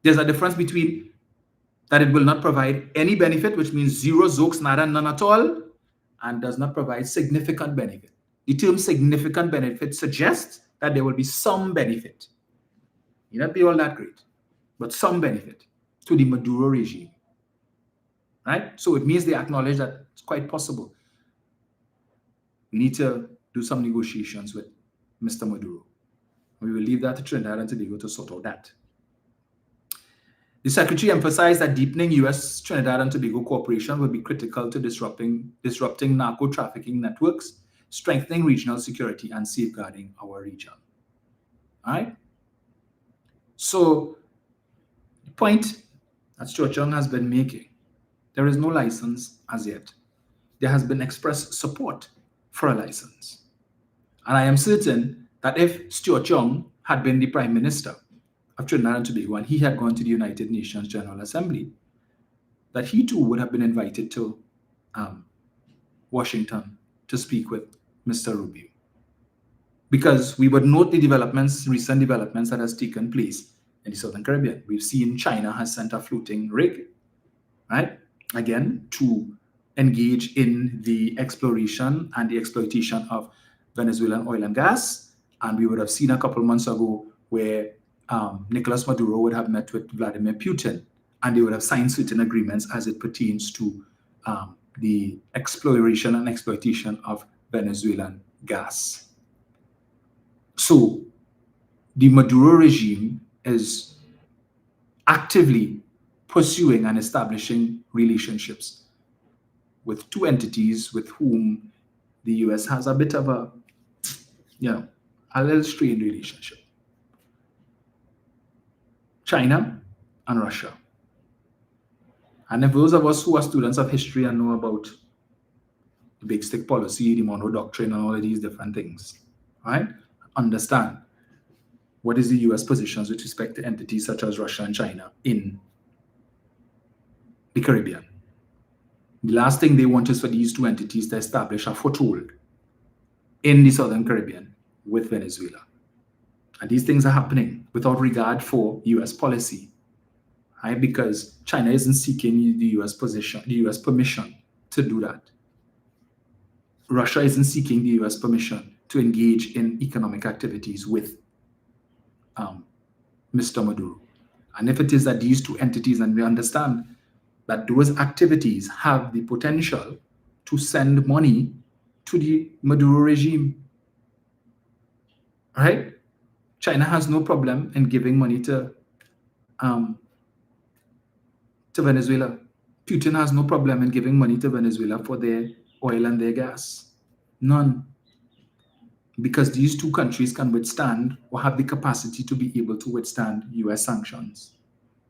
There's a difference between that it will not provide any benefit, which means zero, zokes, nada, none at all, and does not provide significant benefit. The term significant benefit suggests that there will be some benefit. It may not be all that great, but some benefit to the Maduro regime. Right? So it means they acknowledge that it's quite possible. We need to do some negotiations with Mr. Maduro. We will leave that to Trinidad and Tobago to sort out that. The Secretary emphasized that deepening U.S. Trinidad and Tobago cooperation will be critical to disrupting narco-trafficking networks, strengthening regional security, and safeguarding our region. All right? So the point that Stuart Young has been making, there is no license as yet. There has been expressed support for a license. And I am certain that if Stuart Young had been the Prime Minister of Trinidad and Tobago and he had gone to the United Nations General Assembly, that he too would have been invited to Washington to speak with Mr. Rubio. Because we would note the recent developments that has taken place in the Southern Caribbean. We've seen China has sent a floating rig, right? Again, to engage in the exploration and the exploitation of Venezuelan oil and gas. And we would have seen a couple months ago where Nicolas Maduro would have met with Vladimir Putin, and they would have signed certain agreements as it pertains to the exploration and exploitation of Venezuelan gas. So the Maduro regime is actively pursuing and establishing relationships with two entities with whom the US has a bit of a little strained relationship. China and Russia. And if those of us who are students of history and know about the big stick policy, the Monroe Doctrine, and all of these different things, right, understand what is the US positions with respect to entities such as Russia and China in the Caribbean. The last thing they want is for these two entities to establish a foothold in the Southern Caribbean with Venezuela. And these things are happening without regard for US policy, right? Because China isn't seeking the US position, the US permission to do that. Russia isn't seeking the US permission to engage in economic activities with Mr. Maduro. And if it is that these two entities, and we understand that those activities have the potential to send money to the Maduro regime, right? China has no problem in giving money to Venezuela. Putin has no problem in giving money to Venezuela for their oil and their gas. None. Because these two countries can withstand or have the capacity to be able to withstand US sanctions.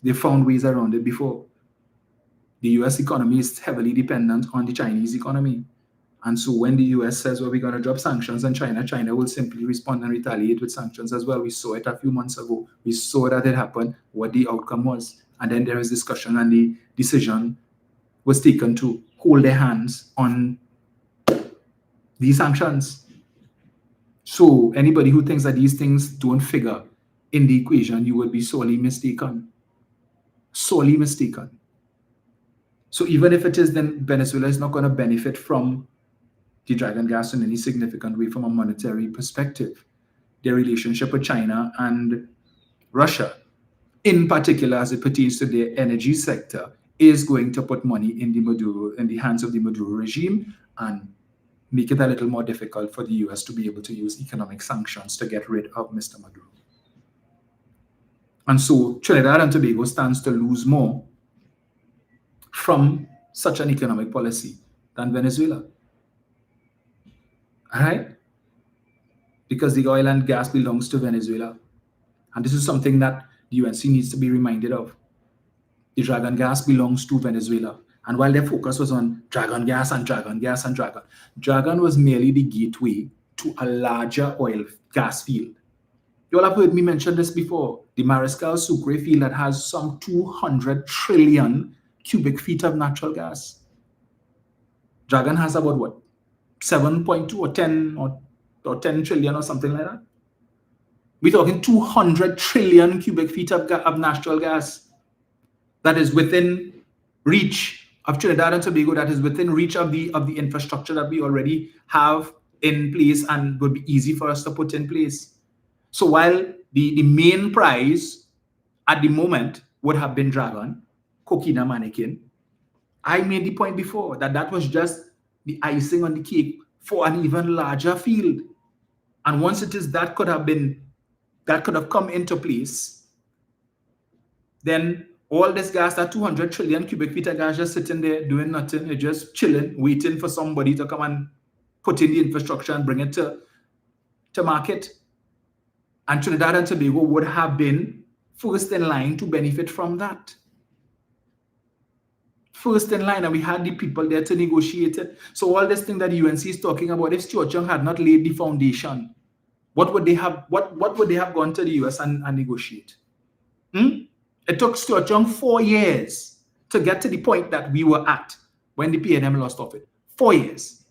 They found ways around it before. The US economy is heavily dependent on the Chinese economy. And so when the US says, well, we're going to drop sanctions on China, China will simply respond and retaliate with sanctions as well. We saw it a few months ago. We saw that it happened, what the outcome was. And then there was discussion and the decision was taken to hold their hands on these sanctions. So anybody who thinks that these things don't figure in the equation, you would be sorely mistaken. Sorely mistaken. So even if it is, then Venezuela is not going to benefit from the Dragon gas in any significant way from a monetary perspective. Their relationship with China and Russia, in particular as it pertains to their energy sector, is going to put money in the hands of the Maduro regime and make it a little more difficult for the US to be able to use economic sanctions to get rid of Mr. Maduro. And so Trinidad and Tobago stands to lose more from such an economic policy than Venezuela. All right? Because the oil and gas belongs to Venezuela. And this is something that the UNC needs to be reminded of. The Dragon gas belongs to Venezuela. And while their focus was on Dragon gas and Dragon gas and Dragon, Dragon was merely the gateway to a larger oil gas field. You all have heard me mention this before. The Mariscal Sucre field that has some 200 trillion cubic feet of natural gas. Dragon has about what? 7.2 or 10 or 10 trillion or something like that. We're talking 200 trillion cubic feet of natural gas. that is within reach of Trinidad and Tobago, that is within reach of the infrastructure that we already have in place and would be easy for us to put in place. So while the main prize at the moment would have been Dragon, Coquina Mannequin, I made the point before that was just the icing on the cake for an even larger field. And once it is that could have come into place, then all this gas, that 200 trillion cubic feet of gas just sitting there doing nothing, you're just chilling, waiting for somebody to come and put in the infrastructure and bring it to market. And Trinidad and Tobago would have been first in line to benefit from that. First in line, and we had the people there to negotiate it. So all this thing that UNC is talking about, if Stuart Young had not laid the foundation, what would they have gone to the US and negotiate? It took Stuart Young 4 years to get to the point that we were at when the PNM lost off it. 4 years.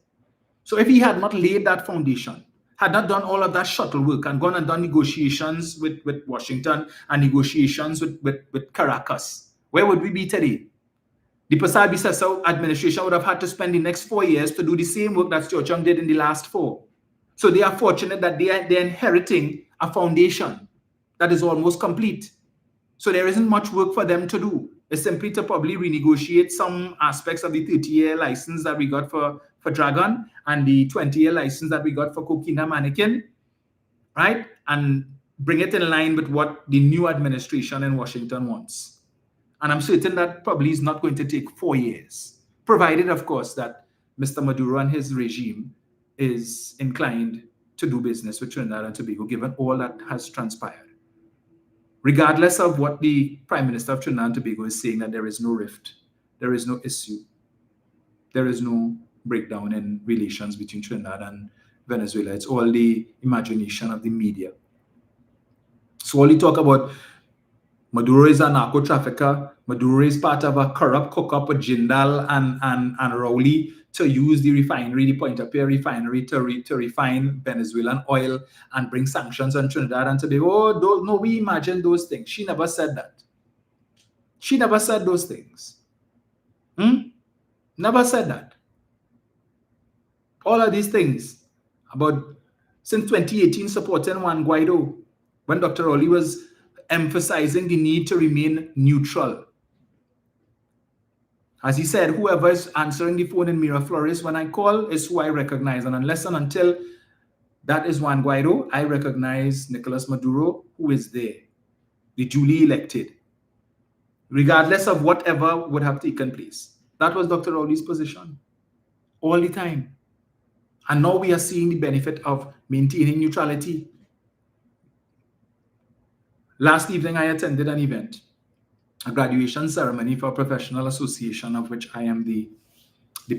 So if he had not laid that foundation, had not done all of that shuttle work and gone and done negotiations with Washington and negotiations with Caracas, where would we be today? The Passar-Bissau administration would have had to spend the next 4 years to do the same work that Stuart Young did in the last 4. So they are fortunate that they're inheriting a foundation that is almost complete. So there isn't much work for them to do. It's simply to probably renegotiate some aspects of the 30-year license that we got for Dragon and the 20-year license that we got for Coquina Mannequin, right? And bring it in line with what the new administration in Washington wants. And I'm certain that probably is not going to take 4 years, provided, of course, that Mr. Maduro and his regime is inclined to do business with Trinidad and Tobago, given all that has transpired. Regardless of what the Prime Minister of Trinidad and Tobago is saying, that there is no rift, there is no issue, there is no breakdown in relations between Trinidad and Venezuela. It's all the imagination of the media. So all you talk about, Maduro is a narco trafficker, Maduro is part of a corrupt cook-up with Jindal and Rowley to use the refinery, the Point-a-Pierre refinery, to refine Venezuelan oil and bring sanctions on Trinidad and Tobago. Oh, no, we imagine those things. She never said that. She never said those things. Never said that. All of these things about since 2018 supporting Juan Guaido, when Dr. Rowley was emphasizing the need to remain neutral. As he said, whoever is answering the phone in Miraflores when I call is who I recognize. And unless and until that is Juan Guaido, I recognize Nicolas Maduro, who is there, the duly elected, regardless of whatever would have taken place. That was Dr. Rowley's position all the time. And now we are seeing the benefit of maintaining neutrality. Last evening, I attended an event, a graduation ceremony for a professional association of which I am the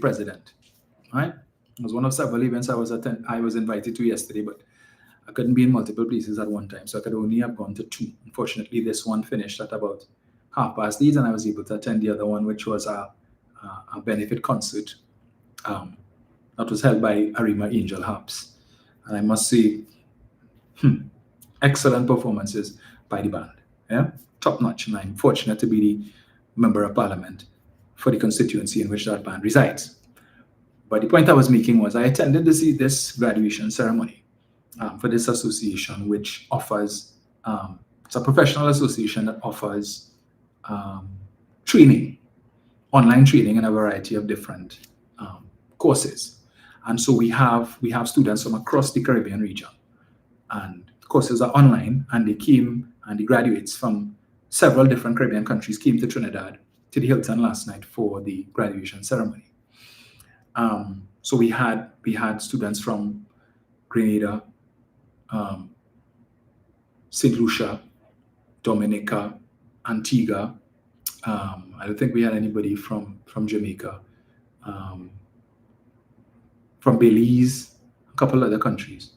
president. Right? It was one of several events I was invited to yesterday, but I couldn't be in multiple places at one time, so I could only have gone to 2. Unfortunately, this one finished at about 8:30, and I was able to attend the other one, which was a benefit concert that was held by Arima Angel Harps. And I must say, excellent performances by the band. Yeah, top notch. And I'm fortunate to be the member of parliament for the constituency in which that band resides. But the point I was making was I attended this graduation ceremony for this association, which offers, it's a professional association that offers training, online training in a variety of different courses. And so we have students from across the Caribbean region, and courses are online, and the graduates from several different Caribbean countries came to Trinidad, to the Hilton last night for the graduation ceremony. So we had students from Grenada, St. Lucia, Dominica, Antigua. I don't think we had anybody from Jamaica, from Belize, a couple other countries.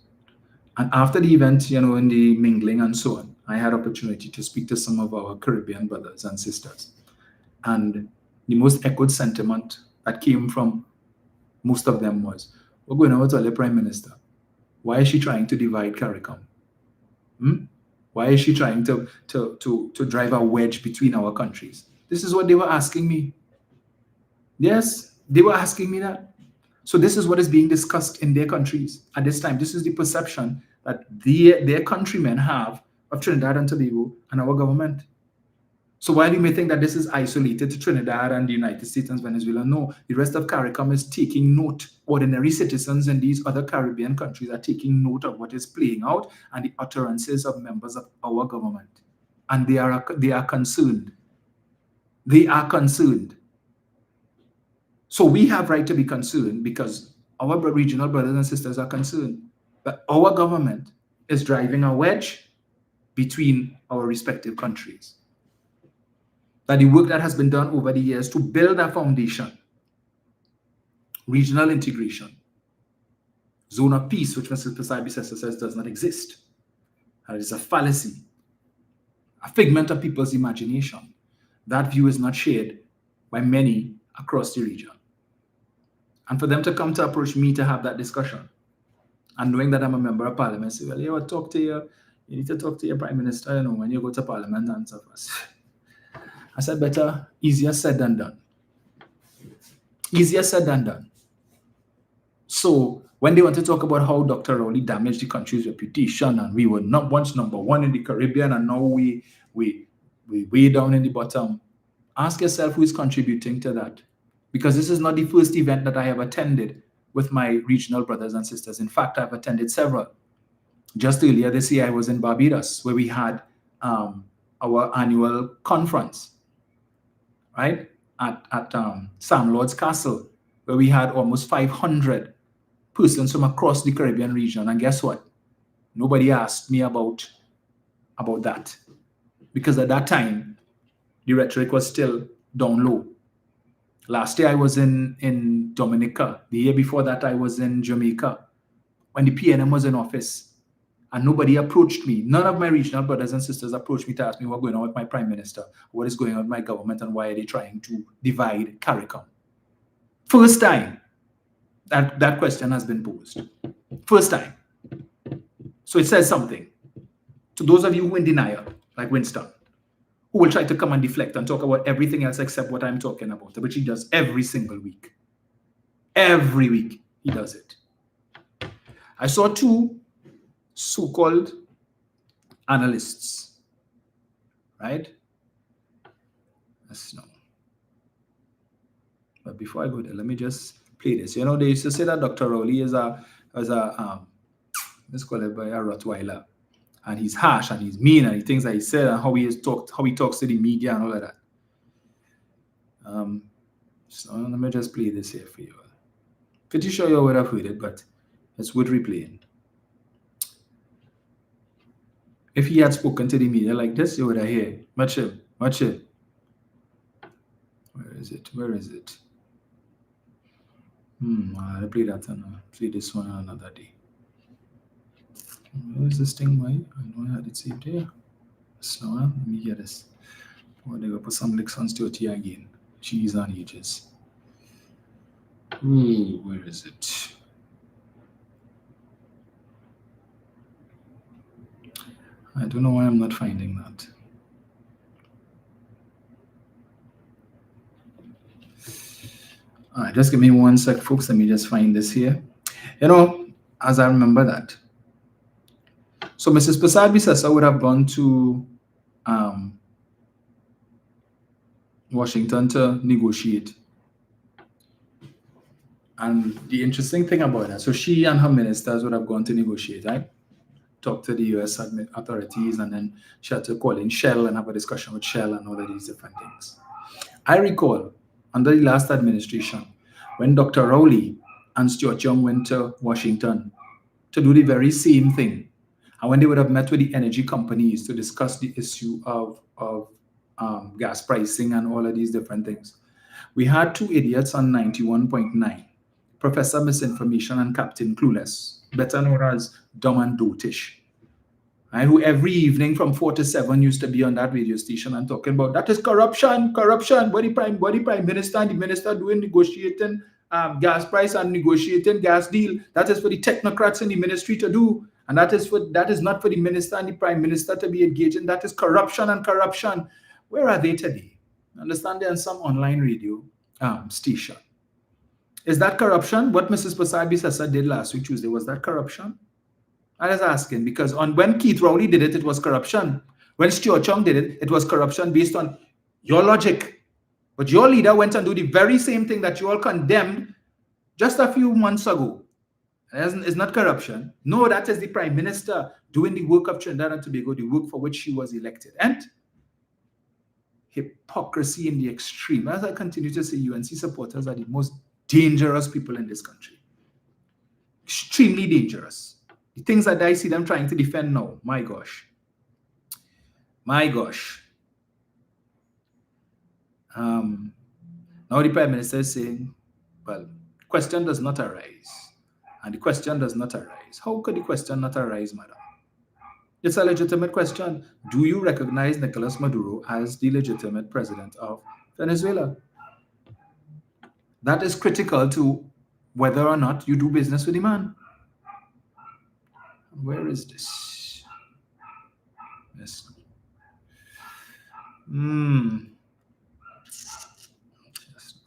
And after the event, in the mingling and so on, I had opportunity to speak to some of our Caribbean brothers and sisters. And the most echoed sentiment that came from most of them was, we're going over to the Prime Minister. Why is she trying to divide CARICOM? Why is she trying to drive a wedge between our countries? This is what they were asking me. Yes, they were asking me that. So this is what is being discussed in their countries at this time. This is the perception that their countrymen have of Trinidad and Tobago and our government. So while you may think that this is isolated to Trinidad and the United States and Venezuela, no, the rest of CARICOM is taking note. Ordinary citizens in these other Caribbean countries are taking note of what is playing out and the utterances of members of our government. And they are concerned. They are concerned. So we have right to be concerned because our regional brothers and sisters are concerned that our government is driving a wedge between our respective countries. That the work that has been done over the years to build a foundation, regional integration, zone of peace, which Mr. Pissabi-Sessa says does not exist. That is a fallacy, a figment of people's imagination. That view is not shared by many across the region. And for them to come to approach me to have that discussion, and knowing that I'm a member of parliament, say, well, you need to talk to your prime minister, when you go to parliament and stuff. I said, better, easier said than done. Easier said than done. So when they want to talk about how Dr. Rowley damaged the country's reputation and we were not once number one in the Caribbean and now we way down in the bottom, ask yourself who is contributing to that. Because this is not the first event that I have attended with my regional brothers and sisters. In fact, I've attended several. Just earlier this year, I was in Barbados where we had our annual conference, right? At Sam Lord's Castle, where we had almost 500 persons from across the Caribbean region. And guess what? Nobody asked me about that. Because at that time, the rhetoric was still down low. Last year I was in Dominica. The year before that I was in Jamaica when the PNM was in office. And nobody approached me. None of my regional brothers and sisters approached me to ask me what's going on with my prime minister, what is going on with my government, and why are they trying to divide CARICOM. First time that question has been posed. First time. So it says something. To those of you who are in denial, like Winston, who will try to come and deflect and talk about everything else except what I'm talking about, which he does every single week. Every week he does it. I saw two so-called analysts, right? Let's know. But before I go there, let me just play this. You know, they used to say that Dr. Rowley is let's call it by a Rottweiler. And he's harsh and he's mean and the things that he said and how he talks to the media and all of that. So let me just play this here for you. Pretty sure you would have heard it, but it's worth replaying. If he had spoken to the media like this, you would have heard. Watch him. Watch it. Where is it? Where is it? I'll play that and I'll play this one another day. Where is this thing? Why? I know I had it saved here. So let me get this. Oh, they go put some licks on Stuart here again. Cheese on ages. Ooh, where is it? I don't know why I'm not finding that. All right, just give me one sec, folks. Let me just find this here. You know, as I remember that. So Mrs. Pissabi-Sessa would have gone to Washington to negotiate. And the interesting thing about that, so she and her ministers would have gone to negotiate, right? Talk to the US authorities, and then she had to call in Shell and have a discussion with Shell and all of these different things. I recall, under the last administration, when Dr. Rowley and Stuart Young went to Washington to do the very same thing. And when they would have met with the energy companies to discuss the issue of gas pricing and all of these different things, we had two idiots on 91.9, Professor Misinformation and Captain Clueless, better known as Dumb and Dotish, right, who every evening from 4 to 7 used to be on that radio station and talking about that is corruption, what the prime minister and the minister doing negotiating gas price and negotiating gas deal. That is for the technocrats in the ministry to do. And that is not for the minister and the prime minister to be engaged in. That is corruption and corruption. Where are they today? Understand they're on some online radio station. Is that corruption? What Mrs. Prasad Bisasa did last week Tuesday, was that corruption? I was asking because when Keith Rowley did it, it was corruption. When Stuart Chung did it, it was corruption based on your logic. But your leader went and do the very same thing that you all condemned just a few months ago. It's not corruption. No, that is the Prime Minister doing the work of Trinidad and Tobago, the work for which she was elected. And hypocrisy in the extreme. As I continue to say, UNC supporters are the most dangerous people in this country. Extremely dangerous. The things that I see them trying to defend now, my gosh. My gosh. Now the Prime Minister is saying, well, question does not arise. And the question does not arise. How could the question not arise, madam? It's a legitimate question. Do you recognize Nicolas Maduro as the legitimate president of Venezuela? That is critical to whether or not you do business with the man. Where is this? Yes.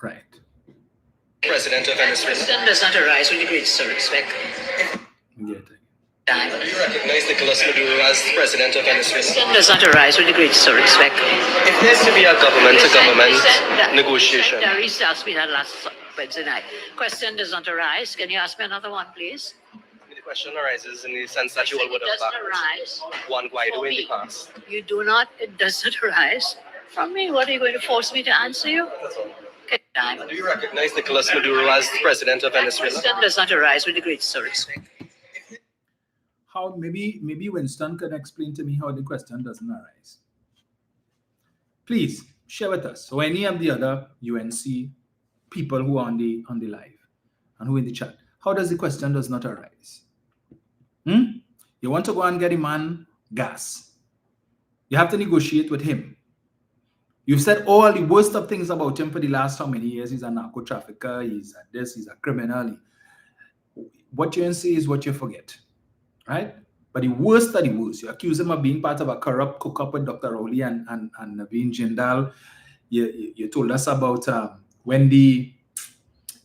Right. President of Venezuela. Question does not arise with the greatest respect. Yeah. Do you recognize Nicolas Maduro as president of Venezuela? Question does not arise with the greatest respect. If there's to be a government-to-government negotiation. Darius asked me that last Wednesday night. Question does not arise. Can you ask me another one, please? The question arises in the sense that you all would It have doesn't arise. Juan Guaido For in the me. past. You do not. It does not arise from me. What are you going to force me to answer you? Okay, time. Do you recognize Nicolas Maduro as president of Venezuela? Question does not arise with the greatest respect. How maybe Winston can explain to me how the question doesn't arise. Please share with us, or any of the other UNC people who are on the live and who in the chat. How does the question does not arise? You want to go and get a man gas. You have to negotiate with him. You've said all the worst of things about him for the last how many years. He's a narco trafficker, he's a this, he's a criminal. What you say is what you forget. Right? But the worst of the worst, you accuse him of being part of a corrupt cook-up with Dr. Rowley and Naveen Jindal. You told us about when the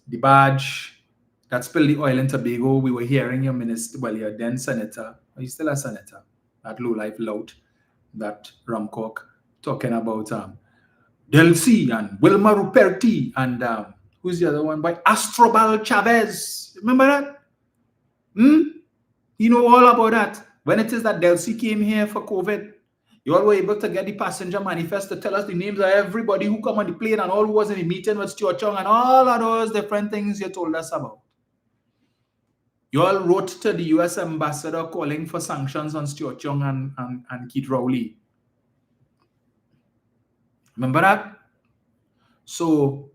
barge that spilled the oil in Tobago, we were hearing your minister, well, your then senator, he's still a senator, that low-life lout, that Rumcock, talking about Delcy and Wilma Ruperti and who's the other one? By Astrobal Chavez. Remember that? You know all about that. When it is that Delcy came here for COVID, you all were able to get the passenger manifest to tell us the names of everybody who come on the plane and all who was in the meeting with Stuart Chung and all of those different things you told us about. You all wrote to the US ambassador calling for sanctions on Stuart Chung and Keith Rowley. Remember that? So,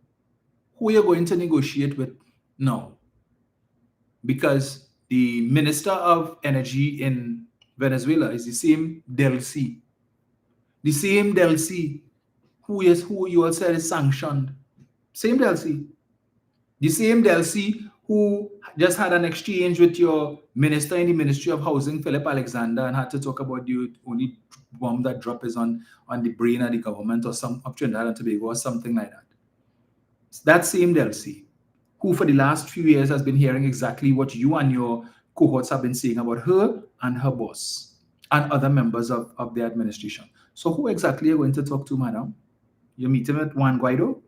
who are you going to negotiate with now? Because the Minister of Energy in Venezuela is the same Delcy. The same Delcy who you all said is sanctioned. Same Delcy. The same Delcy who just had an exchange with your minister in the Ministry of Housing, Philip Alexander, and had to talk about the only bomb that drop is on the brain of the government or some of Trinidad and Tobago or something like that. It's that same Delcy who for the last few years has been hearing exactly what you and your cohorts have been saying about her and her boss and other members of the administration. So who exactly are you going to talk to, madam? You're meeting with Juan Guaido?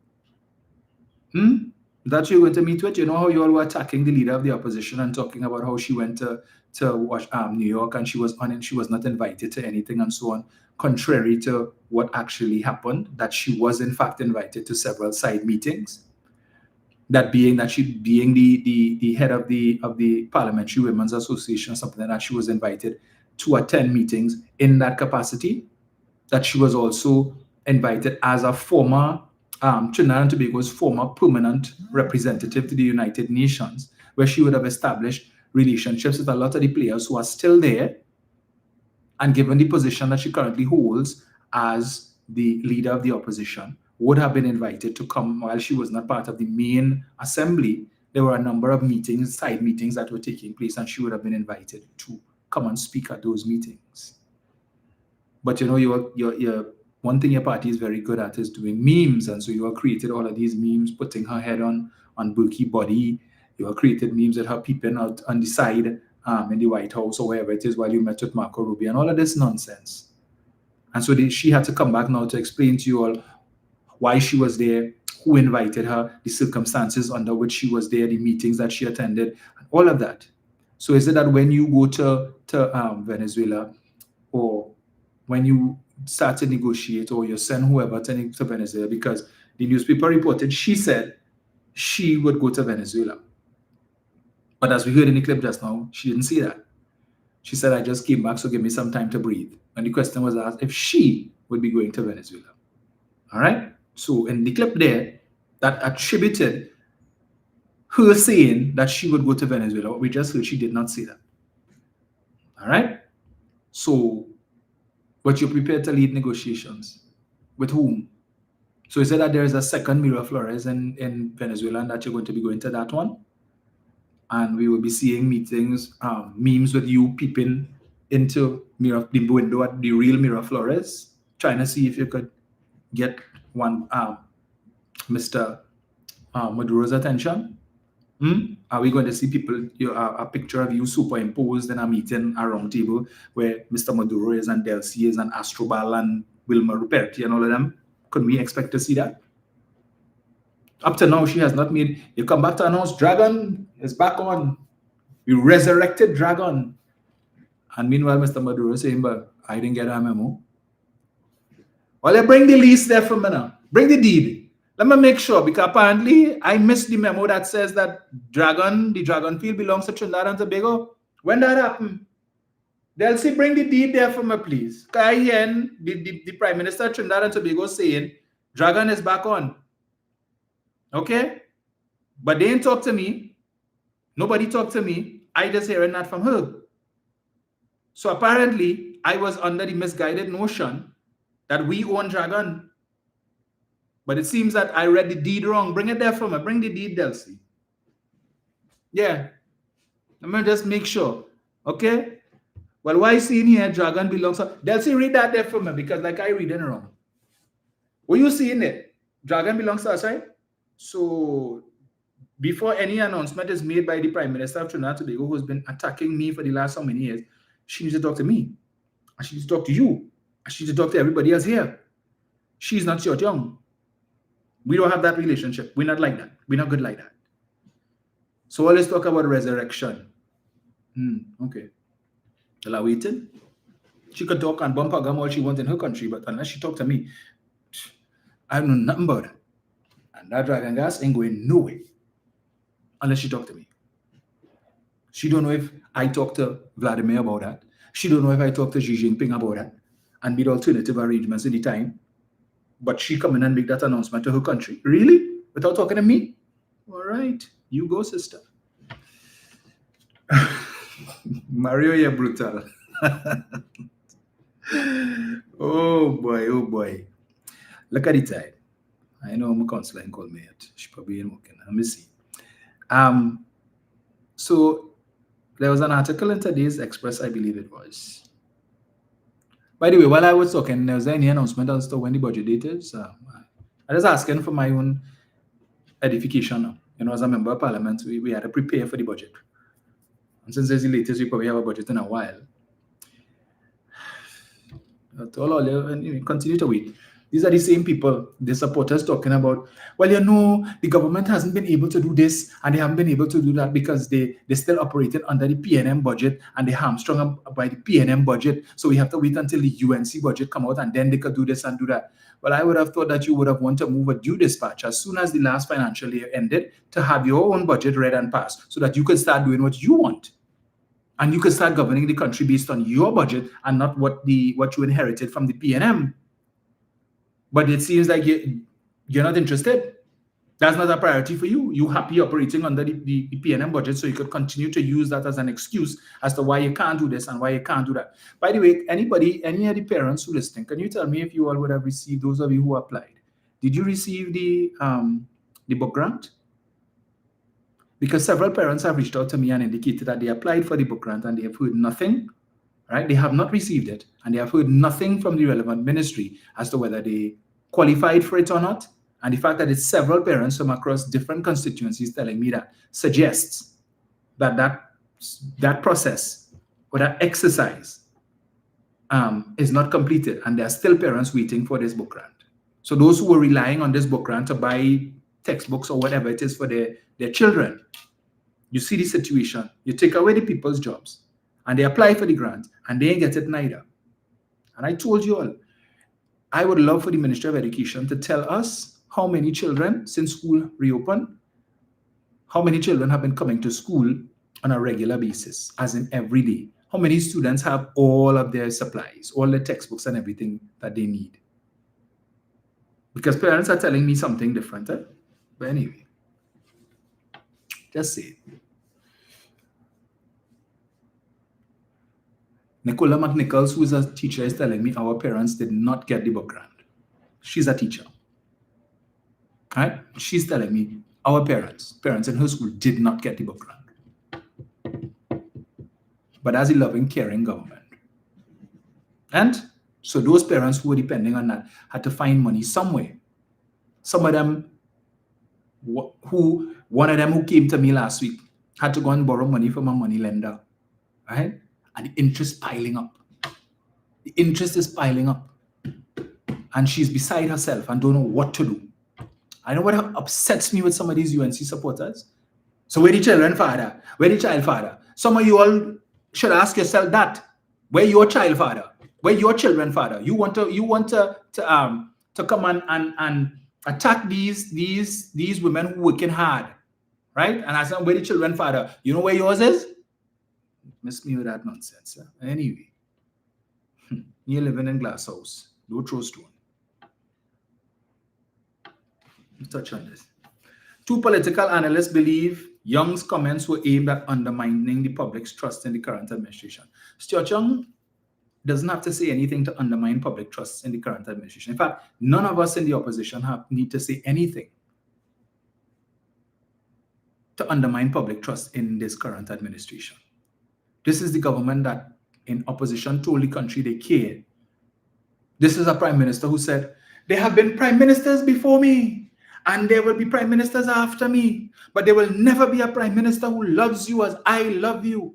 That you're going to meet with? You know how you all were attacking the leader of the opposition and talking about how she went to New York and she was not invited to anything and so on, contrary to what actually happened, that she was in fact invited to several side meetings. That being that she being the head of the Parliamentary Women's Association or something like that, she was invited to attend meetings in that capacity. That she was also invited as a former Trinidad and Tobago's former permanent representative to the United Nations, where she would have established relationships with a lot of the players who are still there, and given the position that she currently holds as the leader of the opposition, would have been invited to come while she was not part of the main assembly. There were a number of meetings, side meetings that were taking place, and she would have been invited to come and speak at those meetings. But you know, you're one thing your party is very good at is doing memes. And so you have created all of these memes, putting her head on Burki body. You have created memes that her peeping out on the side in the White House or wherever it is while you met with Marco Rubio and all of this nonsense. And so she had to come back now to explain to you all why she was there, who invited her, the circumstances under which she was there, the meetings that she attended, and all of that. So is it that when you go to Venezuela, or when you start to negotiate, or you send whoever to Venezuela, because the newspaper reported she said she would go to Venezuela. But as we heard in the clip just now, she didn't say that. She said, I just came back, so give me some time to breathe. And the question was asked if she would be going to Venezuela. All right? So in the clip there, that attributed her saying that she would go to Venezuela. We just heard she did not say that. All right? So, but you're prepared to lead negotiations. With whom? So is it that there is a second Mira Flores in Venezuela and that you're going to be going to that one? And we will be seeing meetings, memes with you peeping into the window at the real Mira Flores, trying to see if you could get one Mr. Maduro's attention. Are we going to see people, a picture of you superimposed in a meeting, a round table where Mr. Maduro is and Delcy is and Astrobal and Wilma Ruperti and all of them? Could we expect to see that? Up to now, she has not made. You come back to announce Dragon is back on. We resurrected Dragon. And meanwhile, Mr. Maduro is saying, but I didn't get a memo. Well, you bring the lease there for me now. Bring the deed. Let me make sure, because apparently I missed the memo that says that the Dragon field belongs to Trinidad and Tobago. When that happened, they'll say, bring the deed there for me, please. Because I hear the Prime Minister of Trinidad and Tobago saying, Dragon is back on. Okay? But they didn't talk to me. Nobody talked to me. I just hearing that from her. So apparently, I was under the misguided notion that we own Dragon. But it seems that I read the deed wrong. Bring it there for me. Bring the deed, Delcy. Yeah. Let me just make sure. Okay? Well, why is in here Dragon belongs to... Delcy, read that there for me, because like I read it wrong. What you seeing it? Dragon belongs to us, right? So before any announcement is made by the Prime Minister of Trinidad and Tobago, who's been attacking me for the last so many years, she needs to talk to me. And she needs to talk to you. And she needs to talk to everybody else here. She's not short young. We don't have that relationship. We're not like that. We're not good like that. So let's talk about resurrection. Okay. Well, I waited. She could talk and bump her gum all she wants in her country, but unless she talk to me, I know nothing about that. And that Dragon gas ain't going nowhere unless she talk to me. She don't know if I talk to Vladimir about that. She don't know if I talk to Xi Jinping about that and made alternative arrangements in the time. But she come in and make that announcement to her country. Really? Without talking to me? All right. You go, sister. Mario, you're brutal. Oh, boy. Oh, boy. Look at the time. I know my counselor ain't called me yet. She probably ain't working. Let me see. So there was an article in today's Express, I believe it was. By the way, while I was talking, there was any announcement as to when the budget date is. I was asking for my own edification now. You know, as a member of parliament, we had to prepare for the budget. And since it's the latest, we probably have a budget in a while. And continue to wait. These are the same people, the supporters talking about, well, you know, the government hasn't been able to do this and they haven't been able to do that because they're still operating under the PNM budget and they're hamstrung by the PNM budget. So we have to wait until the UNC budget come out and then they could do this and do that. Well, I would have thought that you would have wanted to move a due dispatch as soon as the last financial year ended to have your own budget read and passed so that you could start doing what you want. And you could start governing the country based on your budget and not what you inherited from the PNM. But it seems like you're not interested. That's not a priority for you. You're happy operating under the PNM budget, so you could continue to use that as an excuse as to why you can't do this and why you can't do that. By the way, any of the parents who listening, can you tell me if you all would have received, those of you who applied, did you receive the book grant? Because several parents have reached out to me and indicated that they applied for the book grant and they have heard nothing, right? They have not received it, and they have heard nothing from the relevant ministry as to whether they qualified for it or not. And the fact that it's several parents from across different constituencies telling me that suggests that that process or that exercise is not completed, and there are still parents waiting for this book grant. So those who were relying on this book grant to buy textbooks or whatever it is for their children, you see the situation. You take away the people's jobs, and they apply for the grant, and they ain't get it neither. And I told you all, I would love for the Ministry of Education to tell us how many children, since school reopened, how many children have been coming to school on a regular basis, as in every day. How many students have all of their supplies, all the textbooks and everything that they need? Because parents are telling me something different. But anyway, just say it. Nicola McNichols, who is a teacher, is telling me our parents did not get the book grant. She's a teacher. Right? She's telling me our parents in her school did not get the book grant. But as a loving, caring government. And so those parents who were depending on that had to find money somewhere. Some of them, one of them who came to me last week had to go and borrow money from a money lender. Right? And the interest piling up. The interest is piling up. And she's beside herself and don't know what to do. I know what upsets me with some of these UNC supporters. So where the children father? Where the child father? Some of you all should ask yourself that. Where your child father? Where your children father? You want to come and attack these women who are working hard, right? And I said, where the children father? You know where yours is? Miss me with that nonsense. Anyway, you're living in glass house. Don't throw stone. Let's touch on this. Two political analysts believe Young's comments were aimed at undermining the public's trust in the current administration. Stuart Young doesn't have to say anything to undermine public trust in the current administration. In fact, none of us in the opposition need to say anything to undermine public trust in this current administration. This is the government that, in opposition, told the country they cared. This is a prime minister who said, there have been prime ministers before me, and there will be prime ministers after me, but there will never be a prime minister who loves you as I love you.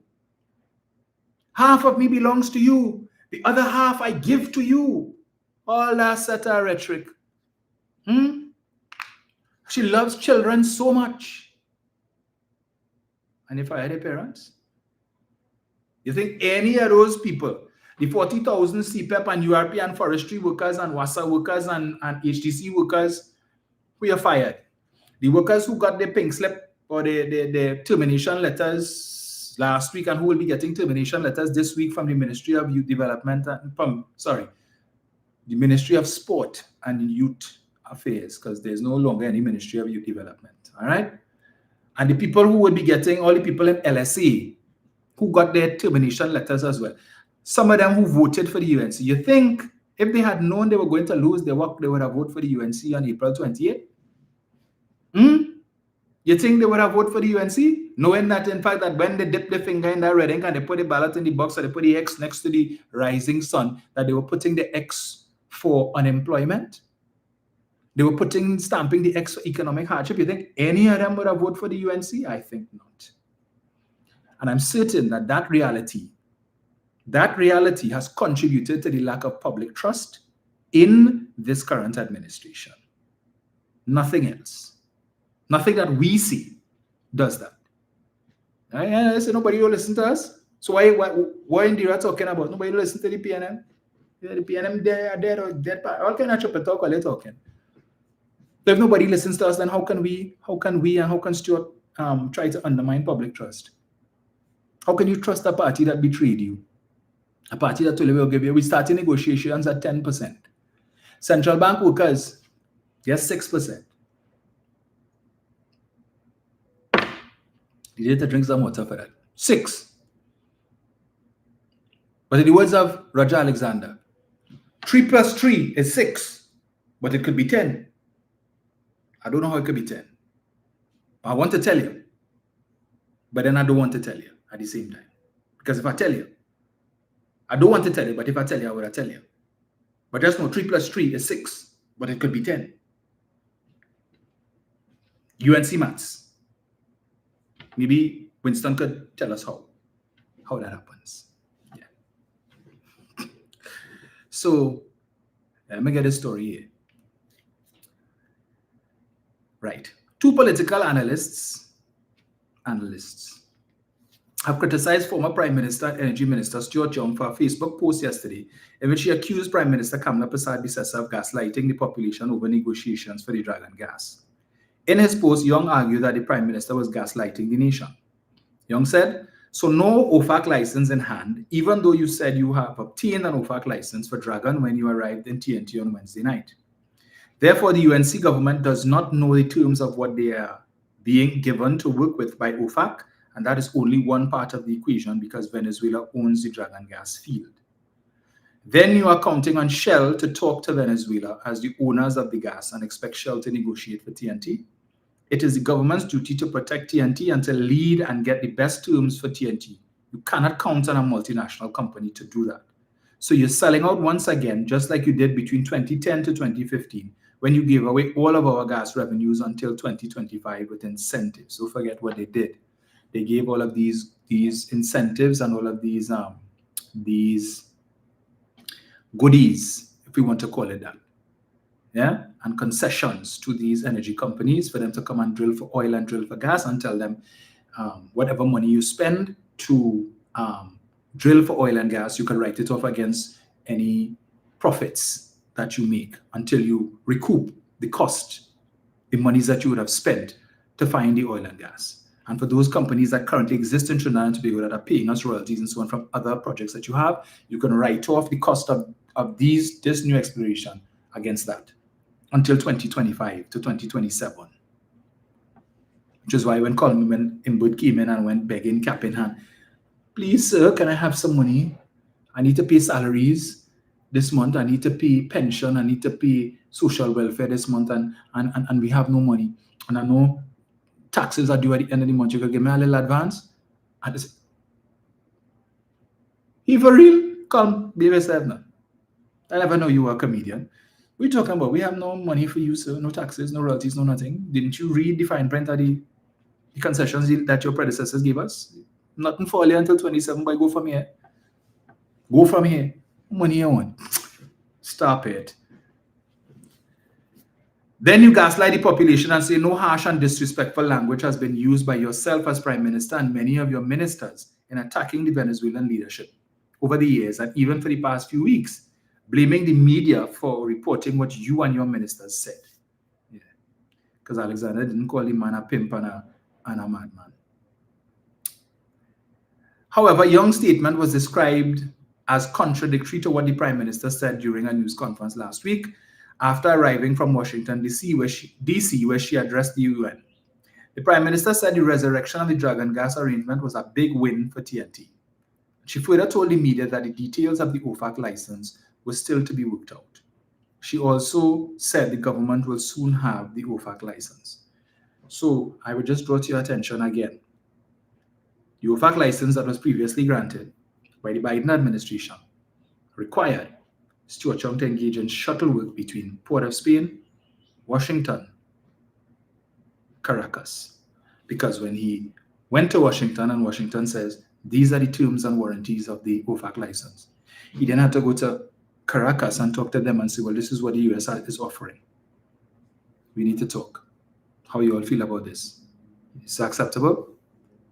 Half of me belongs to you. The other half I give to you. All that satire rhetoric. She loves children so much. And if I had a parents, you think any of those people, the 40,000 CPEP and URP and forestry workers and WASA workers and HTC workers who are fired, the workers who got their pink slip or the termination letters last week and who will be getting termination letters this week from the Ministry of Youth Development the Ministry of Sport and Youth Affairs, because there's no longer any Ministry of Youth Development. All right? And the people who will be getting, all the people in LSA who got their termination letters as well. Some of them who voted for the UNC. You think if they had known they were going to lose their work, they would have voted for the UNC on April 28th? You think they would have voted for the UNC? Knowing that, in fact, that when they dipped their finger in that red ink and they put the ballot in the box or they put the X next to the rising sun, that they were putting the X for unemployment? They were stamping the X for economic hardship. You think any of them would have voted for the UNC? I think not. And I'm certain that that reality has contributed to the lack of public trust in this current administration. Nothing else. Nothing that we see does that. I say nobody will listen to us. So why Indira talking about? Nobody will listen to the PNM. The PNM dead or dead. All kind of chop and talk while they're talking. So if nobody listens to us, then how can we and how can Stuart try to undermine public trust? How can you trust a party that betrayed you? A party that told you will give you. We started negotiations at 10%. Central bank workers, yes, 6%. You need to drink some water for that. 6. But in the words of Roger Alexander, 3 plus 3 is 6, but it could be 10. I don't know how it could be 10. I want to tell you, but then I don't want to tell you at the same time. Because if I tell you, I don't want to tell you, but if I tell you, I would tell you. But just know 3 plus 3 is 6, but it could be 10. UNC maths. Maybe Winston could tell us how that happens. Yeah. So let me get a story here. Right. 2 political analysts have criticized former Prime Minister and Energy Minister Stuart Young for a Facebook post yesterday in which he accused Prime Minister Kamla Persad-Bissessar of gaslighting the population over negotiations for the Dragon gas. In his post, Young argued that the Prime Minister was gaslighting the nation. Young said, "So no OFAC license in hand, even though you said you have obtained an OFAC license for Dragon when you arrived in TNT on Wednesday night. Therefore, the UNC government does not know the terms of what they are being given to work with by OFAC, and that is only one part of the equation because Venezuela owns the Dragon gas field. Then you are counting on Shell to talk to Venezuela as the owners of the gas and expect Shell to negotiate for TNT. It is the government's duty to protect TNT and to lead and get the best terms for TNT. You cannot count on a multinational company to do that. So you're selling out once again, just like you did between 2010 to 2015, when you gave away all of our gas revenues until 2025 with incentives. So forget what they did. They gave all of these incentives and all of these goodies, if we want to call it that, yeah, and concessions to these energy companies for them to come and drill for oil and drill for gas and tell them whatever money you spend to drill for oil and gas, you can write it off against any profits that you make until you recoup the cost, the monies that you would have spent to find the oil and gas. And for those companies that currently exist in Trinidad and Tobago that are paying us royalties and so on from other projects that you have, you can write off the cost of this new exploration against that until 2025 to 2027. Which is why when Imbued came in and went begging, cap in hand, "Please, sir, can I have some money? I need to pay salaries this month. I need to pay pension. I need to pay social welfare this month, and we have no money. And I know taxes are due at the end of the month. You could give me a little advance." And I said, "He for real? Come, be yourself now. I never know you were a comedian. We're talking about we have no money for you, sir. No taxes, no royalties, no nothing. Didn't you read the fine print of the concessions that your predecessors gave us? Nothing for you until 27, but go from here. Go from here. Money you want. Stop it." Then you gaslight the population and say no harsh and disrespectful language has been used by yourself as Prime Minister and many of your ministers in attacking the Venezuelan leadership over the years and even for the past few weeks, blaming the media for reporting what you and your ministers said. Yeah. Because Alexander didn't call the man a pimp and a madman. However, Young's statement was described as contradictory to what the Prime Minister said during a news conference last week after arriving from Washington, D.C., where she addressed the UN. The Prime Minister said the resurrection of the Dragon gas arrangement was a big win for TNT. She further told the media that the details of the OFAC license were still to be worked out. She also said the government will soon have the OFAC license. So I would just draw to your attention again. The OFAC license that was previously granted by the Biden administration required Stuart Young to engage in shuttle work between Port of Spain, Washington, Caracas. Because when he went to Washington and Washington says, these are the terms and warranties of the OFAC license, he then had to go to Caracas and talk to them and say, well, this is what the US is offering. We need to talk. How you all feel about this? Is it acceptable?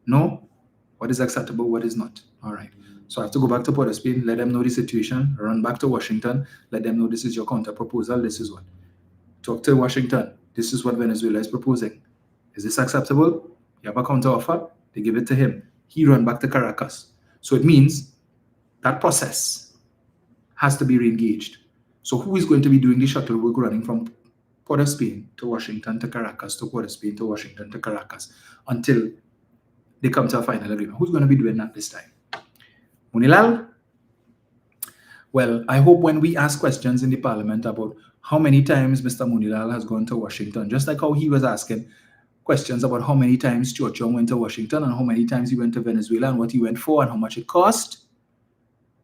No? What is acceptable? What is not? All right. So I have to go back to Port of Spain, let them know the situation, run back to Washington, let them know this is your counter proposal, this is what. Talk to Washington, this is what Venezuela is proposing. Is this acceptable? You have a counter offer, they give it to him. He run back to Caracas. So it means that process has to be re-engaged. So who is going to be doing the shuttle work running from Port of Spain to Washington to Caracas to Port of Spain to Washington to Caracas until they come to a final agreement? Who's going to be doing that this time? Munilal? Well, I hope when we ask questions in the parliament about how many times Mr. Munilal has gone to Washington, just like how he was asking questions about how many times Stuart Young went to Washington and how many times he went to Venezuela and what he went for and how much it cost,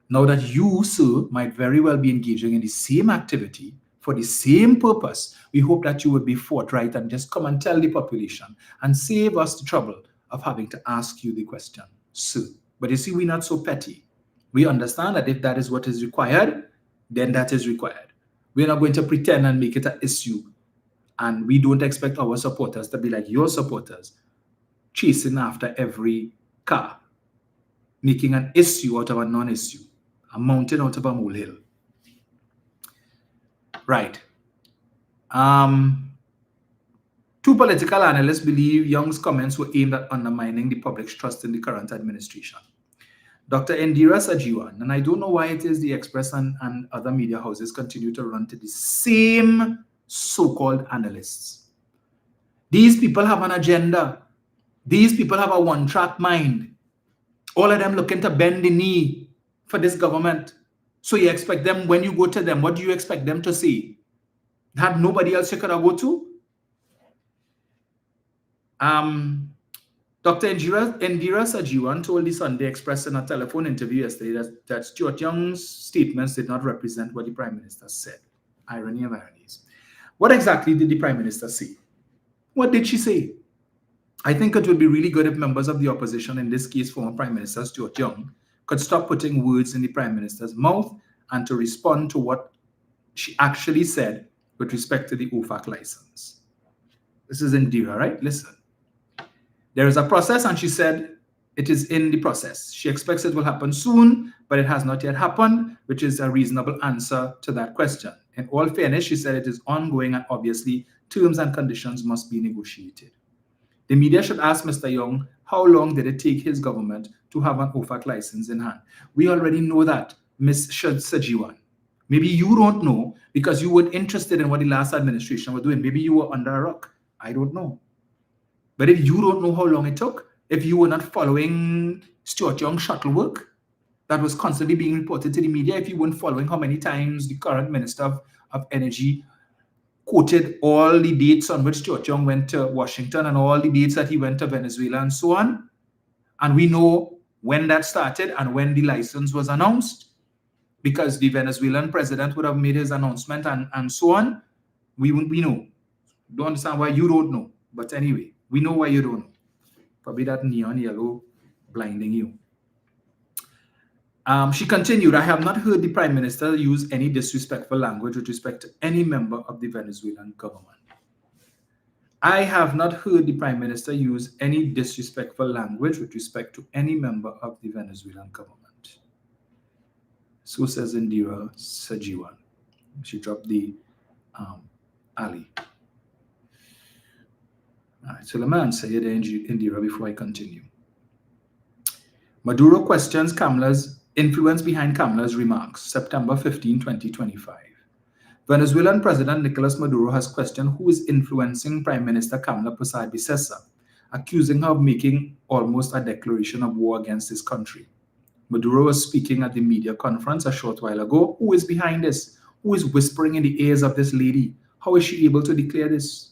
Now that you, sir, might very well be engaging in the same activity for the same purpose, we hope that you would be forthright and just come and tell the population and save us the trouble of having to ask you the question, sir. But you see, we're not so petty. We understand that if that is what is required, then that is required. We're not going to pretend and make it an issue. And we don't expect our supporters to be like your supporters, chasing after every car, making an issue out of a non-issue, a mountain out of a molehill. Right. Two political analysts believe Young's comments were aimed at undermining the public's trust in the current administration. Dr. Indira Sajiwan, and I don't know why it is the Express and other media houses continue to run to the same so-called analysts. These people have an agenda. These people have a one-track mind. All of them looking to bend the knee for this government. So you expect them, when you go to them, what do you expect them to say? Had nobody else you could have go to? Dr. Indira Sajiwan told the Sunday Express in a telephone interview yesterday that Stuart Young's statements did not represent what the Prime Minister said. Irony of ironies. What exactly did the Prime Minister say? What did she say? I think it would be really good if members of the opposition, in this case former Prime Minister Stuart Young, could stop putting words in the Prime Minister's mouth and to respond to what she actually said with respect to the OFAC license. This is Indira, right? Listen. There is a process, and she said it is in the process. She expects it will happen soon, but it has not yet happened, which is a reasonable answer to that question. In all fairness, she said it is ongoing, and obviously terms and conditions must be negotiated. The media should ask Mr. Young, how long did it take his government to have an OFAC license in hand? We already know that, Ms. Sajiwan. Maybe you don't know because you weren't interested in what the last administration were doing. Maybe you were under a rock. I don't know. But if you don't know how long it took, if you were not following Stuart Young's shuttle work that was constantly being reported to the media, if you weren't following how many times the current Minister of Energy quoted all the dates on which Stuart Young went to Washington and all the dates that he went to Venezuela and so on, and we know when that started and when the license was announced, because the Venezuelan president would have made his announcement and so on, we know. Don't understand why you don't know, but anyway. We know why you don't know. Probably that neon yellow blinding you. She continued, I have not heard the Prime Minister use any disrespectful language with respect to any member of the Venezuelan government. I have not heard the Prime Minister use any disrespectful language with respect to any member of the Venezuelan government. So says Indira Sajiwan. She dropped the alley. All right, so let me answer you there, Indira, before I continue. Maduro questions Kamala's influence behind Kamala's remarks, September 15, 2025. Venezuelan President Nicolas Maduro has questioned who is influencing Prime Minister Kamala Persad-Bissessar, accusing her of making almost a declaration of war against his country. Maduro was speaking at the media conference a short while ago. Who is behind this? Who is whispering in the ears of this lady? How is she able to declare this?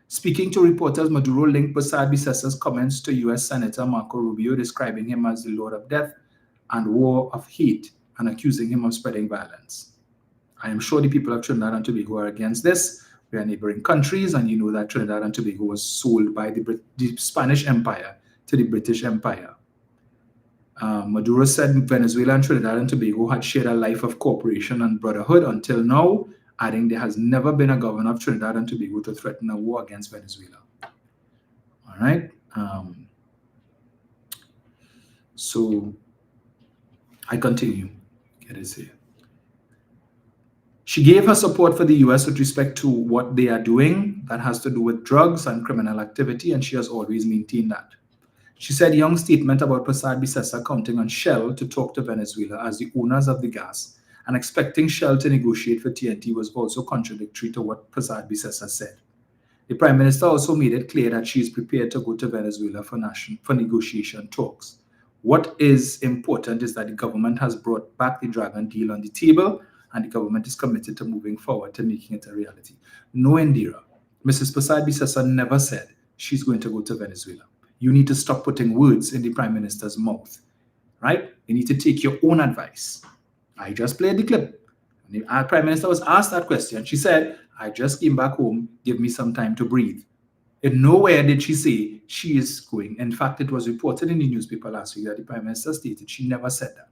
Speaking to reporters, Maduro linked Persad-Bissessar's comments to U.S. Senator Marco Rubio, describing him as the Lord of Death and War of Hate, and accusing him of spreading violence. I am sure the people of Trinidad and Tobago are against this. We are neighboring countries, and you know that Trinidad and Tobago was sold by the Spanish Empire to the British Empire. Maduro said Venezuela and Trinidad and Tobago had shared a life of cooperation and brotherhood until now, adding there has never been a governor of Trinidad and Tobago to threaten a war against Venezuela. All right. So I continue. Get it here. She gave her support for the U.S. with respect to what they are doing that has to do with drugs and criminal activity, and she has always maintained that. She said Young's statement about Persad-Bissessar counting on Shell to talk to Venezuela as the owners of the gas and expecting Shell to negotiate for TNT was also contradictory to what Persad-Bissessar said. The Prime Minister also made it clear that she is prepared to go to Venezuela for negotiation talks. What is important is that the government has brought back the Dragon deal on the table, and the government is committed to moving forward to making it a reality. No, Indira. Mrs. Persad-Bissessar never said she's going to go to Venezuela. You need to stop putting words in the Prime Minister's mouth, right? You need to take your own advice. I just played the clip. Our Prime Minister was asked that question. She said, I just came back home, give me some time to breathe. And nowhere did she say she is going. In fact, it was reported in the newspaper last week that the Prime Minister stated she never said that.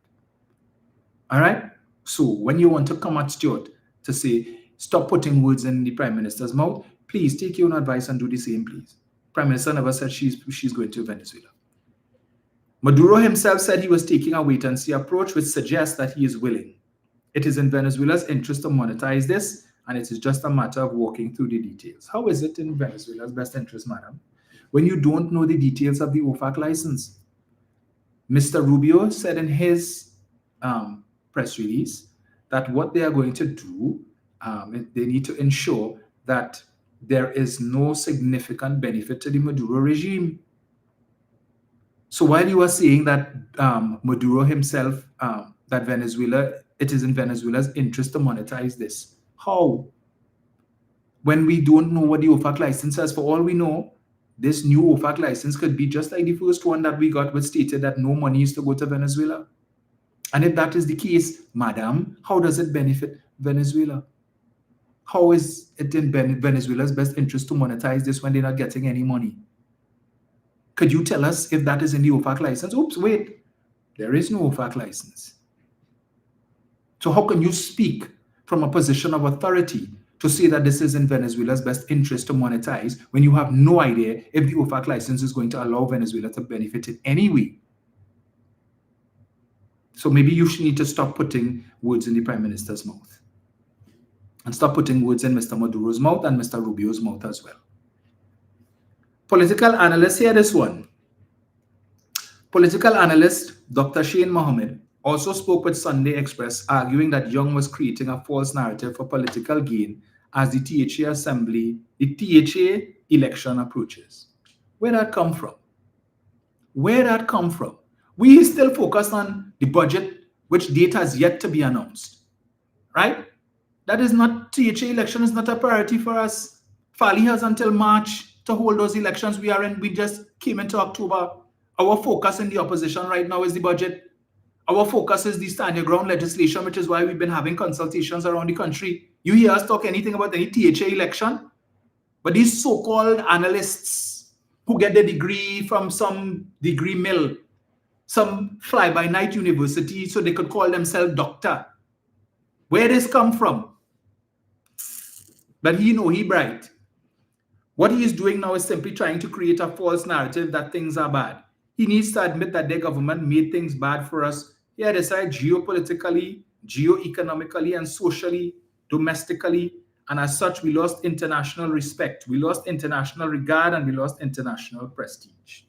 All right? So when you want to come at Stuart to say, stop putting words in the Prime Minister's mouth, please take your own advice and do the same, please. Prime Minister never said she's going to Venezuela. Maduro himself said he was taking a wait-and-see approach, which suggests that he is willing. It is in Venezuela's interest to monetize this, and it is just a matter of walking through the details. How is it in Venezuela's best interest, madam, when you don't know the details of the OFAC license? Mr. Rubio said in his press release that what they are going to do, they need to ensure that there is no significant benefit to the Maduro regime. So while you are saying that Maduro himself, that Venezuela, it is in Venezuela's interest to monetize this, how? When we don't know what the OFAC license says, for all we know, this new OFAC license could be just like the first one that we got, which stated that no money is to go to Venezuela. And if that is the case, madam, how does it benefit Venezuela? How is it in Venezuela's best interest to monetize this when they're not getting any money? Could you tell us if that is in the OFAC license? Oops, wait, there is no OFAC license. So how can you speak from a position of authority to say that this is in Venezuela's best interest to monetize when you have no idea if the OFAC license is going to allow Venezuela to benefit in any way? So maybe you should need to stop putting words in the Prime Minister's mouth and stop putting words in Mr. Maduro's mouth and Mr. Rubio's mouth as well. Political analyst, hear this one. Political analyst Dr. Shane Mohammed also spoke with Sunday Express, arguing that Young was creating a false narrative for political gain as the THA election approaches. Where did that come from? Where did that come from? We still focus on the budget, which date has yet to be announced, right? That is not, THA election is not a priority for us. Fali has until March to hold those elections. We just came into October. Our focus in the opposition right now is the budget. Our focus is the stand your ground legislation, which is why we've been having consultations around the country. You hear us talk anything about any THA election? But these so-called analysts who get their degree from some degree mill, some fly-by-night university, so they could call themselves doctor. Where this come from? But he bright. What he is doing now is simply trying to create a false narrative that things are bad. He needs to admit that their government made things bad for us. He had decided geopolitically, geo-economically, and socially, domestically, and as such, we lost international respect, we lost international regard, and we lost international prestige.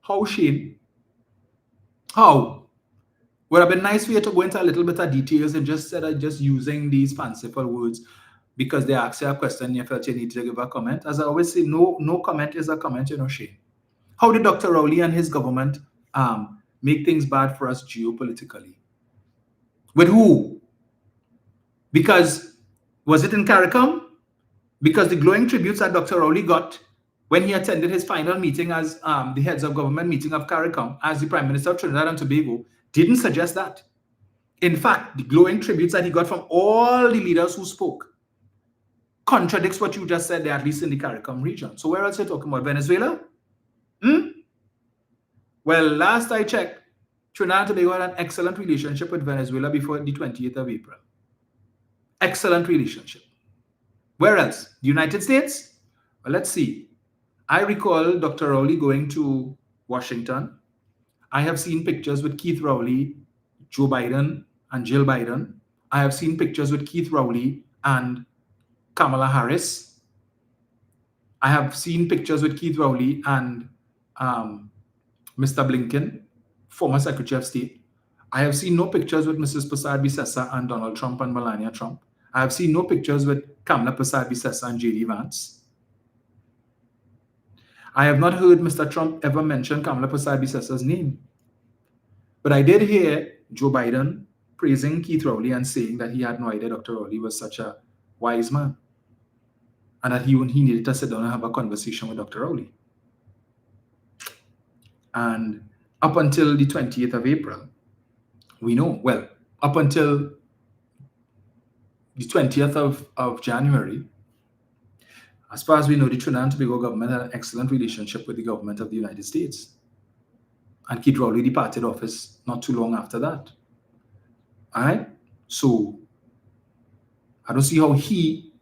How, Shane? How? Would have been nice for you to go into a little bit of details and just instead of just using these fanciful words because they ask you a question, you felt you need to give a comment. As I always say, no comment is a comment, Shane. How did Dr. Rowley and his government make things bad for us geopolitically? With who? Because, was it in CARICOM? Because the glowing tributes that Dr. Rowley got when he attended his final meeting as the heads of government meeting of CARICOM as the Prime Minister of Trinidad and Tobago didn't suggest that. In fact, the glowing tributes that he got from all the leaders who spoke contradicts what you just said there, at least in the CARICOM region. So where else are you talking about? Venezuela? Well, last I checked, Trinidad and Tobago had an excellent relationship with Venezuela before the 28th of April. Excellent relationship. Where else? The United States? Well, let's see. I recall Dr. Rowley going to Washington. I have seen pictures with Keith Rowley, Joe Biden, and Jill Biden. I have seen pictures with Keith Rowley and Kamala Harris. I have seen pictures with Keith Rowley and Mr. Blinken, former Secretary of State. I have seen no pictures with Mrs. Prasad-Bissessar and Donald Trump and Melania Trump. I have seen no pictures with Kamala Prasad-Bissessar and J.D. Vance. I have not heard Mr. Trump ever mention Kamala Prasad-Bissessar's name. But I did hear Joe Biden praising Keith Rowley and saying that he had no idea Dr. Rowley was such a wise man and that he needed to sit down and have a conversation with Dr. Rowley. And up until the 20th of April, we know, well, up until the 20th of January, as far as we know, the Trinidad and Tobago government had an excellent relationship with the government of the United States. And Keith Rowley departed office not too long after that. All right? So I don't see how he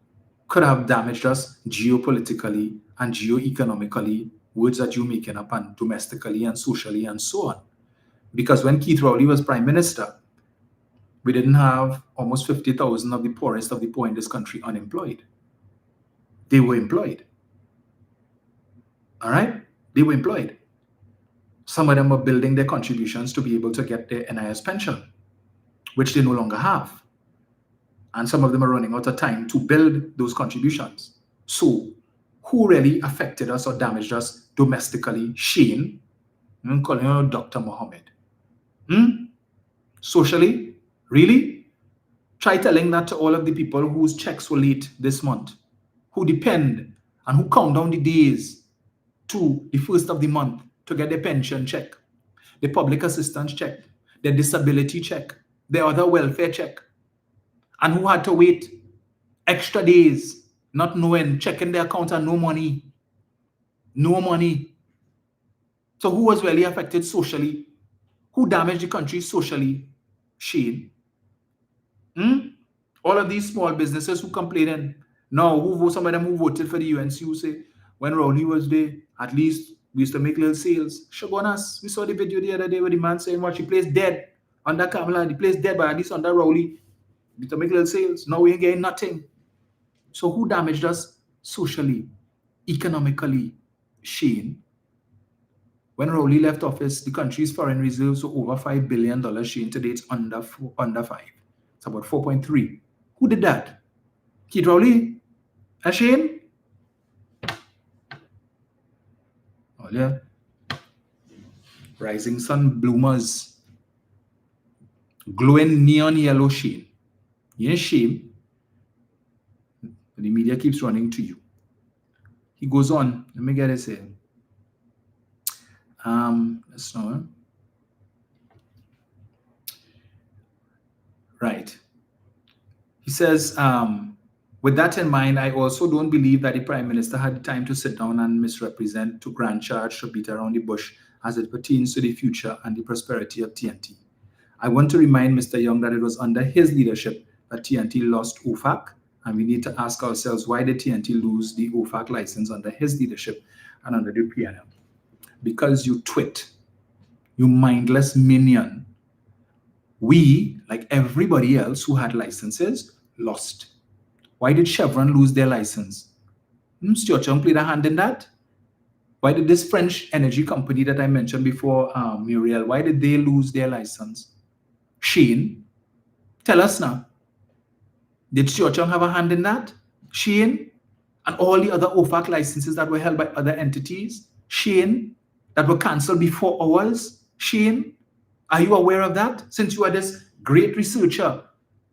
could have damaged us geopolitically and geoeconomically, words that you're making up, and domestically and socially and so on. Because when Keith Rowley was Prime Minister, we didn't have almost 50,000 of the poorest of the poor in this country unemployed. They were employed. All right? They were employed. Some of them were building their contributions to be able to get their NIS pension, which they no longer have. And some of them are running out of time to build those contributions. So, who really affected us or damaged us domestically? Shane, I'm calling him Dr. Mohammed. Socially? Really? Try telling that to all of the people whose checks were late this month, who depend and who count down the days to the first of the month to get their pension check, their public assistance check, their disability check, their other welfare check, and who had to wait extra days, not knowing, checking their account and no money. No money. So who was really affected socially? Who damaged the country socially? Shane. All of these small businesses who complaining now, some of them who voted for the UNC who say, when Rowley was there, at least we used to make little sales. Shame on us. We saw the video the other day where the man saying, what, she plays dead under Kamala, he plays dead, but at least under Rowley, we used to make little sales. Now we ain't getting nothing. So who damaged us socially, economically? Shane. When Rowley left office, the country's foreign reserves were over $5 billion. Shane, today it's under 5. It's about 4.3. Who did that? Keith Rowley? Shane? Oh, yeah. Rising sun bloomers. Glowing neon yellow Shane. You ain't shame. The media keeps running to you. He goes on. Let me get this here. Let's know. Right. He says, with that in mind, I also don't believe that the Prime Minister had the time to sit down and misrepresent, to grand charge, to beat around the bush as it pertains to the future and the prosperity of TNT. I want to remind Mr. Young that it was under his leadership that TNT lost OFAC, and we need to ask ourselves, why did TNT lose the OFAC license under his leadership and under the PNM? Because you twit, you mindless minion. We, like everybody else who had licenses, lost. Why did Chevron lose their license? Stuart Young played a hand in that. Why did this French energy company that I mentioned before, Muriel, why did they lose their license? Shane, tell us now. Did Stuart Young have a hand in that? Shane? And all the other OFAC licenses that were held by other entities? Shane? That were cancelled before ours? Shane? Are you aware of that? Since you are this great researcher,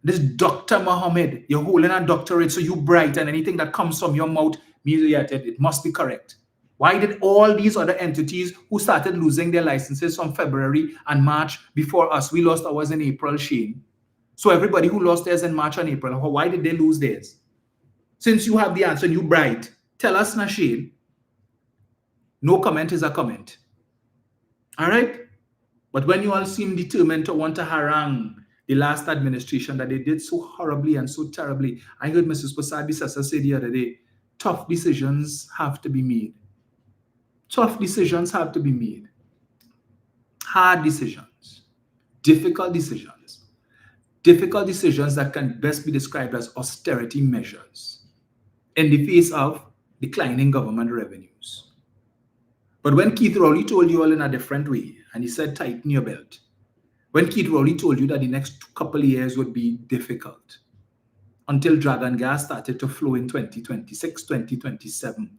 this Dr. Mohammed, you're holding a doctorate, so you bright, and anything that comes from your mouth, it must be correct. Why did all these other entities who started losing their licenses from February and March before us, we lost ours in April, Shane? So everybody who lost theirs in March and April, why did they lose theirs? Since you have the answer and you bright, tell us now, Shane. No comment is a comment. All right? But when you all seem determined to want to harangue the last administration that they did so horribly and so terribly, I heard Mrs. Posadi-Sessa say the other day, tough decisions have to be made. Tough decisions have to be made. Hard decisions. Difficult decisions. Difficult decisions that can best be described as austerity measures in the face of declining government revenues. But when Keith Rowley told you all in a different way, and he said, tighten your belt. When Keith Rowley told you that the next couple of years would be difficult until Dragon Gas started to flow in 2026, 2027.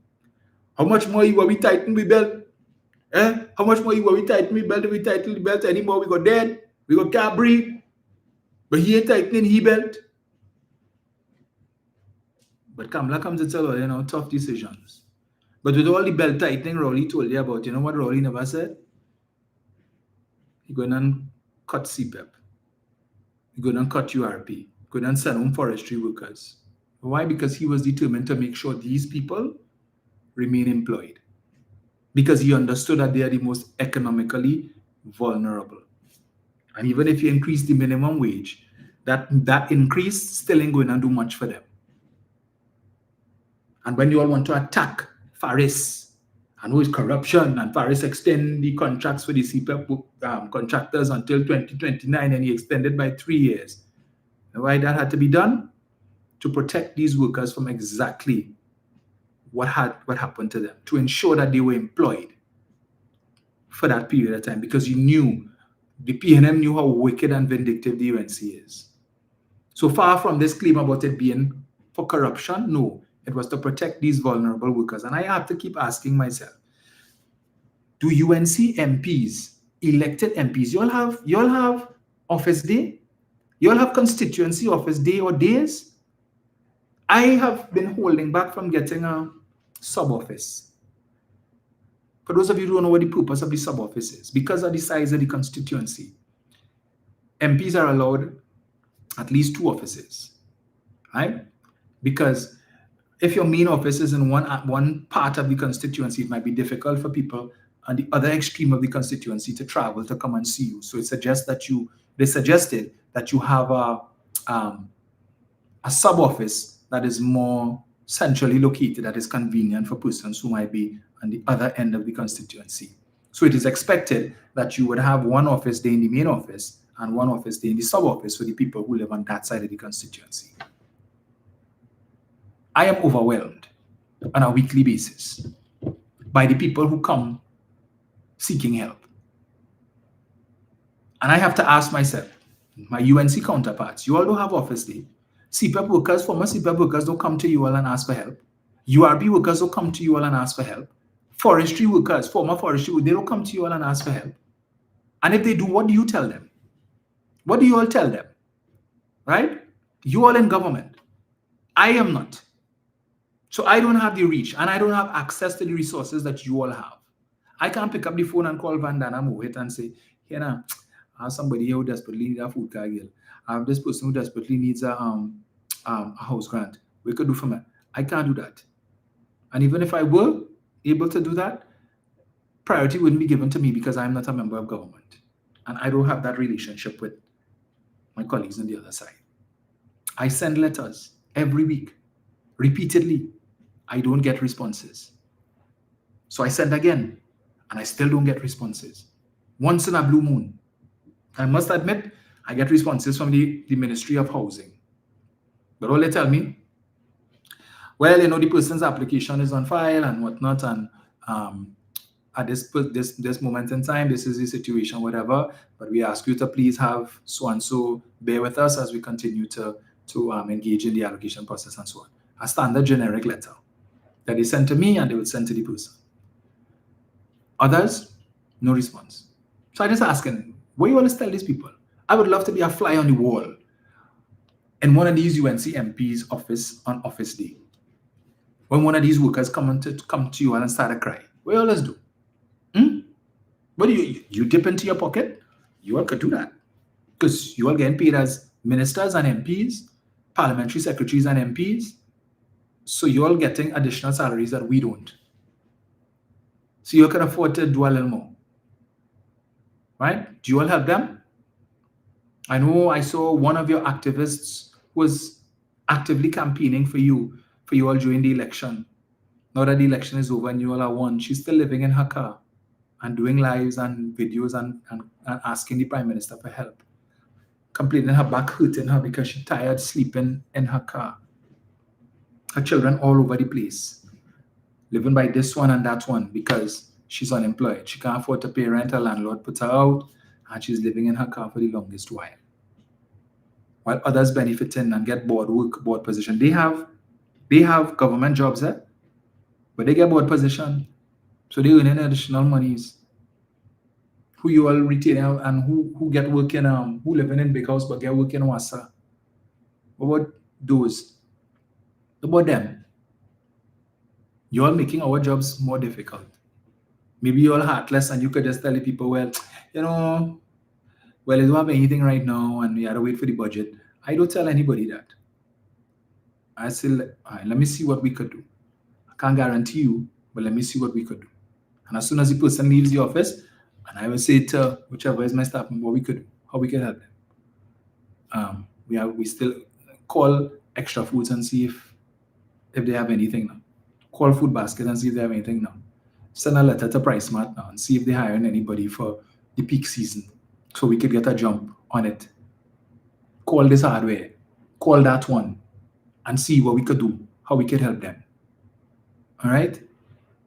How much more you want we tighten we belt? How much more you want we tighten we belt? If we tighten the belt anymore, we go dead. We go can't breathe. But he ain't tightening he belt. But Kamala comes and says, tough decisions. But with all the belt tightening Rowley told you about, you know what Rowley never said? He going and cut CPEP. He couldn't cut URP, couldn't send home forestry workers. Why? Because he was determined to make sure these people remain employed. Because he understood that they are the most economically vulnerable. And even if you increase the minimum wage, that increase still ain't going to do much for them. And when you all want to attack Faris and who is corruption, and Faris extend the contracts for the CPEP contractors until 2029, and he extended by 3 years. And why that had to be done? To protect these workers from exactly what happened to them, to ensure that they were employed for that period of time, because you knew, the PNM knew how wicked and vindictive the UNC is. So far from this claim about it being for corruption, no, it was to protect these vulnerable workers. And I have to keep asking myself, do UNC MPs, elected MPs, you all have office day? You all have constituency office day or days? I have been holding back from getting a sub-office. For those of you who don't know what the purpose of the sub-office is, because of the size of the constituency, MPs are allowed at least 2 offices, right? Because if your main office is in one part of the constituency, it might be difficult for people on the other extreme of the constituency to travel to come and see you. So they suggested that you have a sub-office that is more centrally located, that is convenient for persons who might be on the other end of the constituency. So it is expected that you would have one office day in the main office and one office day in the sub-office for the people who live on that side of the constituency. I am overwhelmed on a weekly basis by the people who come seeking help. And I have to ask myself, my UNC counterparts, you all don't have office day. CPEP workers, former CPEP workers don't come to you all and ask for help. URB workers don't come to you all and ask for help. Forestry workers, former forestry workers, they don't come to you all and ask for help. And if they do, what do you tell them? What do you all tell them? Right? You all in government. I am not. So I don't have the reach and I don't have access to the resources that you all have. I can't pick up the phone and call Vandana Mohit and say, here now, I have somebody here who desperately needs a food cargill. I have this person who desperately needs a house grant. We could do for me. I can't do that. And even if I were able to do that, priority wouldn't be given to me because I'm not a member of government. And I don't have that relationship with my colleagues on the other side. I send letters every week, repeatedly. I don't get responses. So I send again, and I still don't get responses. Once in a blue moon. I must admit, I get responses from the Ministry of Housing. But all they tell me, well, the person's application is on file and whatnot, and at this moment in time, this is the situation, whatever, but we ask you to please have so-and-so bear with us as we continue to engage in the allocation process and so on. A standard generic letter that they send to me and they would send to the person. Others, no response. So I just asking, what do you want to tell these people? I would love to be a fly on the wall in one of these UNC MPs' office on office day. When one of these workers come to you and start to cry, what you always do? What do you dip into your pocket? You all could do that. Because you all getting paid as ministers and MPs, parliamentary secretaries and MPs. So you all getting additional salaries that we don't. So you can afford to do a little more. Right? Do you all help them? I know I saw one of your activists was actively campaigning for you all during the election. Now that the election is over and you all are won, she's still living in her car and doing lives and videos and asking the Prime Minister for help. Complaining her back hurting her because she's tired sleeping in her car. Her children all over the place. Living by this one and that one because she's unemployed. She can't afford to pay rent, her landlord put her out, and she's living in her car for the longest while. While others benefiting and get board work, board position. They have government jobs there, but they get board position. So they earning additional monies. Who you all retain and who get work in who living in big house but get work in Wassa. What about those? What about them? You all making our jobs more difficult. Maybe you're all heartless and you could just tell the people, well, well, they don't have anything right now and we had to wait for the budget. I don't tell anybody that. I say, all right, let me see what we could do. I can't guarantee you, but let me see what we could do. And as soon as the person leaves the office, and I will say to whichever is my staff member what we could do, how we can help them. We still call Extra Foods and see if they have anything now. Call Food Basket and see if they have anything now. Send a letter to PriceSmart now and see if they're hiring anybody for the peak season so we could get a jump on it. Call this hardware, call that one, and see what we could do, how we could help them. All right?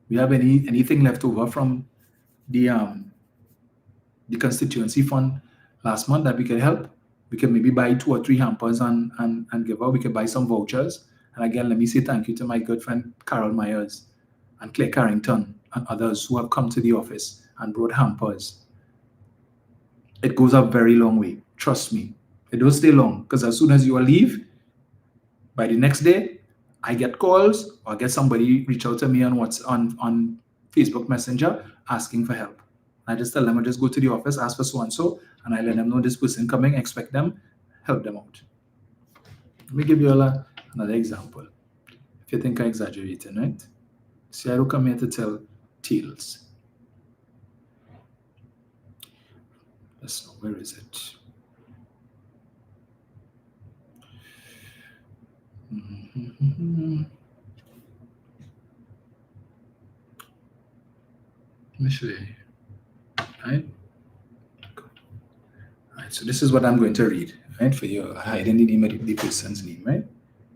We have anything left over from the constituency fund last month that we could help? We can maybe buy 2 or 3 hampers and give out. We could buy some vouchers. And again, let me say thank you to my good friend Carol Myers and Claire Carrington and others who have come to the office and brought hampers. It goes a very long way. Trust me. It don't stay long because as soon as you leave, by the next day, I get calls or I get somebody reach out to me on Facebook Messenger asking for help. I just tell them I just go to the office, ask for so-and-so, and I let them know this person coming, expect them, help them out. Let me give you all another example. If you think I'm exaggerating, right? See, I don't come here to tell tales. Let's know, where is it? Let me show you. Right? Right, so this is what I'm going to read, right? For you, hiding the name of the person's name, right?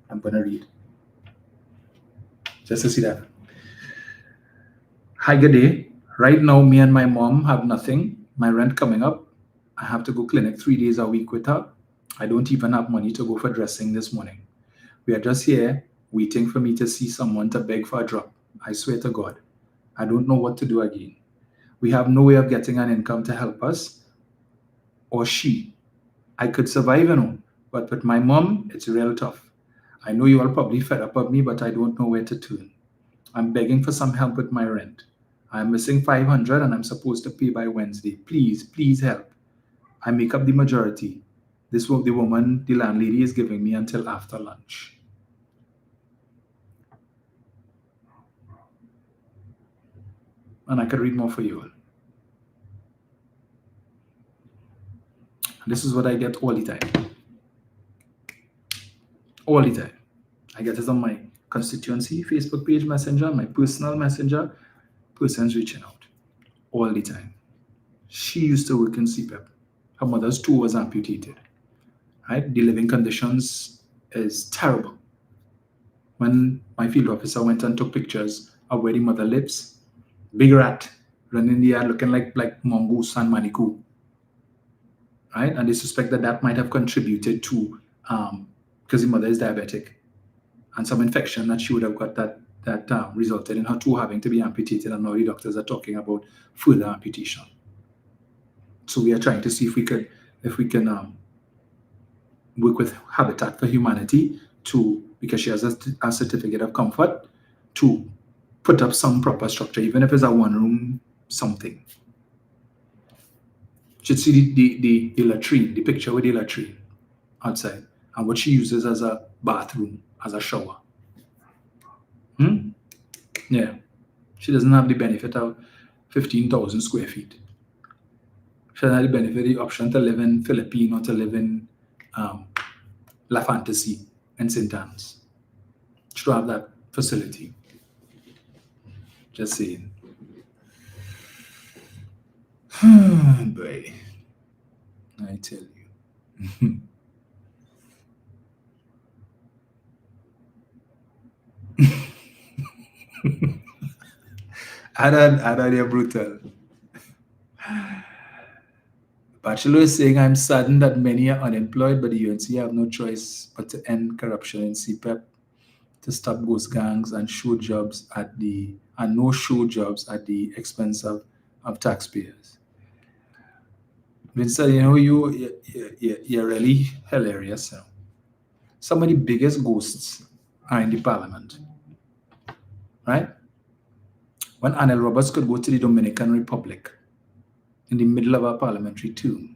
I'm going to read. Just to see that. Hi, good day. Right now, me and my mom have nothing. My rent coming up. I have to go clinic 3 days a week with her. I don't even have money to go for dressing this morning. We are just here waiting for me to see someone to beg for a drop. I swear to God, I don't know what to do again. We have no way of getting an income to help us or she. I could survive, but with my mom, it's real tough. I know you all probably fed up of me, but I don't know where to turn. I'm begging for some help with my rent. I'm missing $500 and I'm supposed to pay by Wednesday. Please, please help. I make up the majority. This was the woman, the landlady, is giving me until after lunch. And I could read more for you all. This is what I get all the time. All the time. I get it on my constituency Facebook page messenger, my personal messenger, persons reaching out. All the time. She used to work in CPEP. Her mother's toe was amputated. Right? The living conditions is terrible. When my field officer went and took pictures of where the mother lives, big rat running in the yard looking like mongoose and manikou. Right? And they suspect that might have contributed to, because the mother is diabetic, and some infection that she would have got that resulted in her toe having to be amputated, and now the doctors are talking about further amputation. So we are trying to see if we can work with Habitat for Humanity because she has a certificate of comfort, to put up some proper structure, even if it's a one-room something. You should see the latrine, the picture with the latrine outside, and what she uses as a bathroom, as a shower. Yeah. She doesn't have the benefit of 15,000 square feet. She doesn't have the benefit, the option to live in Philippines or to live in La Fantasy and St. Anne's. She don't have that facility. Just saying. Boy, I tell you. I don't hear brutal. Bachelor is saying, I'm saddened that many are unemployed, but the UNC have no choice but to end corruption in CPEP, to stop ghost gangs and no show jobs at the expense of taxpayers. Vincent, you're really hilarious. Some of the biggest ghosts are in the parliament, right? When Anel Roberts could go to the Dominican Republic in the middle of our parliamentary term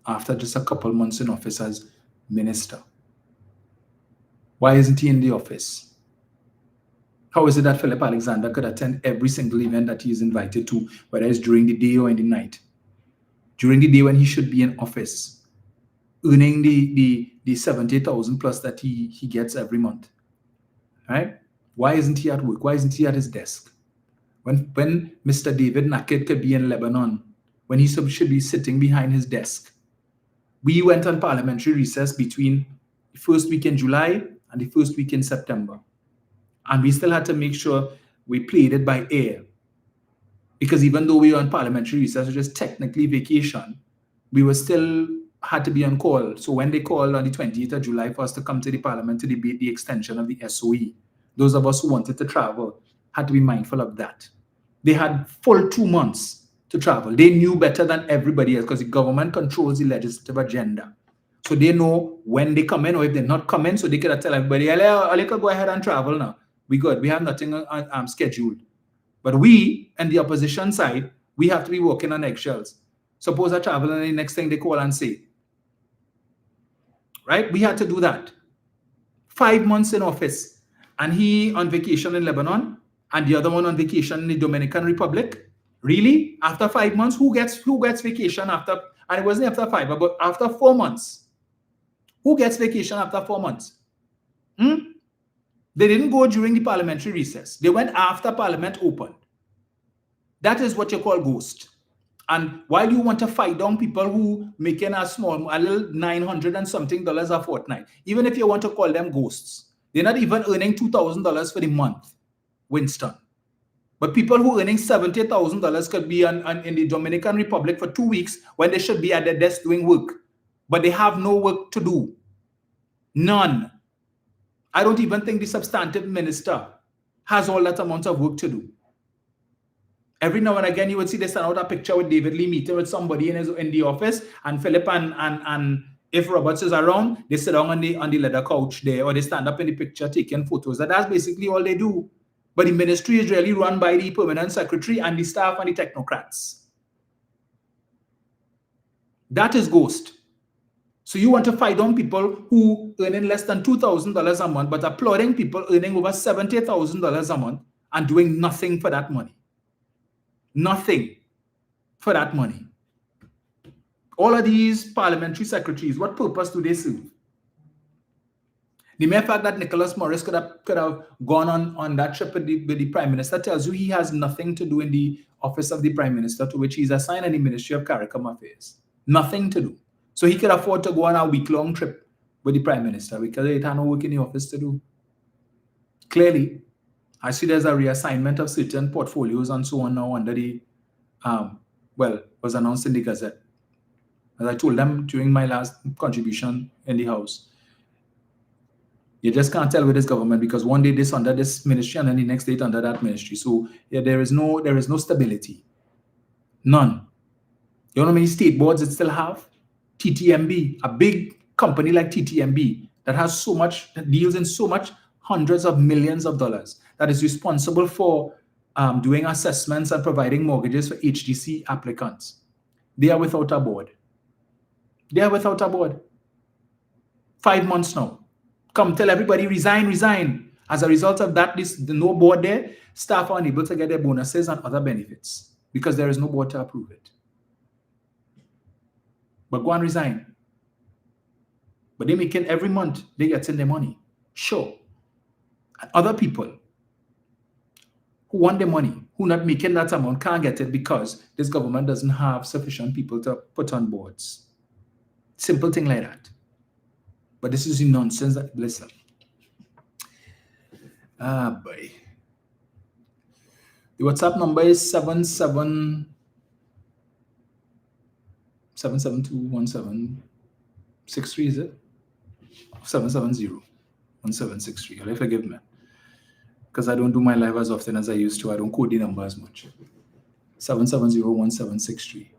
after just a couple months in office as minister? Why isn't he in the office? How is it that Philip Alexander could attend every single event that he is invited to, whether it's during the day or in the night? During the day when he should be in office, earning the 70,000 plus that he gets every month, right? Why isn't he at work? Why isn't he at his desk? When Mr. David Naked could be in Lebanon, when he should be sitting behind his desk. We went on parliamentary recess between the first week in July and the first week in September. And we still had to make sure we played it by ear. Because even though we were on parliamentary recess, which is technically vacation, we were still had to be on call. So when they called on the 28th of July for us to come to the parliament to debate the extension of the SOE, those of us who wanted to travel had to be mindful of that. They had full 2 months to travel. They knew better than everybody else because the government controls the legislative agenda. So they know when they come in or if they're not coming, so they could tell everybody, "I'll go ahead and travel now. We good. We have nothing scheduled." But we, and the opposition side, we have to be working on eggshells. Suppose I travel and the next thing they call and say, right? We had to do that. 5 months in office, and he on vacation in Lebanon, and the other one on vacation in the Dominican Republic. Really? After 5 months, who gets vacation after? And it wasn't after 5, but after 4 months. Who gets vacation after 4 months? They didn't go during the parliamentary recess. They went after Parliament opened. That is what you call ghost. And why do you want to fight down people who making a little $900 and something a fortnight? Even if you want to call them ghosts, they're not even earning $2,000 for the month, Winston. But people who earning $70,000 could be in the Dominican Republic for 2 weeks when they should be at their desk doing work. But they have no work to do. None. I don't even think the substantive minister has all that amount of work to do. Every now and again, you would see they send out a picture with David Lee meeting with somebody in the office, and Philip and if Roberts is around, they sit down on the leather couch there, or they stand up in the picture taking photos. That's basically all they do. But the ministry is really run by the permanent secretary and the staff and the technocrats. That is ghost. So you want to fight down people who earning less than $2,000 a month, but applauding people earning over $70,000 a month and doing nothing for that money. Nothing for that money. All of these parliamentary secretaries, what purpose do they serve? The mere fact that Nicholas Morris could have gone on that trip with the Prime Minister tells you he has nothing to do in the office of the Prime Minister, to which he's assigned in the Ministry of CARICOM Affairs. Nothing to do. So he could afford to go on a week-long trip with the Prime Minister because he had no work in the office to do. Clearly, I see there's a reassignment of certain portfolios and so on now under the, was announced in the Gazette. As I told them during my last contribution in the House, you just can't tell with this government because one day this under this ministry and then the next day under that ministry. So yeah, there is no stability. None. You know how many state boards it still have? TTMB, a big company like TTMB that has so much, that deals in so much hundreds of millions of dollars, that is responsible for doing assessments and providing mortgages for HDC applicants. They are without a board. They are without a board. 5 months now. Come tell everybody resign, resign. As a result of that, the no board there, staff are unable to get their bonuses and other benefits because there is no board to approve it. But go and resign. But they making every month, they getting their money. Sure. And other people who want the money, who not making that amount, can't get it because this government doesn't have sufficient people to put on boards. Simple thing like that. But this is the nonsense that, listen. Boy. The WhatsApp number is 7721763, is it? 7701763. You'll forgive me. Because I don't do my live as often as I used to. I don't code the number as much. 7701763.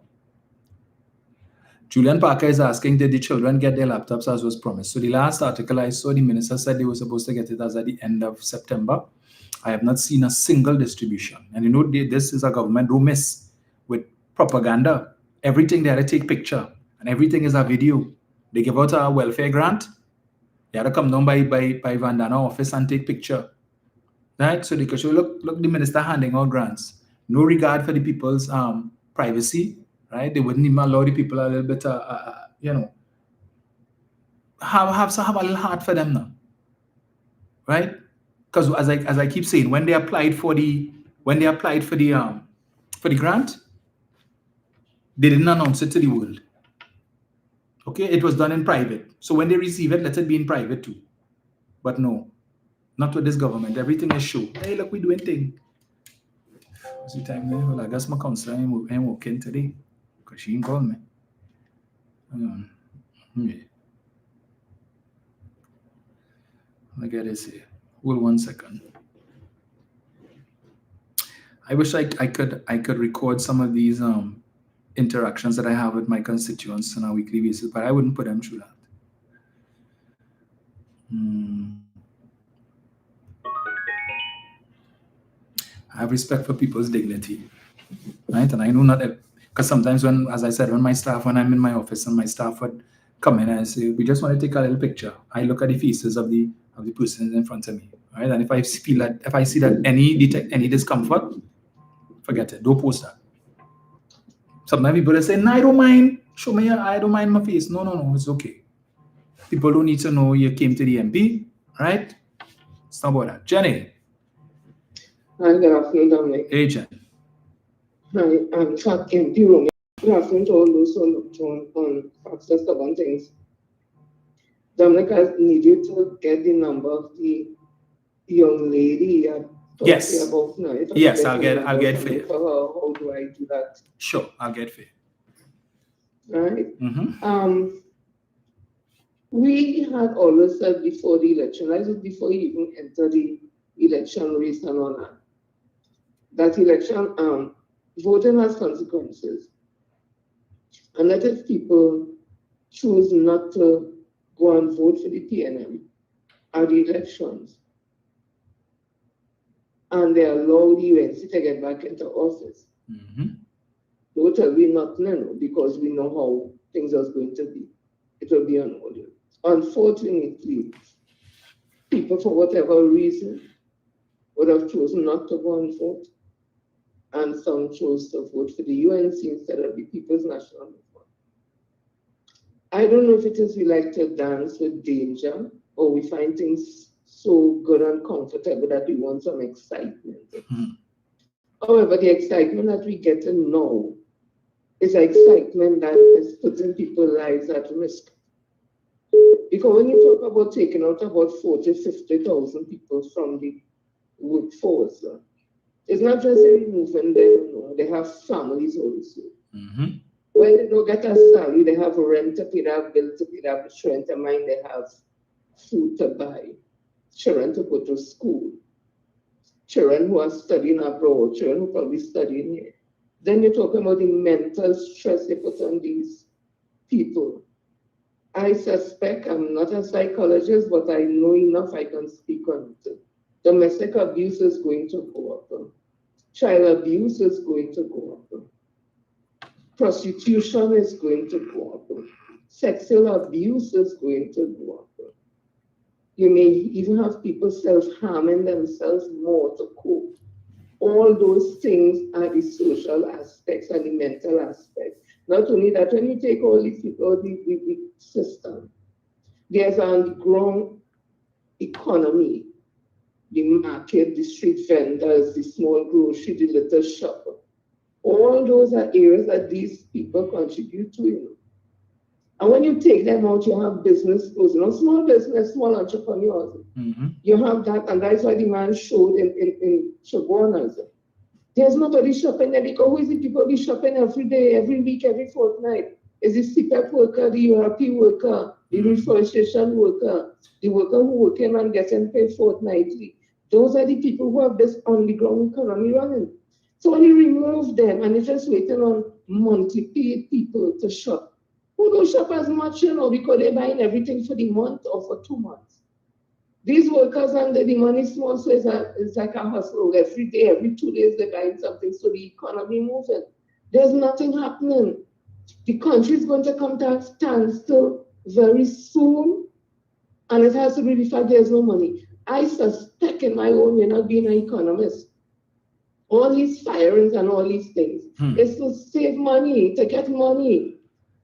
Julian Parker is asking, did the children get their laptops as was promised? So the last article I saw, the minister said they were supposed to get it as at the end of September. I have not seen a single distribution. And you know, this is a government, don't miss with propaganda. Everything they had to take picture. and everything is a video. They give out a welfare grant. They had to come down by Vandana office and take picture. Right? So they could show, look, the minister handing out grants. No regard for the people's privacy, right? They wouldn't even allow the people a little bit, have a little heart for them now, right? Because as I keep saying, when they applied for the grant, they didn't announce it to the world. Okay, it was done in private. So when they receive it, let it be in private too. But no, not with this government. Everything is show. Hey, look, we're doing thing. What's the time now? Well, I guess my counselor ain't working today because she didn't call me. Hang on. Yeah. I get this here. Hold 1 second. I wish I could record some of these interactions that I have with my constituents on a weekly basis, but I wouldn't put them through that. I have respect for people's dignity, right? And I know not because sometimes when, as I said, when I'm in my office and my staff would come in and say, we just want to take a little picture. I look at the faces of the persons in front of me, right? And if I see that any discomfort, forget it. Don't post that. Sometimes people say, no, I don't mind. Show me I don't mind my face. No, it's okay. People don't need to know you came to the MP, right? It's not about that. Jenny. Hi, good afternoon, Dominic. Hey, Jen. Hi, I'm Chuck MP Room. Good afternoon to all those who looked on access to one things. Dominic, I need you to get the number of the young lady. Yes. About now. Yes, I'll get for you. How do I do that? Sure, I'll get for you. Right. Mm-hmm. We had always said before the election, before you even enter the election race and all that election, voting has consequences. And that if people choose not to go and vote for the PNM at the elections, and they allow the UNC to get back into office, don't tell me nothing, because we know how things are going to be. It will be an order. Unfortunately, people, for whatever reason, would have chosen not to go and vote, and some chose to vote for the UNC instead of the People's National Movement. I don't know if it is we like to dance with danger, or we find things so good and comfortable that we want some excitement. However, the excitement that we get now is excitement that is putting people's lives at risk. Because when you talk about taking out about 40,000, 50,000 people from the workforce, it's not just removing them, no. They have families also. When they don't get a salary, they have rent to pay, they have bills to pay, they have insurance to mind, they have food to buy, children to go to school, children who are studying abroad, children who probably studying here. Then you're talking about the mental stress they put on these people. I suspect, I'm not a psychologist, but I know enough I can speak on it. Domestic abuse is going to go up. Child abuse is going to go up. Prostitution is going to go up. Sexual abuse is going to go up. You may even have people self-harming themselves more to cope. All those things are the social aspects and the mental aspects. Not only that, when you take all these people, the system, there's an underground economy, the market, the street vendors, the small grocery, the little shop. All those are areas that these people contribute to, you know. And when you take them out, you have business closing, small business, small entrepreneurs. You have that, and that's why the man showed in Chaguanas. There's nobody shopping there because who is the people be shopping every day, every week, every fortnight? Is the CPEP worker, the URP worker, the reforestation worker, the worker who working and getting paid fortnightly? Those are the people who have this on-the-ground economy running. So when you remove them and you're just waiting on monthly paid people to shop, who don't shop as much, you know, because they're buying everything for the month or for 2 months. These workers and the money small, so it's like a hustle. Every day, every 2 days, they're buying something, so the economy moving. There's nothing happening. The country is going to come to a standstill very soon, and it has to be the fact there's no money. I suspect in my own way, not being an economist, all these firings and all these things is to save money, to get money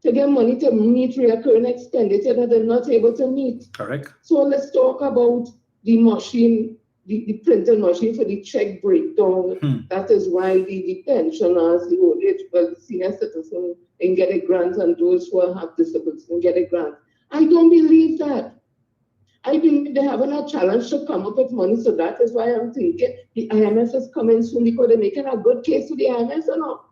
to meet recurring expenditure that they're not able to meet. Correct. So let's talk about the machine, the printing machine for the check breakdown. That is why the pensioners, the old age, well, the senior citizens can get a grant, and those who have disabilities can get a grant. I don't believe that. I believe they haven't a challenge to come up with money, so that is why I'm thinking the IMF is coming soon because they're making a good case to the IMF or not.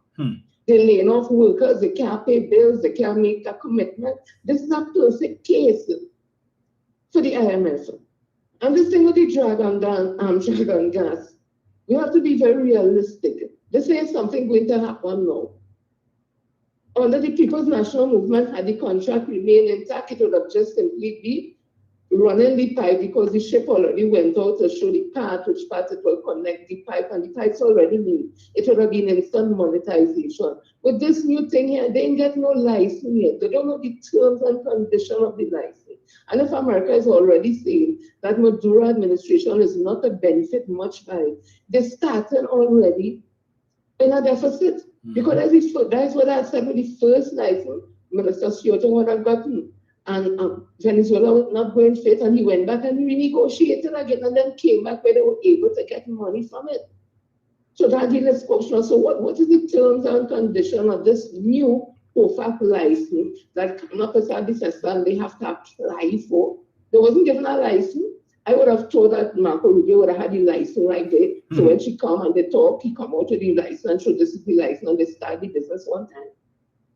They're laying off workers, they can't pay bills, they can't make a commitment. This is a perfect case for the IMF. And this thing with the dragon gas, we have to be very realistic. This is something going to happen now. Under the People's National Movement, had the contract remained intact, it would have just simply be running the pipe because the ship already went out to show the path, which path it will connect the pipe, and the pipe's already made. It would have been instant monetization. With this new thing here, they didn't get no license yet. They don't know the terms and conditions of the license. And if America is already saying that Maduro administration is not a benefit much by it, they're starting already in a deficit. Because that's what I said with the first license, Minister Sciotto would have gotten. And Venezuela was not going fit, and he went back and renegotiated again, and then came back where they were able to get money from it. So that deal is questionable. So what is the terms and condition of this new OFAC license that Canopus and they have to apply for? They wasn't given a license. I would have thought that Marco Rubio would have had the license right there. So when she come and they talk, he come out with the license and show this is the license, and they start the business one time.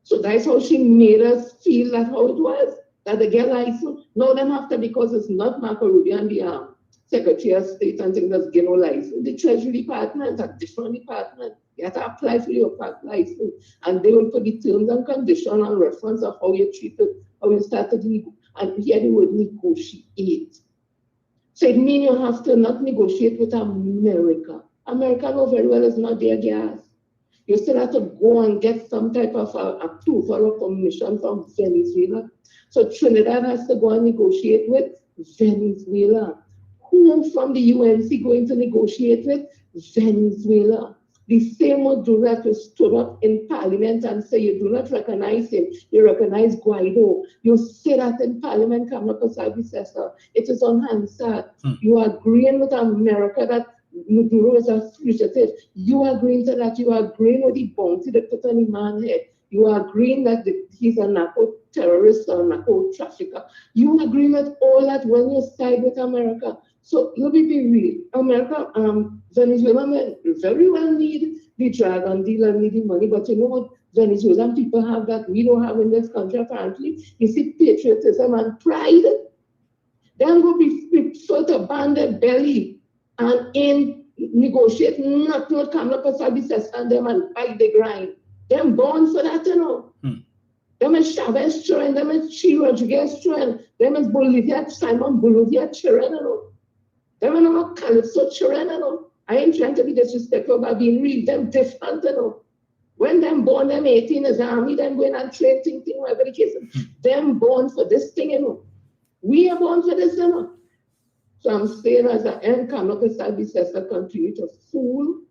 So that's how she made us feel that how it was. That they get license. No, them after, because it's not Marco Rubio and the Secretary of State and things that's get no license. The Treasury Department, a different department, you have to apply for your license, and they will put the terms and conditions and reference of how you treat it, how you start to negotiate. And here the word negotiate. So it means you have to not negotiate with America. America know very well it's not their gas. You still have to go and get some type of approval or permission from Venezuela. So Trinidad has to go and negotiate with Venezuela. Who from the UNC going to negotiate with? Venezuela. The same Maduro who stood up in Parliament and say you do not recognize him, you recognize Guaido. You say that in Parliament, Kamala Kosai. It is on Hansard. You are agreeing with America that Maduro is a fugitive. You are agreeing to that. You are agreeing with the bounty they put on the man's head. You are agreeing that he's a narco terrorist or narco trafficker. You agree with all that when you side with America. So let me be real. America, Venezuela may very well need the dragon deal and need the money, but you know what Venezuelan people have that we don't have in this country apparently? You see patriotism and pride. Then will be prefer to band their belly and negotiate not to come up with and them and fight the grind. Them born for that, you know. Them is Chavez children, them is Chi Rodriguez children, them is Bolivia, Simon Bolivia children, you know. Them are not Calypso children, you know. I ain't trying to be disrespectful by being real, them different, you know. When them born, them 18 as army, them going and train thing, whatever the case is. Them born for this thing, you know. We are born for this, you know. So I'm saying as I am, Kamala continue to fool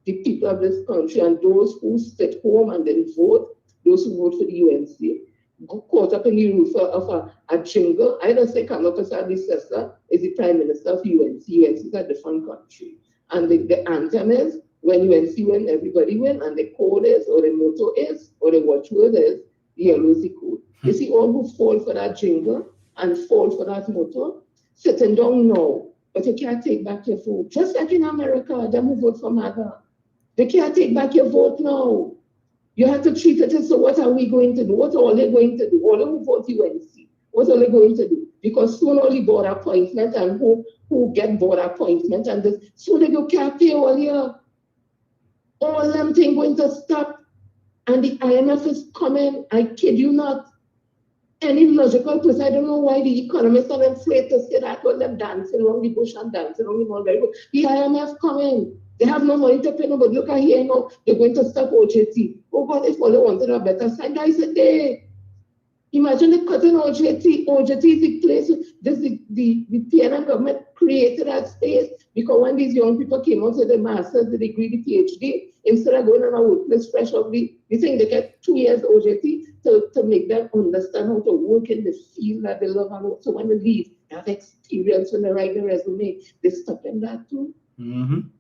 the people of this country and those who sit home and then vote, those who vote for the UNC, go caught up in the roof of a jingle. I don't say Kamala is the Prime Minister of UNC. UNC is a different country. And the anthem is, when UNC win, everybody win, and the code is, or the motto is, or the watchword is, yellow is the code. You see, all who fall for that jingle and fall for that motto, sitting down now, but you can't take back your vote. Just like in America, them who vote for MAGA. They can't take back your vote now. You have to treat it as, so what are we going to do? What are they going to do? All who vote UNC, what are they going to do? Because soon only board appointment and who get board appointment and this, soon you can't pay all year. All them things going to stop. And the IMF is coming, I kid you not. Any logical person, I don't know why the economists are afraid to say that when them dancing around the bush and dancing around the mulberry bush. The IMF coming. They have no money to pay nobody. Look at here now, they're going to stop OJT. Oh God, if all they wanted a better sign, guys, they imagine they cutting OJT. OJT is the place the PNM government created that space because when these young people came out with the master's, the degree, the PhD, instead of going on a workplace fresh off the thing, they get 2 years OJT to make them understand how to work in the field that they love. And so when they leave, they have experience when they write their resume. They stop in that too.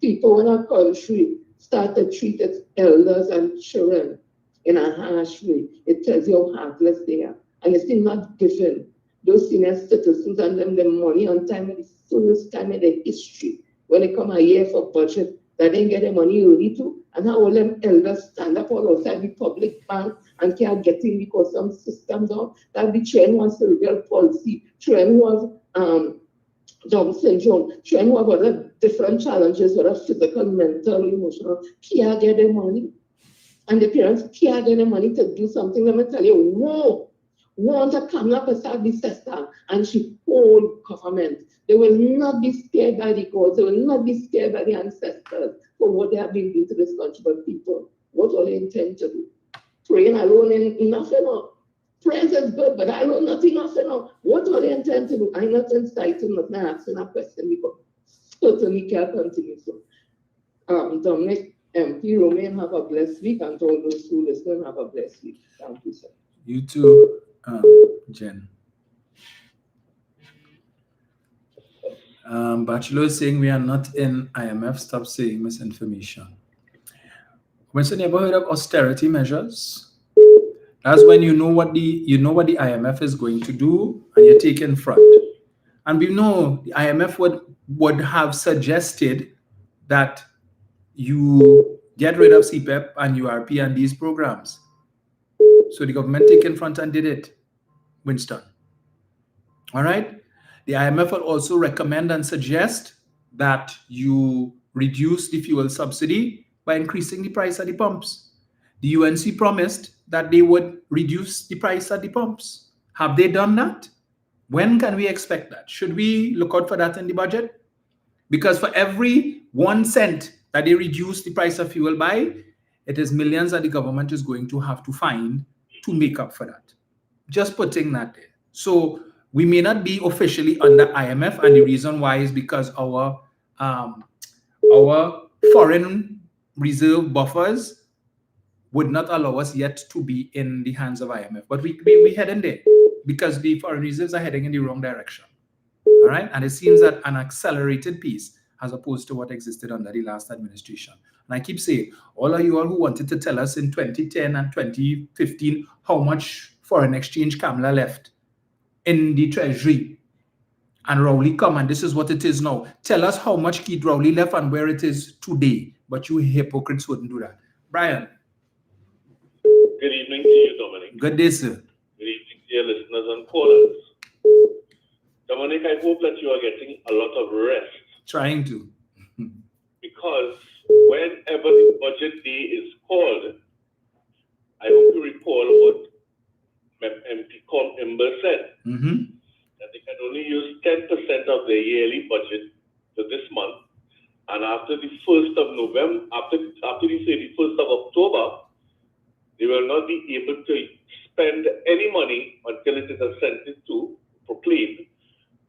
People in our country start to treat its elders and children in a harsh way. It tells you how heartless they are. And it's still not given those senior citizens and them the money on time at the first time in their history. When they come a year for budget, that they get the money early too. And how all them elders stand up all outside the public bank and can't get in because some systems are that the children who have cerebral palsy, children who have Down syndrome, children who have other different challenges, whether physical, mental, emotional, can't get their money. And the parents can't get the money to do something. Let me tell you, whoa, want to come up and start the system and she hold government. They will not be scared by the gods. They will not be scared by the ancestors for what they have been doing to this country. But people, what do they intend to do? Praying alone enough enough. Prayers is good, but I know nothing else enough. What do they intend to do? I'm not inciting, not asking a question because certainly can't continue. So, Dominic, MP Romain, have a blessed week, and all those who listen, have a blessed week. Thank you, sir. You too, Jen. Bachelor is saying we are not in IMF. Stop saying misinformation. When you never heard of austerity measures, that's when you know what the IMF is going to do, and you take in front. And we know the IMF would have suggested that you get rid of CPEP and URP and these programs. So the government take in front and did it, Winston. All right. The IMF will also recommend and suggest that you reduce the fuel subsidy by increasing the price at the pumps. The UNC promised that they would reduce the price at the pumps. Have they done that? When can we expect that? Should we look out for that in the budget? Because for every 1 cent that they reduce the price of fuel by, it is millions that the government is going to have to find to make up for that. Just putting that there. So we may not be officially under IMF, and the reason why is because our foreign reserve buffers would not allow us yet to be in the hands of IMF. But we head in there because the foreign reserves are heading in the wrong direction. All right? And it seems that an accelerated pace as opposed to what existed under the last administration. And I keep saying, all of you all who wanted to tell us in 2010 and 2015 how much foreign exchange Kamala left in the treasury, and Rowley come, and this is what it is now. Tell us how much Keith Rowley left and where it is today. But you hypocrites wouldn't do that. Brian. Good evening to you, Dominic. Good day, sir. Good evening to your listeners and callers. Dominic, I hope that you are getting a lot of rest. Trying to. Because whenever the budget day is called, I hope you recall what MP Imber said. That they can only use 10% of their yearly budget for this month. And after the 1st of November, after the 1st of October, they will not be able to spend any money until it is assented to, proclaimed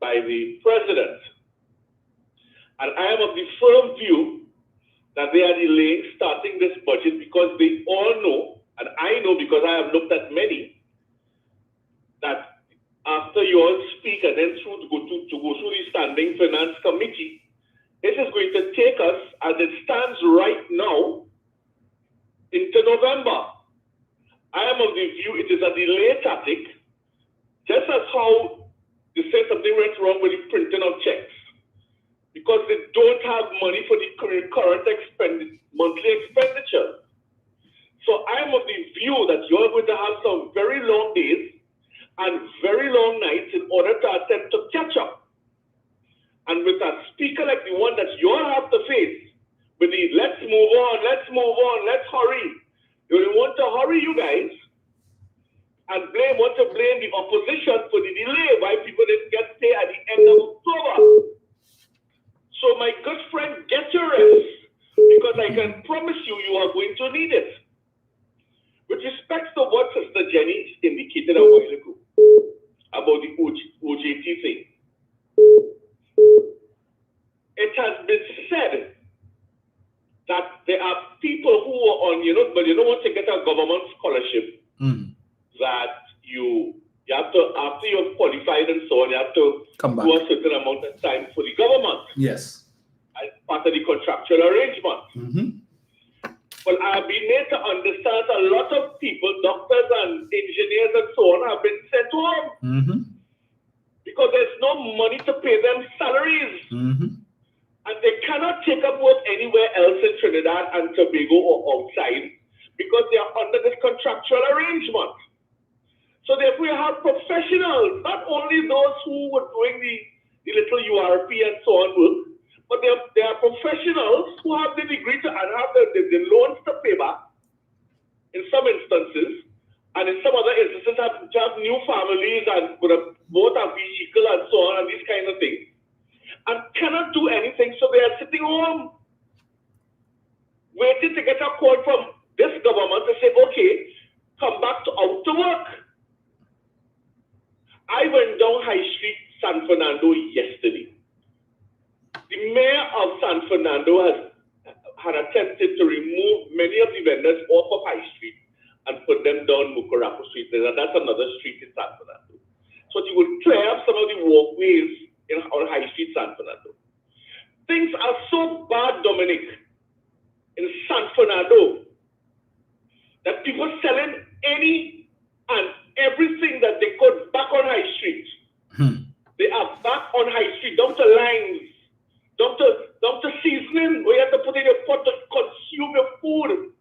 by the president. And I am of the firm view that they are delaying starting this budget because they all know, and I know because I have looked at many, that after you all speak and then go through the Standing Finance Committee, this is going to take us, as it stands right now, into November. I am of the view it is a delay tactic, just as how they say something went wrong with the printing of checks, because they don't have money for the current monthly expenditure. So I am of the view that you're going to have some very long days and very long nights in order to attempt to catch up. And with a speaker like the one that you all have to face, with the let's move on, let's hurry. You want to hurry, you guys, and want to blame the opposition for the delay why people didn't get pay at the end of October. So my good friend, get your rest. thing. It has been said that there are people who are on, but you don't want to get a government scholarship, that you have to, after you're qualified and so on, you have to Come back. do a certain amount of time for the government Yes. as part of the contractual arrangement. Mm-hmm. Well, I've been made to understand a lot of people, doctors and engineers and so on, have been sent home because there's no money to pay them salaries. And they cannot take up work anywhere else in Trinidad and Tobago or outside because they are under this contractual arrangement. So therefore, we have professionals, not only those who were doing the little URP and so on work, but there are professionals who have the degree to and have the loans to pay back in some instances, and in some other instances have new families and would have bought a vehicle and so on and these kind of things, and cannot do anything, so they are sitting home waiting to get a call from this government to say, okay, come back out to work. I went down High Street, San Fernando yesterday. The mayor of San Fernando had attempted to remove many of the vendors off of High Street and put them down Mucurapo Street, and that's another street in San Fernando. So he would clear up some of the walkways on High Street, San Fernando. Things are so bad, Dominic, in San Fernando, that people selling any and everything that they could back on High Street. They are back on High Street, down to lines, down to seasoning, where you have to put in your pot to consume your food.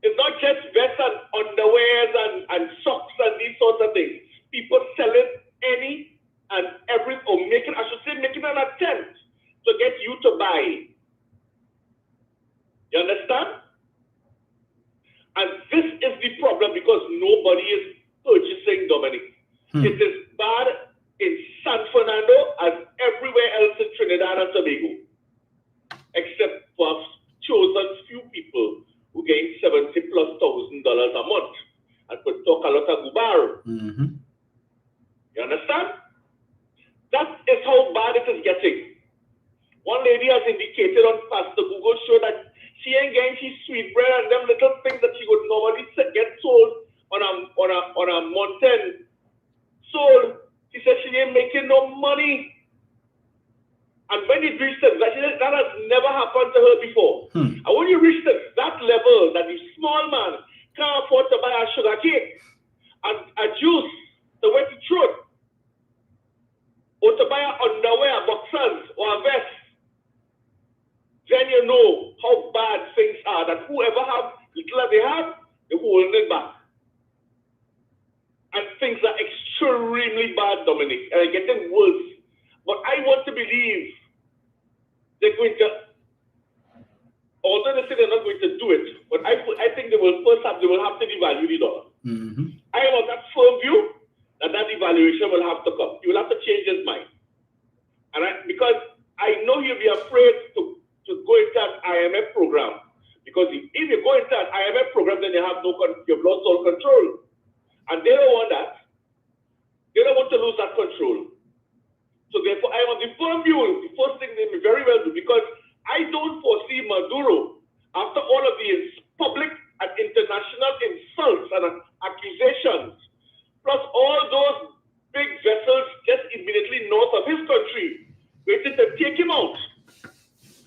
It's not just vests and underwears and socks and these sorts of things. People selling any and every, or making an attempt to get you to buy. You understand? And this is the problem because nobody is purchasing, Dominic. It is bad in San Fernando as everywhere else in Trinidad and Tobago, except for chosen few people who gain $70,000+ a month and could talk a lot of gubar. You understand? That is how bad it is getting. One lady has indicated on Pastor Google show that she ain't getting his sweetbread and them little things that she would normally get sold on a mountain. Sold. She said she ain't making no money. And when it reached that has never happened to her before. And when you reach that level, that the small man can't afford to buy a sugar cake and a juice to wet the throat, or to buy an underwear, boxers, or a vest, then you know how bad things are, that whoever have little that they have, they're holding it back. And things are extremely bad, Dominic, and are getting worse. But I want to believe they're going to, although they say they're not going to do it, but I think they will have to devalue the dollar. I am of that firm view that devaluation will have to come. He will have to change his mind. And because I know he'll be afraid to go into an IMF program. Because if you go into an IMF program, then you've lost all control. And they don't want that. They don't want to lose that control. So therefore, I am of the firm view, the first thing they may very well do, because I don't foresee Maduro, after all of the public and international insults and accusations, plus all those big vessels just immediately north of his country, waiting to take him out.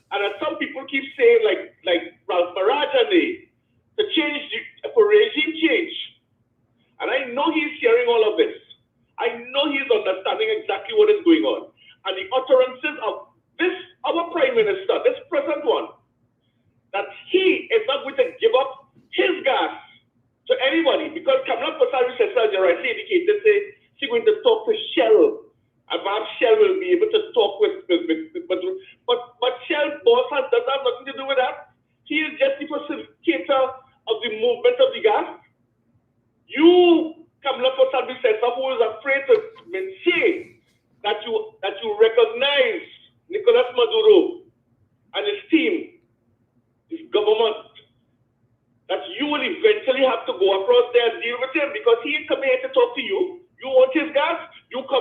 And as some people keep saying, like Ralph Marajane, to change for regime change. And I know he's hearing all of this. I know he's understanding exactly what is going on. And the utterances of our Prime Minister, this present one, that he is not going to give up his gas to anybody, because Kamala Pasari says, as you rightly indicated, she's going to talk to Shell. And perhaps Shell will be able to talk with but Shell boss does have nothing to do with that. He is just the facilitator of the movement of the gas. You, Kamala Pasari says, who is afraid to say that you recognize Nicolas Maduro and his team, his government, that you will eventually have to go across there and deal with him, because he ain't coming here to talk to you. You want his gas, you come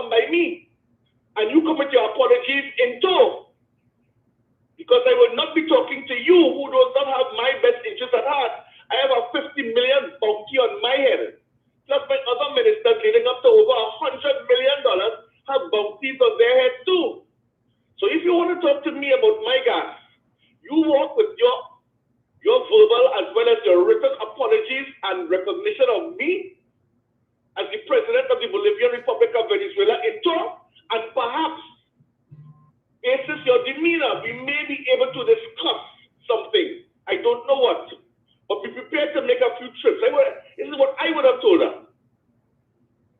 to over $100 million have bounties on their head too. So if you want to talk to me about my gas, you walk with your verbal as well as your written apologies and recognition of me as the president of the Bolivian Republic of Venezuela into, and perhaps basis your demeanor, we may be able to discuss something. I don't know what, but be prepared to make a few trips. This is what I would have told her.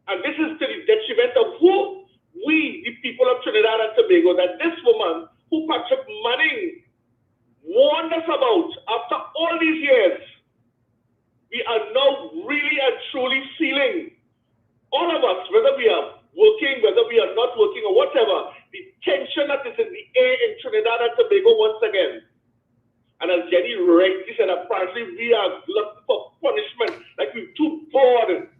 And this is to the detriment of who? We, the people of Trinidad and Tobago, that this woman, who Patrick Manning warned us about after all these years, we are now really and truly feeling, all of us, whether we are working, whether we are not working or whatever, the tension that is in the air in Trinidad and Tobago once again. And as Jenny rightly said, apparently we are looking for punishment, like we're too bored.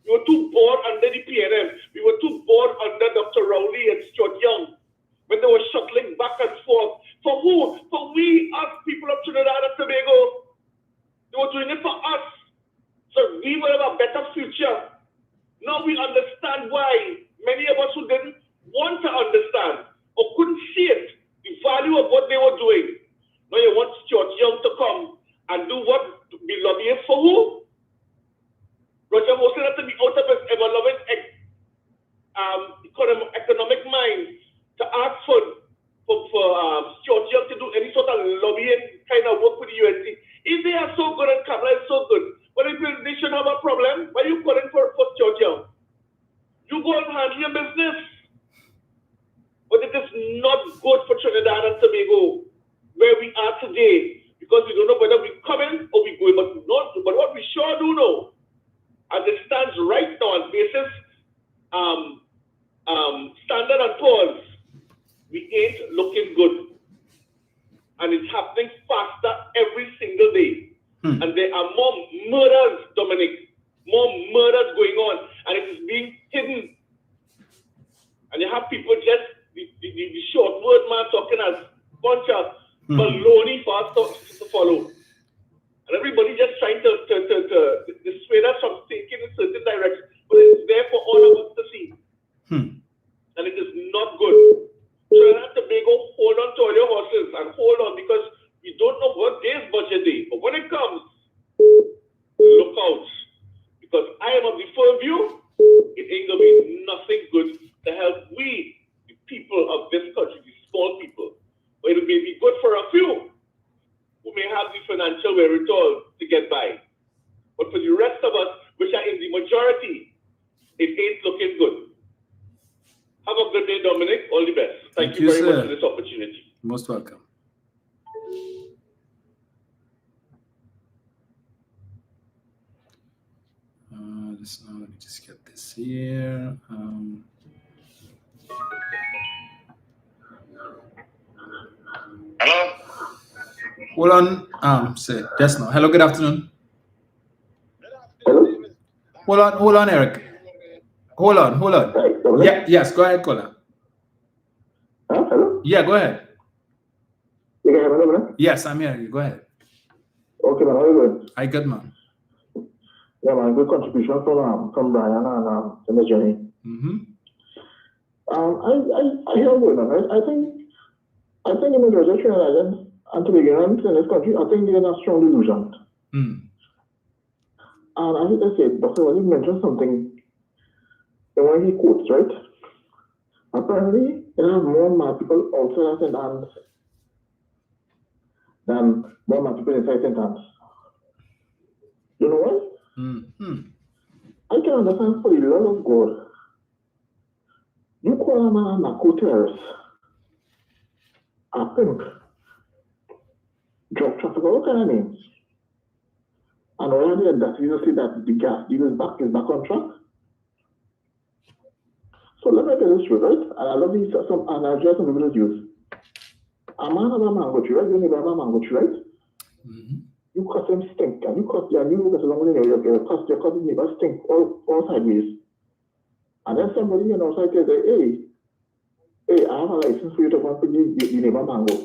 We were too bored under the PNM. We were too bored under Dr. Rowley and Stuart Young when they were shuttling back and forth. For who? For we, us people of Trinidad and Tobago. They were doing it for us. So we will have a better future. Now we understand why many of us who didn't want to understand or couldn't see it, the value of what they were doing. Now you want Stuart Young to come and do what? To be lobbying for who? Roger Wilson had to be out of his ever-loving economic mind to ask for Stuart Young to do any sort of lobbying kind of work with the UNC. If they are so good and Kamala is so good, but if they should have a problem, why are you calling for Stuart Young? You go and handle your business. But it is not good for Trinidad and Tobago where we are today, because we don't know whether we're coming or we're going, but what we sure do know, as it stands right now on basis Standard and Poor's, we ain't looking good. And it's happening faster every single day. And there are more murders, Dominic, more murders going on, and it is being hidden. And you have people just, the short word man talking as bunch of baloney for us to follow. And everybody just trying to dissuade us from thinking in certain directions, but it's there for all of us to see. And it is not good. Trinidad and Tobago, hold on to all your horses and hold on, because we don't know what day is budget day. But when it comes, look out. Because I am of the firm view, it ain't going to be nothing good to help we, the people of this country, the small people. But it may be good for a few who may have the financial wherewithal to get by. But for the rest of us, which are in the majority, it ain't looking good. Have a good day, Dominic. All the best. Thank you very much for this opportunity. Most welcome. Let me just get this here. Hello? Hold on. Say just now. Hello, good afternoon. Hello? Hold on, Eric. Hold on. Yeah, yes, go ahead, caller. Hello? Yeah, go ahead. You can hear me, man? Yes, I'm here. Go ahead. Okay, man. How are you doing? Hi, good man. Yeah, man. Good contribution from Brian and the journey. I hear you, man. I think in the majority of Trinidadians and Tobagonians in this country, I think they're in a strong delusion. And I think I said, Dr. Wally mentioned something in one of his quotes, right? Apparently, there are more mad people outside St. Anne's than more mad people inside St. Anne's. You know why? I can understand, for the love of God, you call a man a narco terrorist, a pimp, drug trafficker, what kind of names? And already that you see that the gas deal is back on track. So let me tell you this truth, right? And I love these and I just some people use. A man have a mango tree, right? You have a mango tree, right? You cut him stink, and you cut as long as you cut your neighbor stink all sideways. And then somebody on outside says, hey, I have a license for you to go and put the neighbor mango.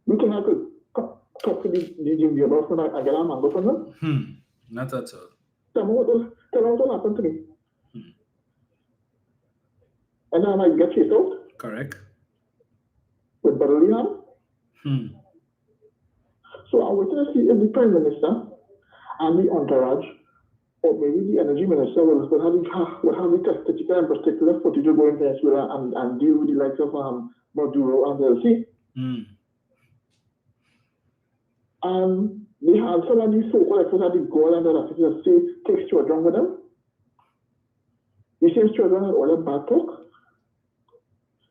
You think I could talk to the neighbor and get a mango from them? Not at all. Tell me what happened to me. and then I might get chased out Correct. with bodily harm. So I'm waiting to see if the Prime Minister and the entourage, or maybe the Energy Minister, will have the statistical and particular footage to go in Venezuela and deal with the likes of Maduro and LC. And they had some of these so-called experts at the goal and the officers say, take children with them. The same children that all the bad talk.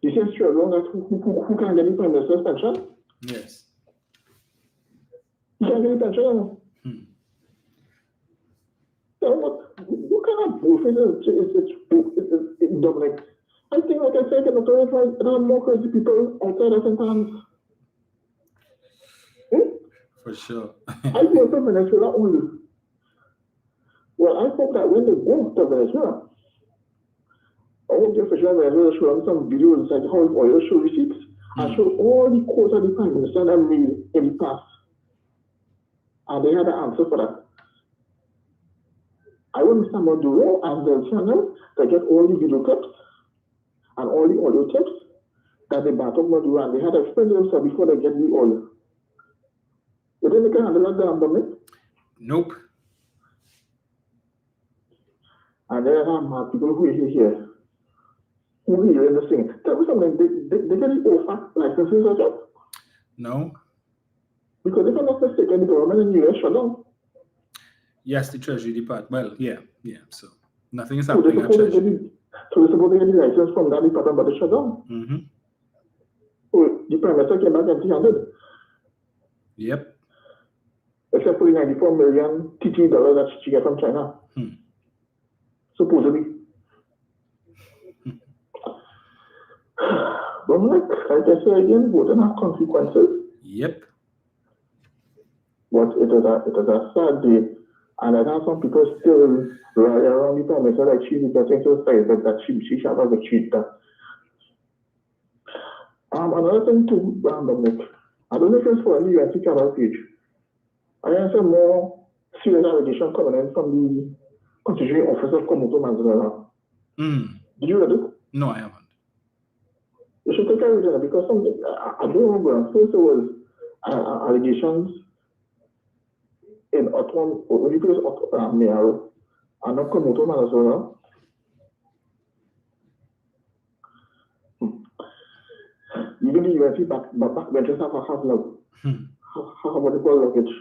The same children that who can get the Prime Minister's pension. Yes. You can't get the pension. So what kind of bullshit is Dominic? I think, like I said, there are more crazy people outside of St. Anne's. For sure. I go to Venezuela only. Well, I hope that when they go to Venezuela, I hope the official Venezuela show them some videos like how oil show receipts and show all the quotes that the Prime Minister that made in the past. And they had an answer for that. I want Mr. Maduro and the channel to get all the video clips and all the audio clips that they battled Maduro, and they had to explain themselves before they get the oil. You think they can handle that, Dominic? Nope. And there are people who are here, who hear in the thing. Tell me something, they get the OFAC licenses or job? No. Because if I'm not mistaken, the government in the US shut down. Yes, the Treasury Department. Well, yeah. So nothing is So happening at Treasury. So they're supposed to get the license from that department, but they shut down. So the Prime Minister came back empty-handed. Yep. Except for the 94 million TT dollars that she got from China. Supposedly. But like I say again, voting have consequences. Yep. But it is a sad day. And I have some people still rally around the Prime Minister like she's getting so excited that she shall have achieved that. Another thing too, Dominic, I don't know if it's for the UNC channel page. I have some more serious allegations coming in from the constituting officer of Komoto Manzanera. Did you read it? No, I haven't. You should take a read it because something, I don't remember. First, there was allegations in Otwan, when you place Mearo, and not Komoto Manzanera. Even the UNC backbenchers have a half love. How what they call luggage.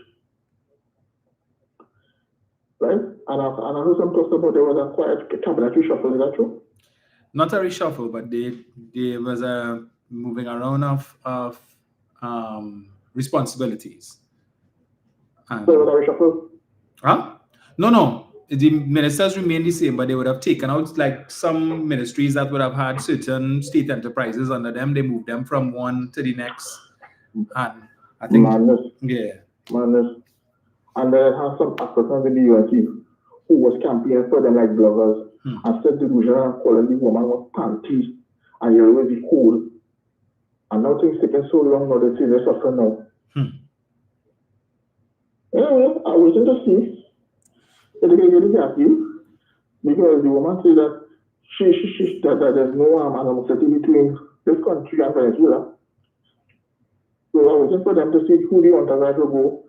Right? And I heard some talks about there was a quiet cabinet reshuffle, is that true? Not a reshuffle, but there was a moving around of responsibilities. So there was a reshuffle? Huh? No. The ministers remain the same, but they would have taken out like some ministries that would have had certain state enterprises under them. They moved them from one to the next. And I think Madness. Yeah. Madness. And then I have some Africans in the UNC who was campaigning for them like bloggers and said delusional and calling the woman was panties and you're already cool. And now things taking so long now they say they're suffering now. Anyway, I'm waiting to see if they can get it appeal because the woman said that that there's no animosity between this country and Venezuela. So I'm waiting for them to see who the entourage will go.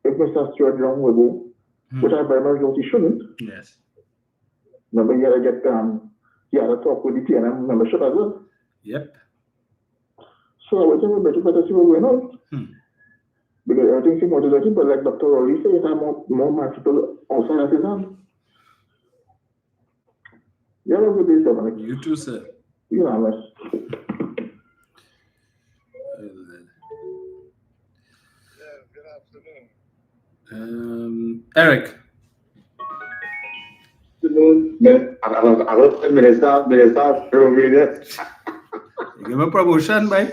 If Mr. Stuart Young will go, which I very much doubt he shouldn't. Yes. Remember, you gotta get he had to talk with the TNM membership as well. Yep. So I was thinking better to see what's going on. Because everything seems motivating, but like Dr. Rowley says, there are more people outside of his hand. You have a good day, Dominic. You too, sir. You know, miss. Eric. Afternoon. I Minister Give him a promotion, bye.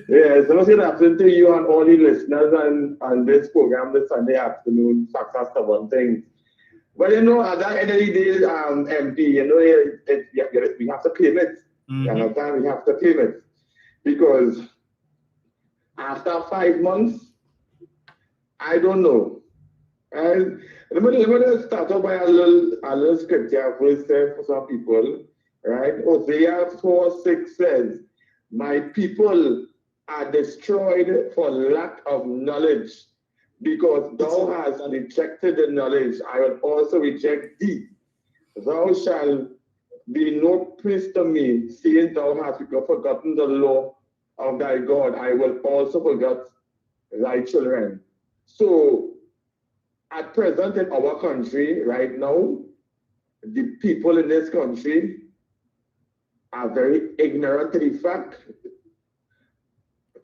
Yes, good afternoon to you and all the listeners on this program this Sunday afternoon, Success to One Thing. Well, you know, at the end of the day, MP, you know, we have to claim it. You understand? We have to claim it. Because after 5 months, I don't know. And let me start off by a little scripture for some people, right? Hosea 4:6 says, "My people are destroyed for lack of knowledge. Because thou hast rejected the knowledge, I will also reject thee. Thou shalt be no priest to me, seeing thou hast forgotten the law of thy God. I will also forget thy children." So, at present in our country, right now, the people in this country are very ignorant to the fact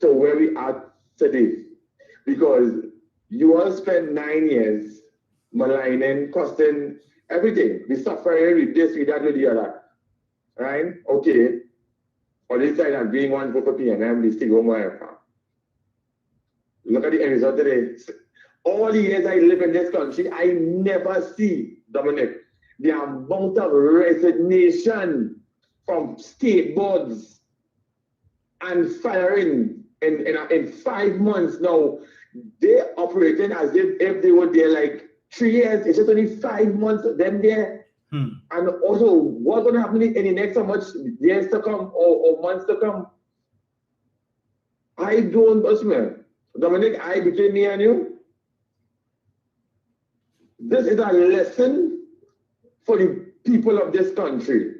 to where we are today. Because you all spend 9 years maligning, costing everything. We suffering with this, with that, with the other. Right? Okay. On this side, I'm being one vote for PNM, we still go more. Look at the end result today. All the years I live in this country, I never see, Dominic, the amount of resignation from state boards and firing in 5 months now. They're operating as if they were there like 3 years. It's just only 5 months of them there. And also, what's going to happen in the next so much years to come or months to come? I don't understand. Dominic, between me and you, this is a lesson for the people of this country.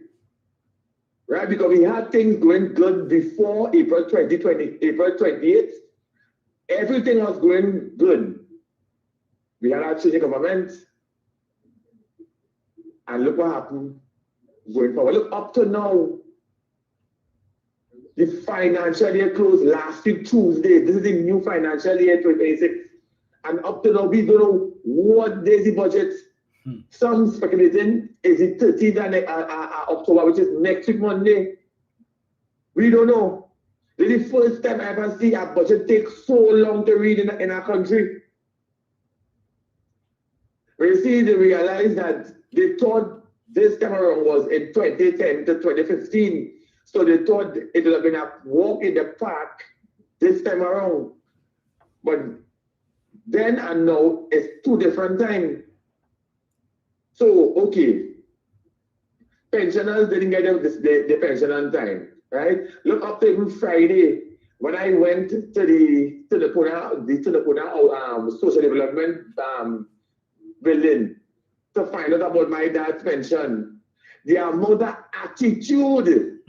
Right? Because we had things going good before April 2020, April 28th. Everything was going good. We had our changing government. And look what happened going forward. Look, up to now, the financial year closed last week, Tuesday. This is the new financial year, 2026. And up to now, we don't know what day is the budget. Some speculating, is it 13th October, which is next week, Monday? We don't know. This is the first time I ever see a budget take so long to read in our country. When you see, they realize that they thought this time around was in 2010 to 2015. So they thought it would have been a walk in the park this time around. But then and now, it's 2 different times. So, okay, pensioners didn't get the pension on time. Right? Look up to even Friday when I went to the Puna social development building to find out about my dad's pension. The amount of attitude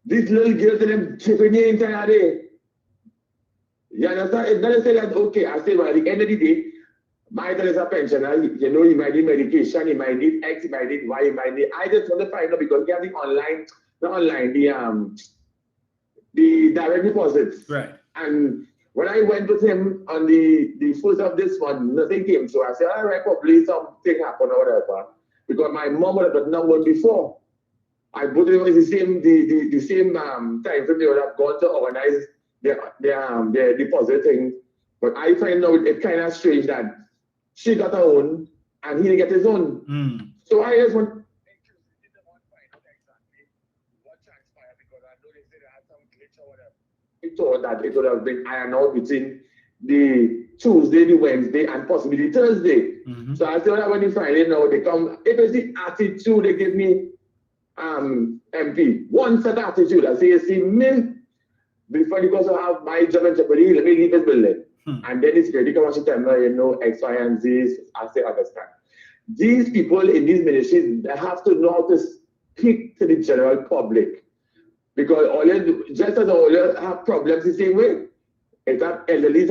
these little girls and them chipping the entire day. You understand? It's not to say that okay, I say well at the end of the day, my dad is a pensioner, you know, he might need medication, he might need X, he might need Y, he might need I just want to find out because he has the direct deposits. Right. And when I went with him on the first of this one, nothing came. So I said, all right, probably something happened or whatever. Because my mom would have gotten that one before. I put it was the same time frame they would have gone to organize their deposit thing. But I find out it's kind of strange that she got her own and he didn't get his own. So I just want thought that it would have been ironed out between the Tuesday, the Wednesday, and possibly the Thursday. So I said, when the Friday now they come, if it's the attitude they give me, MP, one set of attitude. I say, you see me, before because I have my job in jeopardy, let me leave this building. And then the security comes and tell me, you know, X, Y, and Z. I say, understand. These people in these ministries, they have to know how to speak to the general public. Because just as all have problems the same way, it's that elderly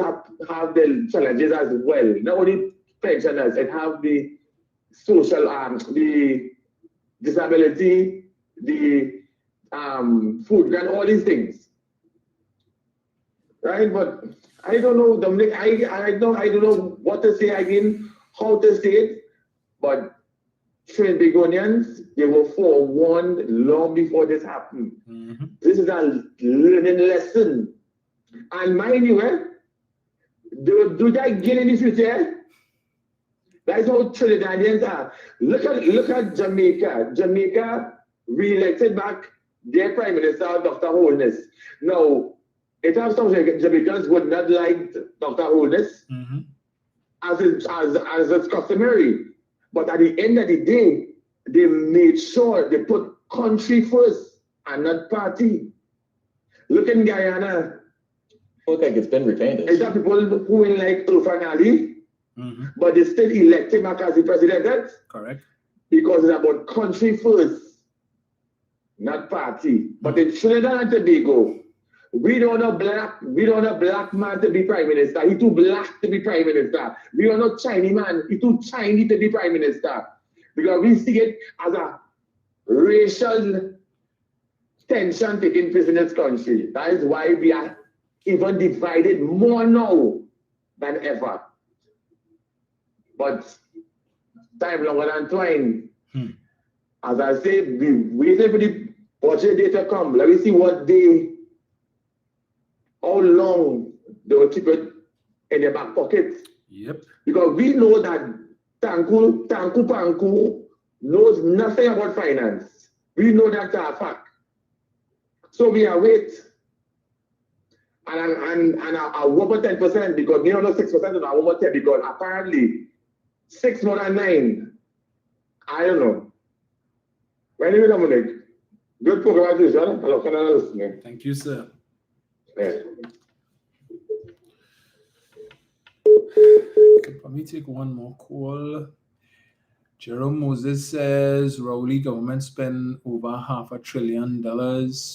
have their challenges as well. Not only pensioners, and have the social, the disability, the food and all these things. Right? But I don't know, Dominic, I don't know what to say again, how to say it, but trained Begonians, they were forewarned long before this happened. This is a learning lesson. And mind you, they will do that again in the future. That's how Trinidadians are. Look at Jamaica. Jamaica re-elected back their Prime Minister, Dr. Holness. Now, it has some Jamaicans would not like Dr. Holness. as is customary. But at the end of the day, they made sure they put country first and not party. Look in Guyana. Look like it's been retained. Is that people who in like Irfan Ali, but they still elect him as the president? Correct. Because it's about country first, not party. But in Trinidad and Tobago, we don't want a black man to be prime minister. He too black to be prime minister. We don't want a Chinese man. He too Chinese to be prime minister. Because we see it as a racial tension taking place in this country. That is why we are even divided more now than ever. But time longer than twine. As I say, we waiting for the budget day to come. Let me see how long they will keep it in their back pocket. Yep. Because we know that Tanku Panku knows nothing about finance. We know that's a fact. So we are wait. And I want 10% because we don't know 6% and I want 10 because apparently 6 more than 9. I don't know. Anyway, Dominic, good program as usual. Hello, can I listen? Thank you, sir. Yeah. Can probably take one more call. Jerome Moses says Rowley government spent over $500 billion.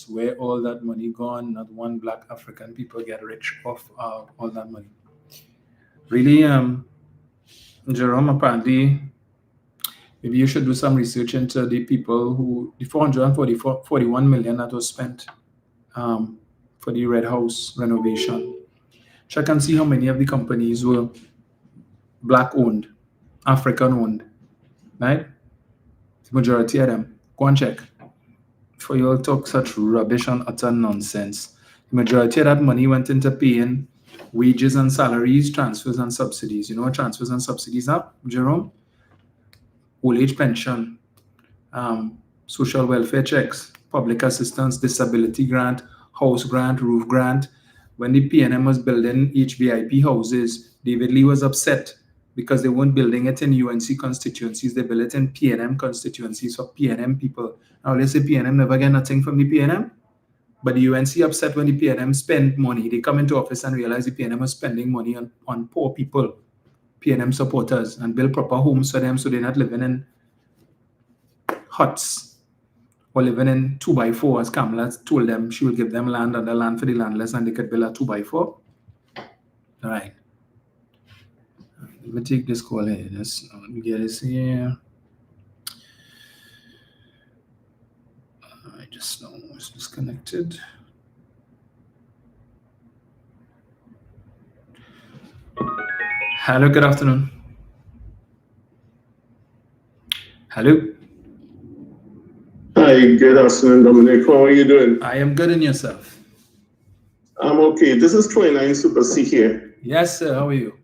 Where all that money gone? Not one black African people get rich off all that money. Really, Jerome, apparently, maybe you should do some research into the people who the 441 million that was spent for the Red House renovation. Check and see how many of the companies were black owned, African owned, right? The majority of them. Go and check. For you all talk such rubbish and utter nonsense. The majority of that money went into paying wages and salaries, transfers and subsidies. You know what transfers and subsidies are, Jerome? Old age pension, social welfare checks, public assistance, disability grant, house grant, roof grant. When the PNM was building HVIP houses, David Lee was upset because they weren't building it in UNC constituencies. They built it in PNM constituencies for PNM people. Now let's say PNM never get nothing from the PNM, but the UNC upset when the PNM spend money. They come into office and realize the PNM was spending money on poor people, PNM supporters, and build proper homes for them so they're not living in huts or living in 2x4, as Kamala told them she will give them land and the land for the landless and they could build a 2x4. All right. Let me take this call here. Let me get this here. I just know it's disconnected. Hello, good afternoon. Hello. Hi, good afternoon, Dominic. How are you doing? I am good, and yourself? I'm okay. This is 29 Super C here. Yes, sir. How are you?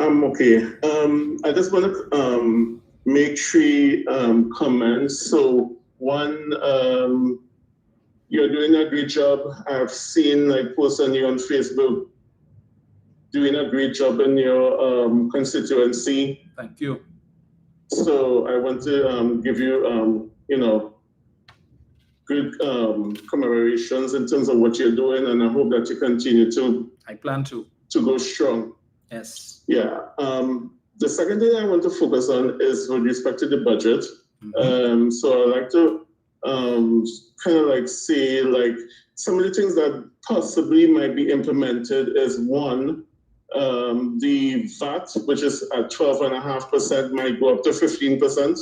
I'm okay. I just want to make 3 comments. So one, you're doing a great job. I've seen posts on you on Facebook doing a great job in your constituency. Thank you. So I want to give you, good commemorations in terms of what you're doing, and I hope that you continue to. I plan to go strong. Yes. Yeah. The second thing I want to focus on is with respect to the budget. So I'd like to say some of the things that possibly might be implemented is one. The VAT, which is at 12.5%, might go up to 15%.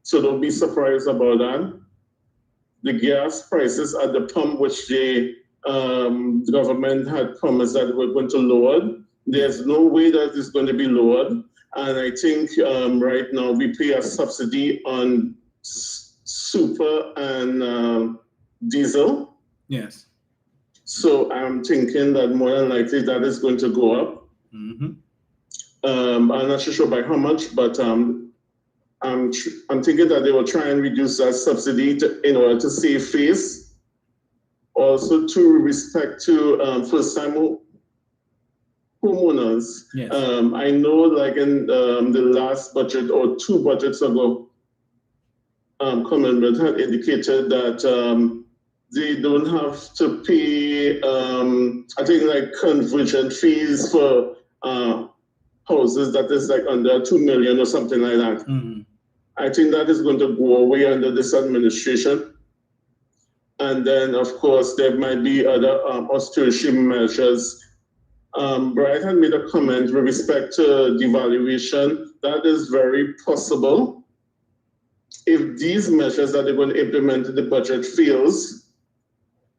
So don't be surprised about that. The gas prices at the pump, which the government had promised that we're going to lower, there's no way that it's going to be lowered. And I think right now we pay a subsidy on super and diesel. Yes. So I'm thinking that more than likely that is going to go up. I'm not sure by how much, but I'm thinking that they will try and reduce that subsidy in order to save face. Also, to respect to first-time homeowners. Yes. I know, like in the last budget or 2 budgets ago, Commonwealth had indicated that they don't have to pay, I think, like conversion fees for houses that is like under 2 million or something like that. Mm-hmm. I think that is going to go away under this administration. And then, of course, there might be other austerity measures. Brian had made a comment with respect to devaluation. That is very possible. If these measures that they're going to implement in the budget fails,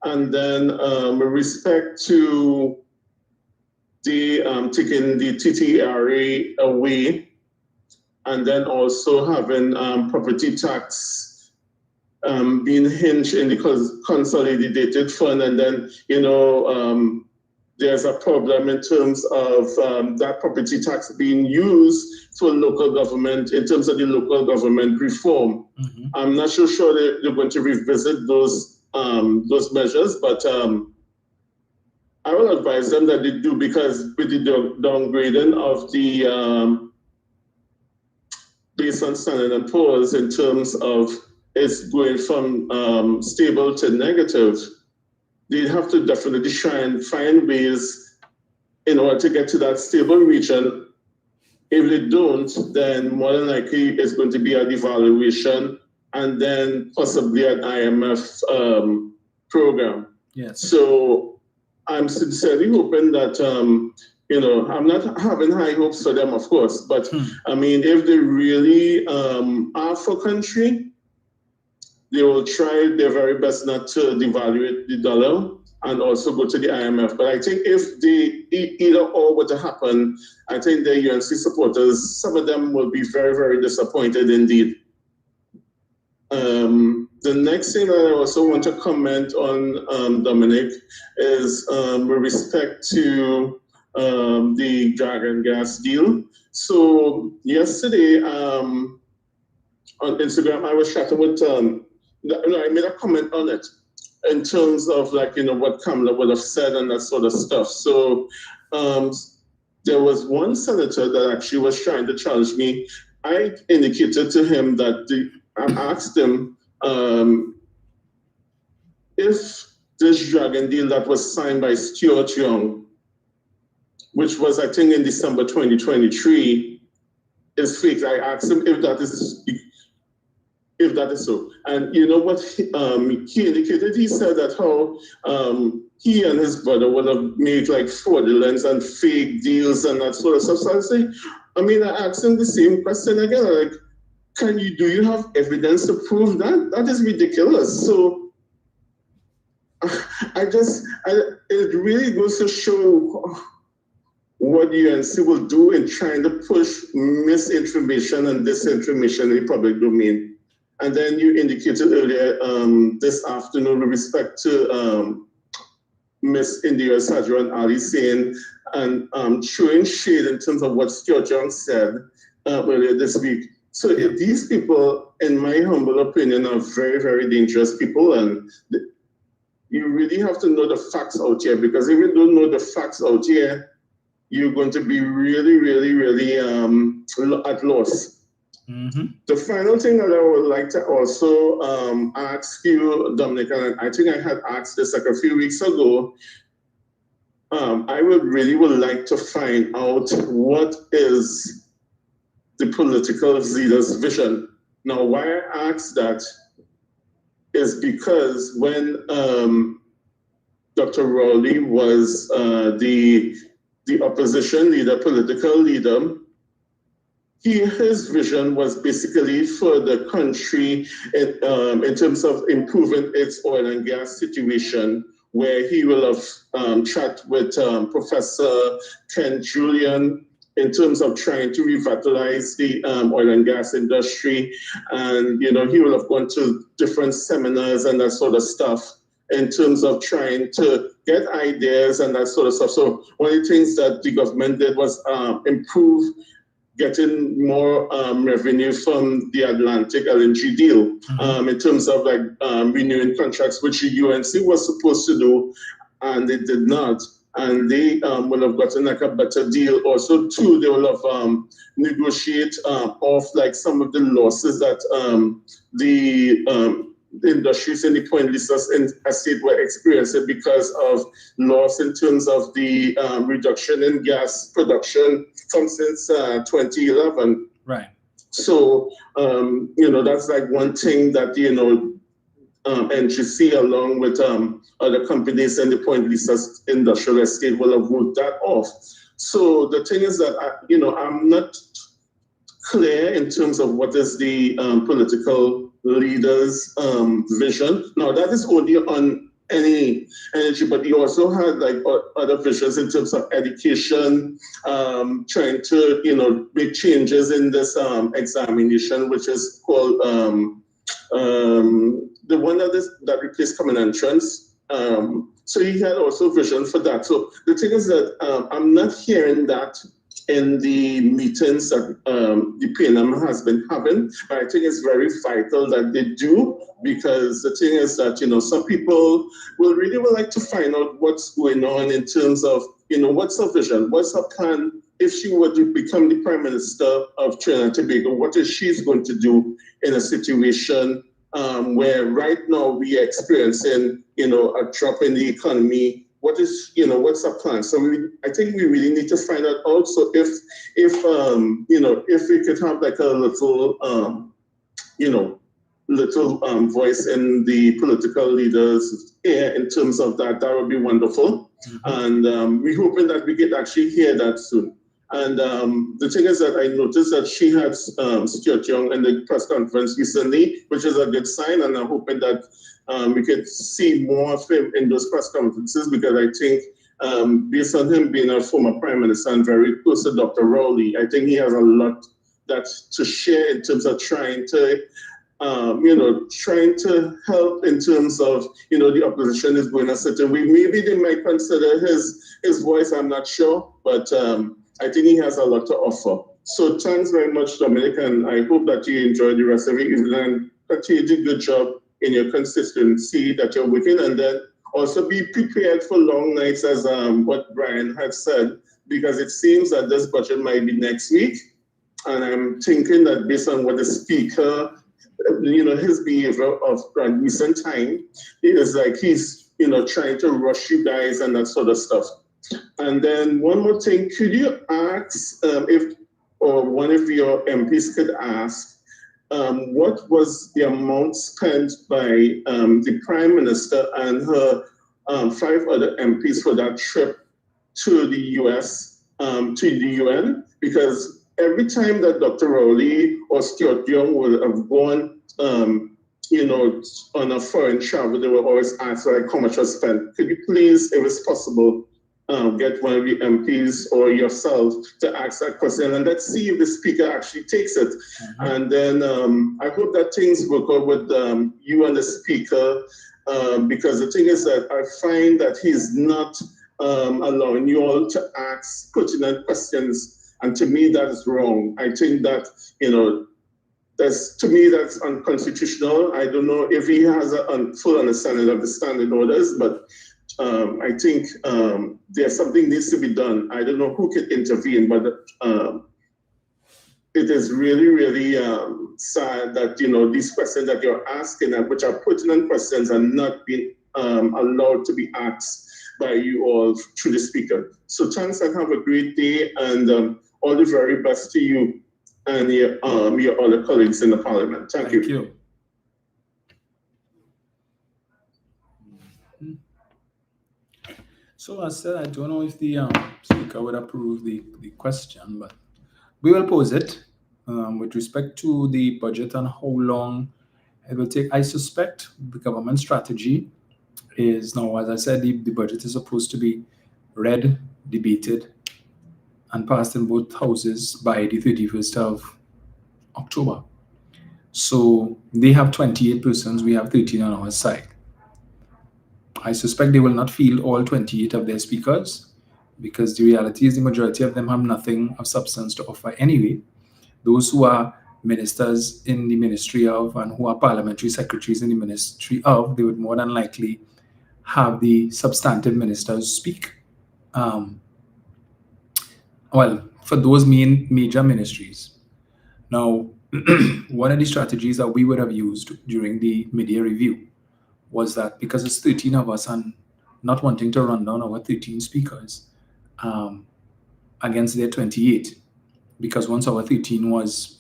and then with respect to the taking the TTRA away, and then also having property tax being hinged in the consolidated fund, and then, you know, there's a problem in terms of that property tax being used for local government in terms of the local government reform. Mm-hmm. I'm not so sure that they're going to revisit those measures, but I will advise them that they do, because with the downgrading of the based on Standard & Poor's in terms of it's going from stable to negative, they have to definitely try and find ways in order to get to that stable region. If they don't, then more than likely it's going to be a devaluation and then possibly an IMF program. Yes. So I'm sincerely hoping that, you know, I'm not having high hopes for them, of course, but I mean, if they really are for country, they will try their very best not to devalue the dollar and also go to the IMF. But I think if either or were to happen, I think the UNC supporters, some of them will be very, very disappointed indeed. The next thing that I also want to comment on, Dominic, is with respect to the Dragon Gas deal. So yesterday on Instagram, I was chatting with, I made a comment on it in terms of, like, you know, what Kamala would have said and that sort of stuff. So there was one senator that actually was trying to challenge me. I indicated to him that I asked him if this Dragon deal that was signed by Stuart Young, which was, I think, in December 2023, is fake. I asked him if that is so. And you know what he indicated? He said that how he and his brother would have made like fraudulent and fake deals and that sort of stuff. So I asked him the same question again, like, do you have evidence to prove that? That is ridiculous. So it really goes to show what UNC will do in trying to push misinformation and disinformation in the public domain. And then you indicated earlier this afternoon with respect to Miss Indira Sajran Ali saying and showing shade in terms of what Stuart Young said earlier this week. So these people, in my humble opinion, are very, very dangerous people, and you really have to know the facts out here, because if you don't know the facts out here, you're going to be really, really, really at loss. Mm-hmm. The final thing that I would like to also ask you, Dominic, and I think I had asked this like a few weeks ago, I would like to find out what is the political leader's vision. Now, why I ask that is because when Dr. Rowley was the opposition leader, political leader, his vision was basically for the country in terms of improving its oil and gas situation, where he will have chat with Professor Ken Julian in terms of trying to revitalize the oil and gas industry. And, you know, he will have gone to different seminars and that sort of stuff in terms of trying to get ideas and that sort of stuff. So one of the things that the government did was improve getting more revenue from the Atlantic LNG deal in terms of like renewing contracts, which the UNC was supposed to do, and it did not. and they will have gotten like a better deal. Also, too, they will have negotiate off like some of the losses that the industries in the Point Lisa estate were experiencing because of loss in terms of the reduction in gas production from since 2011. Right. So, that's like one thing that, NGC along with other companies in the Point Lisa industrial estate will have worked that off. So the thing is that, I'm not clear in terms of what is the political leader's vision. Now, that is only on any energy, but he also had like other visions in terms of education, trying to, make changes in this examination, which is called the one that replaced common entrance. So he had also vision for that. So the thing is that I'm not hearing that in the meetings that the PNM has been having, but I think it's very vital that they do, because the thing is that, some people will really like to find out what's going on in terms of, what's her vision, what's her plan. If she were to become the Prime Minister of Trinidad and Tobago, what is she's going to do in a situation where right now we are experiencing, a drop in the economy? What is, what's our plan? So I think we really need to find out also if we could have like a little, voice in the political leaders ear in terms of that would be wonderful. Mm-hmm. And we're hoping that we could actually hear that soon. And the thing is that I noticed that she had Stuart Young in the press conference recently, which is a good sign. And I'm hoping that we could see more of him in those press conferences, because I think based on him being a former Prime Minister and very close to Dr. Rowley, I think he has a lot to share in terms of trying to help in terms of, the opposition is going a certain way. Maybe they might consider his voice, I'm not sure, but I think he has a lot to offer. So thanks very much, Dominic, and I hope that you enjoy the rest of your evening and continue to do a good job in your consistency that you're working, and then also be prepared for long nights, as what Brian had said, because it seems that this budget might be next week. And I'm thinking that based on what the speaker, his behavior of recent time, is like he's, trying to rush you guys and that sort of stuff. And then one more thing, could you ask or one of your MPs could ask, what was the amount spent by the Prime Minister and her 5 other MPs for that trip to the US, to the UN? Because every time that Dr. Rowley or Stuart Young would have gone, on a foreign travel, they were always asked like how much was spent. Could you please, if it's possible, get one of the MPs or yourself to ask that question, and let's see if the speaker actually takes it. Mm-hmm. And then I hope that things work out with you and the speaker, because the thing is that I find that he's not allowing you all to ask pertinent questions, and to me that is wrong. I think that, to me that's unconstitutional. I don't know if he has a full understanding of the standing orders, but I think there's something needs to be done. I don't know who can intervene, but it is really, really sad that, these questions that you're asking, which are pertinent questions, are not being allowed to be asked by you all through the speaker. So thanks, and have a great day, and all the very best to you and your other colleagues in the Parliament. Thank you. So as I said, I don't know if the speaker would approve the question, but we will pose it with respect to the budget and how long it will take. I suspect the government strategy is now, as I said, the budget is supposed to be read, debated, and passed in both houses by the 31st of October. So they have 28 persons, we have 13 on our side. I suspect they will not field all 28 of their speakers, because the reality is the majority of them have nothing of substance to offer anyway. Those who are ministers in the Ministry of and who are parliamentary secretaries in the Ministry of, they would more than likely have the substantive ministers speak. well, for those major ministries. Now, one of the strategies that we would have used during the mid-year review was that because it's 13 of us and not wanting to run down our 13 speakers against their 28, because once our 13 was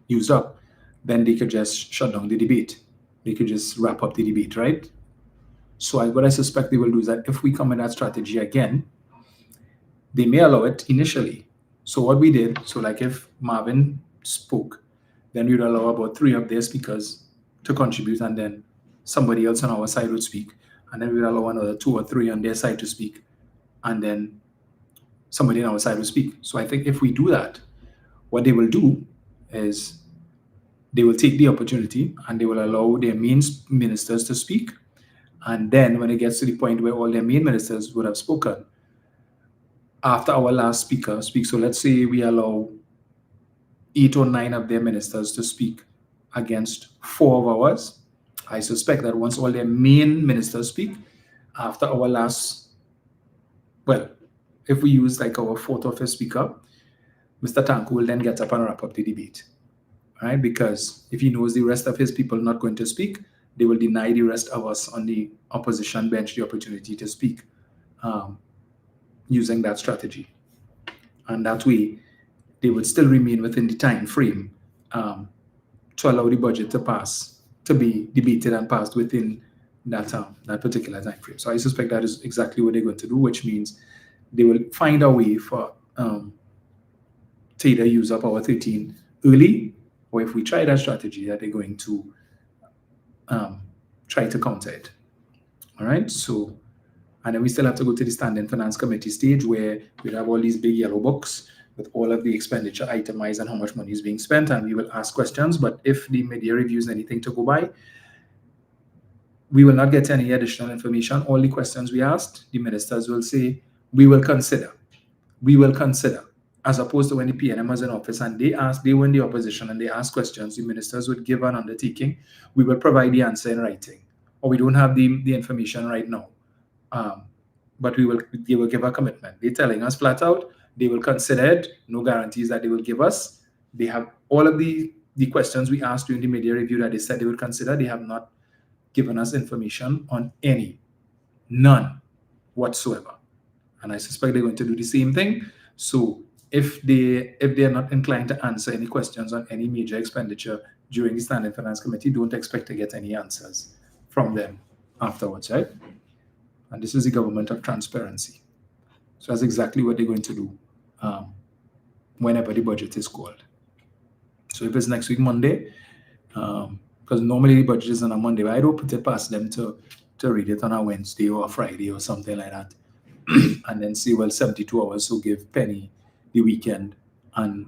used up, then they could just shut down the debate. They could just wrap up the debate, right? So what I suspect they will do is that if we come in that strategy again, they may allow it initially. So what we did, so like if Marvin spoke, then we'd allow about 3 of their speakers to contribute, and then somebody else on our side would speak, and then we'd allow another 2 or 3 on their side to speak, and then somebody on our side would speak. So I think if we do that, what they will do is they will take the opportunity and they will allow their main ministers to speak. And then when it gets to the point where all their main ministers would have spoken, after our last speaker speaks, so let's say we allow 8 or 9 of their ministers to speak against 4 of ours, I suspect that once all their main ministers speak, after our last, well, if we use like our 4th or 5th speaker, Mr. Tanku will then get up and wrap up the debate, right? Because if he knows the rest of his people not going to speak, they will deny the rest of us on the opposition bench the opportunity to speak using that strategy. And that way, they would still remain within the time frame to allow the budget to pass, to be debated and passed within that particular time frame. So I suspect that is exactly what they're going to do, which means they will find a way for to either use up our 13 early, or if we try that strategy, that they're going to try to counter it. All right, so, and then we still have to go to the Standing Finance Committee stage where we have all these big yellow books with all of the expenditure itemized and how much money is being spent, and we will ask questions. But if the mid-year review is anything to go by, we will not get any additional information. All the questions we asked, the ministers will say, we will consider. We will consider. As opposed to when the PNM was in office and they were in the opposition and they asked questions, the ministers would give an undertaking, we will provide the answer in writing. Or we don't have the information right now. But they will give a commitment. They're telling us flat out, they will consider it, no guarantees that they will give us. They have all of the questions we asked during the media review that they said they would consider. They have not given us information on any, none whatsoever. And I suspect they're going to do the same thing. So if they are not inclined to answer any questions on any major expenditure during the Standing Finance Committee, don't expect to get any answers from them afterwards, right? And this is the government of transparency. So that's exactly what they're going to do whenever the budget is called. So if it's next week, Monday, because normally the budget is on a Monday, but I don't put it past them to read it on a Wednesday or a Friday or something like that. And then say, well, 72 hours, so give Penny the weekend and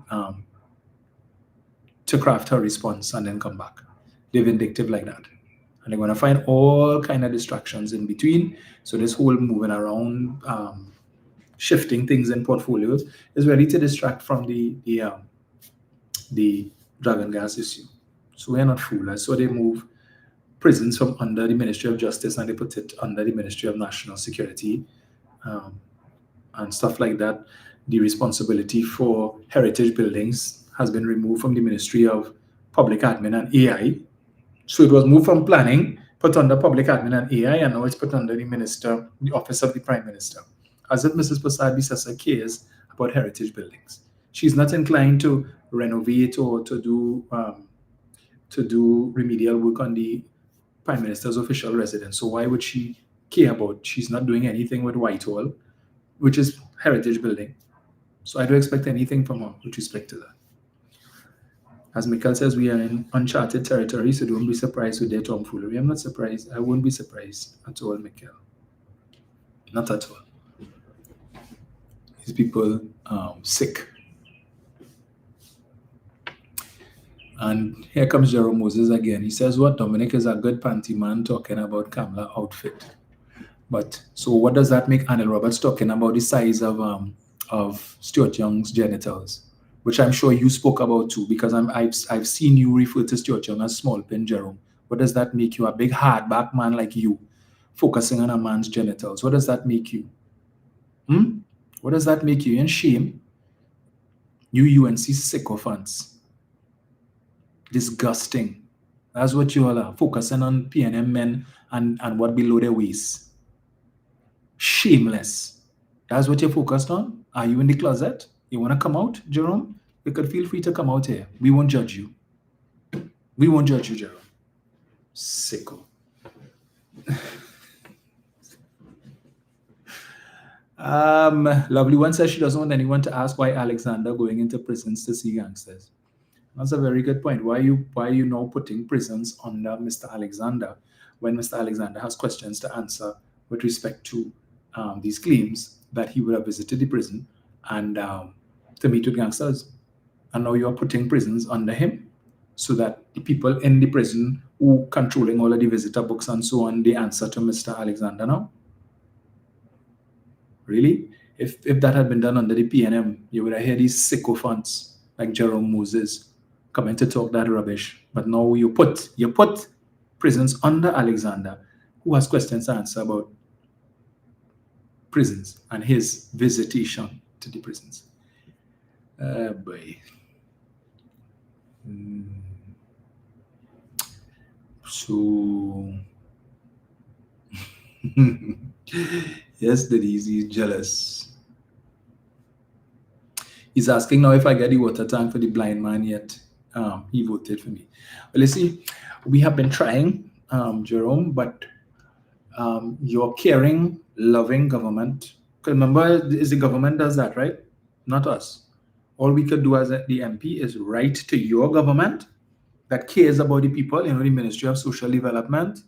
to craft her response and then come back. They're vindictive like that. And they're going to find all kind of distractions in between. So this whole moving around, shifting things in portfolios is ready to distract from the Dragon Gas issue. So we're not foolish. So they move prisons from under the Ministry of Justice and they put it under the Ministry of National Security and stuff like that. The responsibility for heritage buildings has been removed from the Ministry of Public Admin and AI. So it was moved from planning, put under public admin and AI, and now it's put under the office of the Prime Minister. As if Mrs. Prasad-Bissessar cares about heritage buildings. She's not inclined to renovate or to do remedial work on the Prime Minister's official residence. So why would she care about? She's not doing anything with Whitehall, which is heritage building. So I don't expect anything from her with respect to that. As Mikhail says, we are in uncharted territory, so don't be surprised with their tomfoolery. I'm not surprised. I won't be surprised at all, Mikhail. Not at all. These people sick. And here comes Jerome Moses again. He says, what, Dominic is a good panty man talking about Kamala outfit. But, so what does that make Anil Roberts talking about the size of Stuart Young's genitals? Which I'm sure you spoke about too, because I've seen you refer to Stuart Young as small pin Jerome. What does that make you? A big hardback man like you, focusing on a man's genitals. What does that make you? What does that make you? In shame? You UNC sycophants. Disgusting. That's what you all are, focusing on PNM men and what below their waist. Shameless. That's what you're focused on? Are you in the closet? You want to come out, Jerome? You could feel free to come out here. We won't judge you. We won't judge you, Jerome. Sicko. Lovely one says she doesn't want anyone to ask why Alexander going into prisons to see gangsters. That's a very good point. Why are you now putting prisons under Mr. Alexander when Mr. Alexander has questions to answer with respect to these claims that he would have visited the prison and to meet with gangsters? And now you're putting prisons under him so that the people in the prison who controlling all of the visitor books and so on, they answer to Mr. Alexander now? Really? If that had been done under the PNM, you would have heard these sycophants like Jerome Moses coming to talk that rubbish. But now you put prisons under Alexander, who has questions to answer about prisons and his visitation to the prisons. Boy. So yes, he's jealous. He's asking now if I get the water tank for the blind man yet. He voted for me. Well, you see, we have been trying, Jerome, but your caring, loving government, remember, is the government does that, right? Not us. All we could do as the MP is write to your government that cares about the people, the Ministry of Social Development,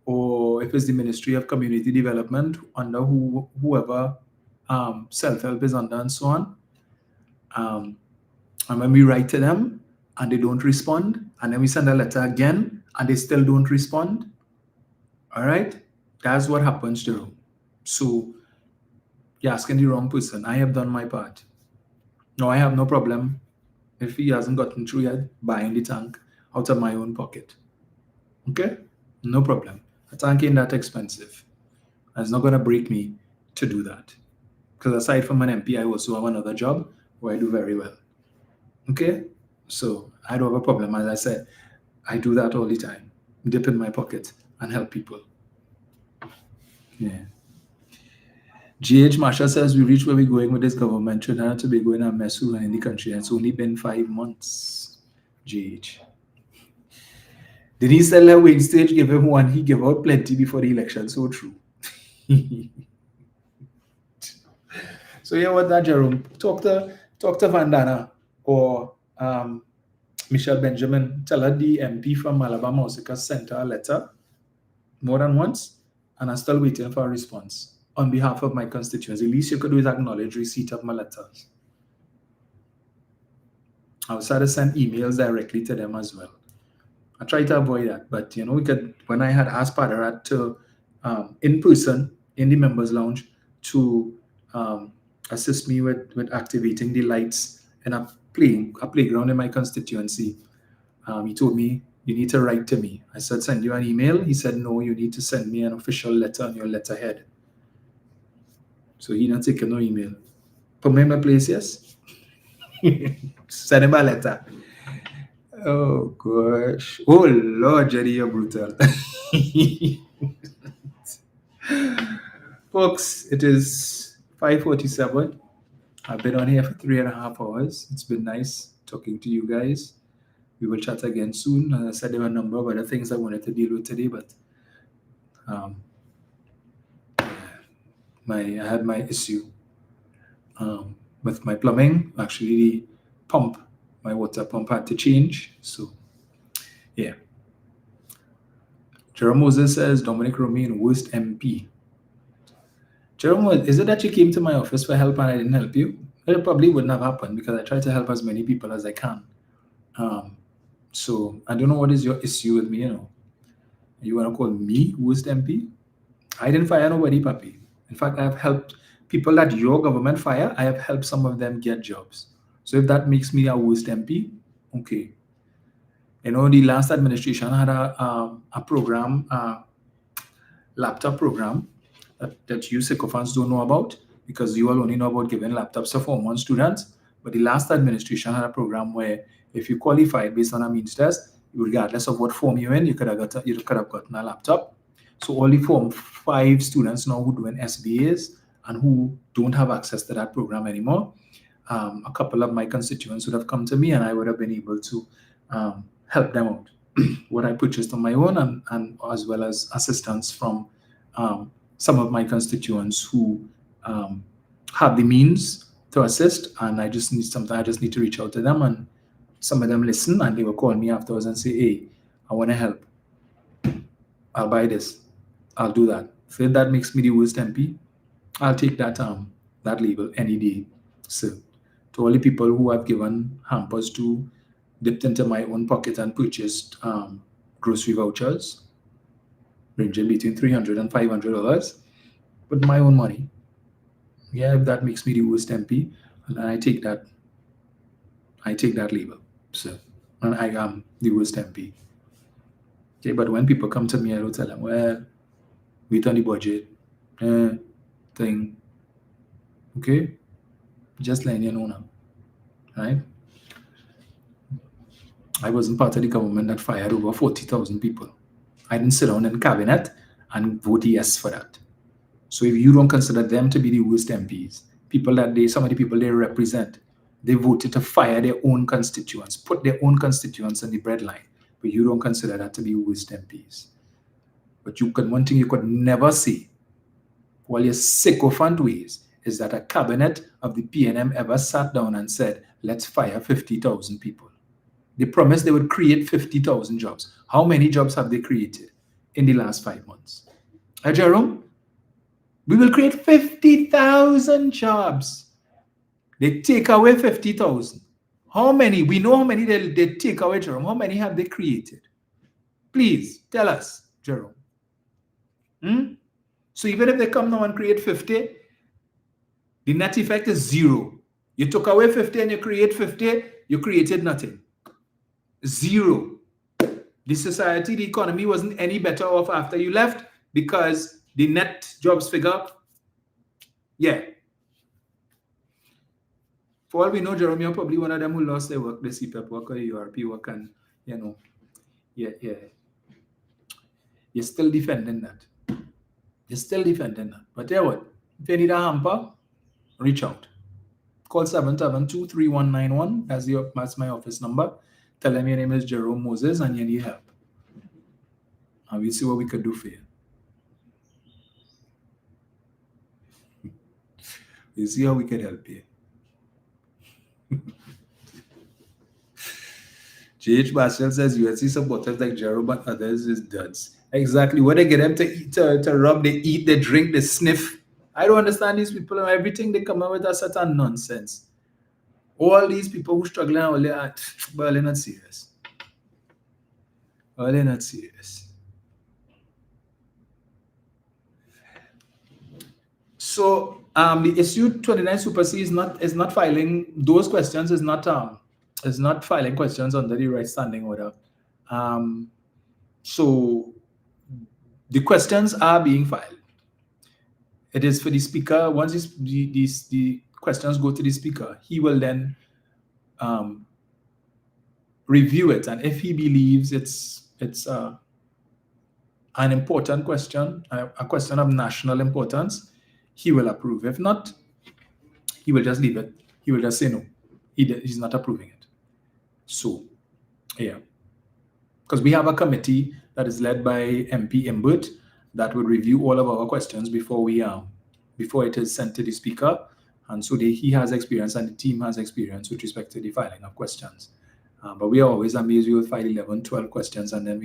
or if it's the Ministry of Community Development, under whoever self-help is under and so on. And when we write to them and they don't respond, and then we send a letter again and they still don't respond, all right? That's what happens, Jerome. So you're asking the wrong person. I have done my part. No, I have no problem if he hasn't gotten through yet buying the tank out of my own pocket. Okay? No problem. A tank ain't that expensive. And it's not going to break me to do that. Because aside from an MP, I also have another job where I do very well. Okay? So I don't have a problem. As I said, I do that all the time. Dip in my pocket and help people. Yeah. GH Masha says we reach where we're going with this government. Trinidad and Tobago in a mess in the country, and it's only been 5 months. GH. Did he sell a win stage? Give him one. He gave out plenty before the election. So true. So yeah, what that, Jerome? Talk to Vandana or Michelle Benjamin. Tell her the MP from Alabama Osika sent her a letter more than once, and I'm still waiting for a response on behalf of my constituents. The least you could do is acknowledge receipt of my letters. I'll start to send emails directly to them as well. I try to avoid that, but we could. When I had asked Padarat to in person in the members lounge to assist me with activating the lights in a playground in my constituency, he told me, you need to write to me. I said, send you an email. He said, no, you need to send me an official letter on your letterhead. So he not taking no email. Put me in my place, yes? Send him a letter. Oh, gosh. Oh, Lord, Jerry, you're brutal. Folks, it is 5:47. I've been on here for 3.5 hours. It's been nice talking to you guys. We will chat again soon. As I said, there were a number of other things I wanted to deal with today, but I had my issue with my plumbing. Actually, the pump, my water pump had to change. So, yeah. Jerome Moses says, Dominic Romain, worst MP. Jerome, is it that you came to my office for help and I didn't help you? It probably wouldn't have happened because I try to help as many people as I can. So I don't know what is your issue with me, You want to call me worst MP? I didn't fire nobody, papi. In fact, I have helped people that your government fire. I have helped some of them get jobs. So if that makes me a worst MP, okay. The last administration had a program, laptop program that you sycophants don't know about, because you all only know about giving laptops to Form 1 students. But the last administration had a program where if you qualified based on a means test, regardless of what form you're in, you could have gotten a laptop. So all the Form 5 students now who do an SBAs and who don't have access to that program anymore, a couple of my constituents would have come to me and I would have been able to help them out. What I purchased on my own and as well as assistance from some of my constituents who have the means to assist, and I just need to reach out to them, and some of them listen and they will call me afterwards and say, hey, I want to help. I'll buy this. I'll do that. So if that makes me the worst MP, I'll take that that label any day. So to all the people who have given hampers to, dipped into my own pocket and purchased grocery vouchers, ranging between $300 and $500, with my own money. Yeah, if that makes me the worst MP, and I take that label. So, and I am the worst MP. Okay, but when people come to me, I will tell them, well, wait on the budget thing. Okay, just letting you know now, right? I wasn't part of the government that fired over 40,000 people. I didn't sit down in cabinet and vote yes for that. So if you don't consider them to be the worst MPs, some of the people they represent, they voted to fire their own constituents, put their own constituents on the breadline, but you don't consider that to be worst MPs. But one thing you could never see, while your sycophant ways, is that a cabinet of the PNM ever sat down and said, let's fire 50,000 people. They promised they would create 50,000 jobs. How many jobs have they created in the last 5 months? Jerome, we will create 50,000 jobs. They take away 50,000. How many? We know how many they take away, Jerome. How many have they created? Please tell us, Jerome. So even if they come now and create 50, the net effect is 0. You took away 50 and you create 50, you created nothing. 0. The society, the economy wasn't any better off after you left because the net jobs figure, yeah. For all we know, Jerome, you're probably one of them who lost their work, the CPEP work or the URP work, and, yeah. You're still defending that. But tell you what, if you need a hamper, reach out. Call 772-3191. That's my office number. Tell them your name is Jerome Moses and you need help. And we'll see what we can do for you. We'll see how we can help you. J.H. Marshall says UNC supporters like Jerome and others is duds. Exactly. What they get them to eat, to rub, they eat, they drink, they sniff. I don't understand these people and everything they come up with is such a nonsense. All these people who struggling, well, they're not serious. So the issue 29 Super C is not filing those questions. Is not filing questions under the right standing order. So the questions are being filed. It is for the speaker. Once the questions go to the speaker, he will then review it, and if he believes it's an important question, a question of national importance, he will approve. If not, he will just leave it. He will just say no. He's not approving it. So, yeah. Because we have a committee that is led by MP Imbert that will review all of our questions before it is sent to the speaker. And so he has experience and the team has experience with respect to the filing of questions. But we are always amazed. We will file 11, 12 questions and then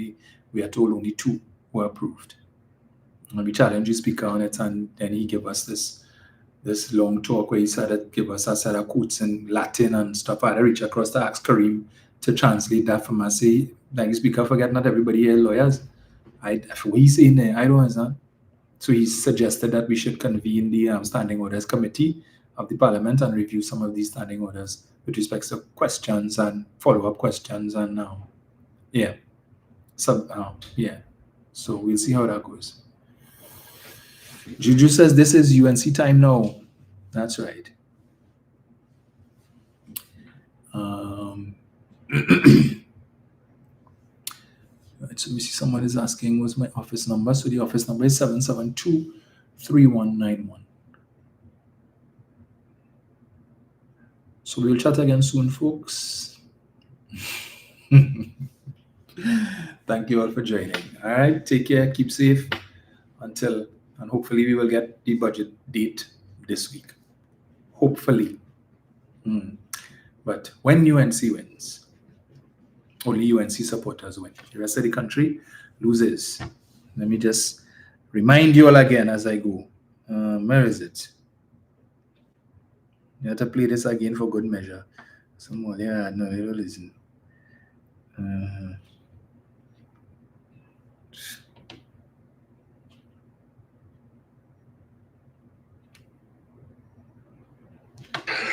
we are told only 2 were approved. And we challenge the speaker on it, and then he gave us this long talk where he started give us a set of quotes in Latin and stuff. I had to reach across to ask Kareem to translate that for me. Say, like the speaker, forget not everybody here lawyers. What he's saying there, I don't understand. So he suggested that we should convene the Standing Orders Committee of the Parliament and review some of these standing orders with respect to questions and follow-up questions and yeah. So we'll see how that goes. Juju says this is UNC time now. That's right. Right, so we see someone is asking what's my office number. So the office number is 772-3191. So we'll chat again soon, folks. Thank you all for joining. All right, take care, keep safe and hopefully we will get the budget date this week. Hopefully. But when UNC wins, only UNC supporters win. The rest of the country loses. Let me just remind you all again as I go. Where is it? You have to play this again for good measure. Some more, yeah, no, you don't listen.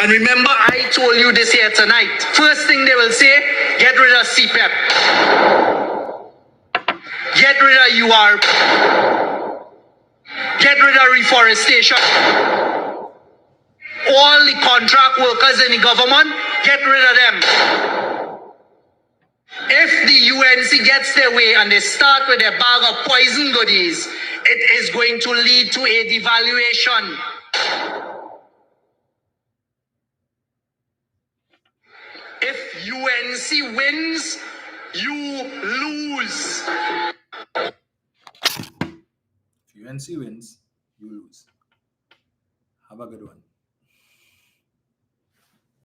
And remember, I told you this here tonight. First thing they will say, get rid of CPEP. Get rid of UR. Get rid of reforestation. All the contract workers in the government, get rid of them. If the UNC gets their way and they start with a bag of poison goodies, it is going to lead to a devaluation. If UNC wins, you lose. If UNC wins, you lose. Have a good one.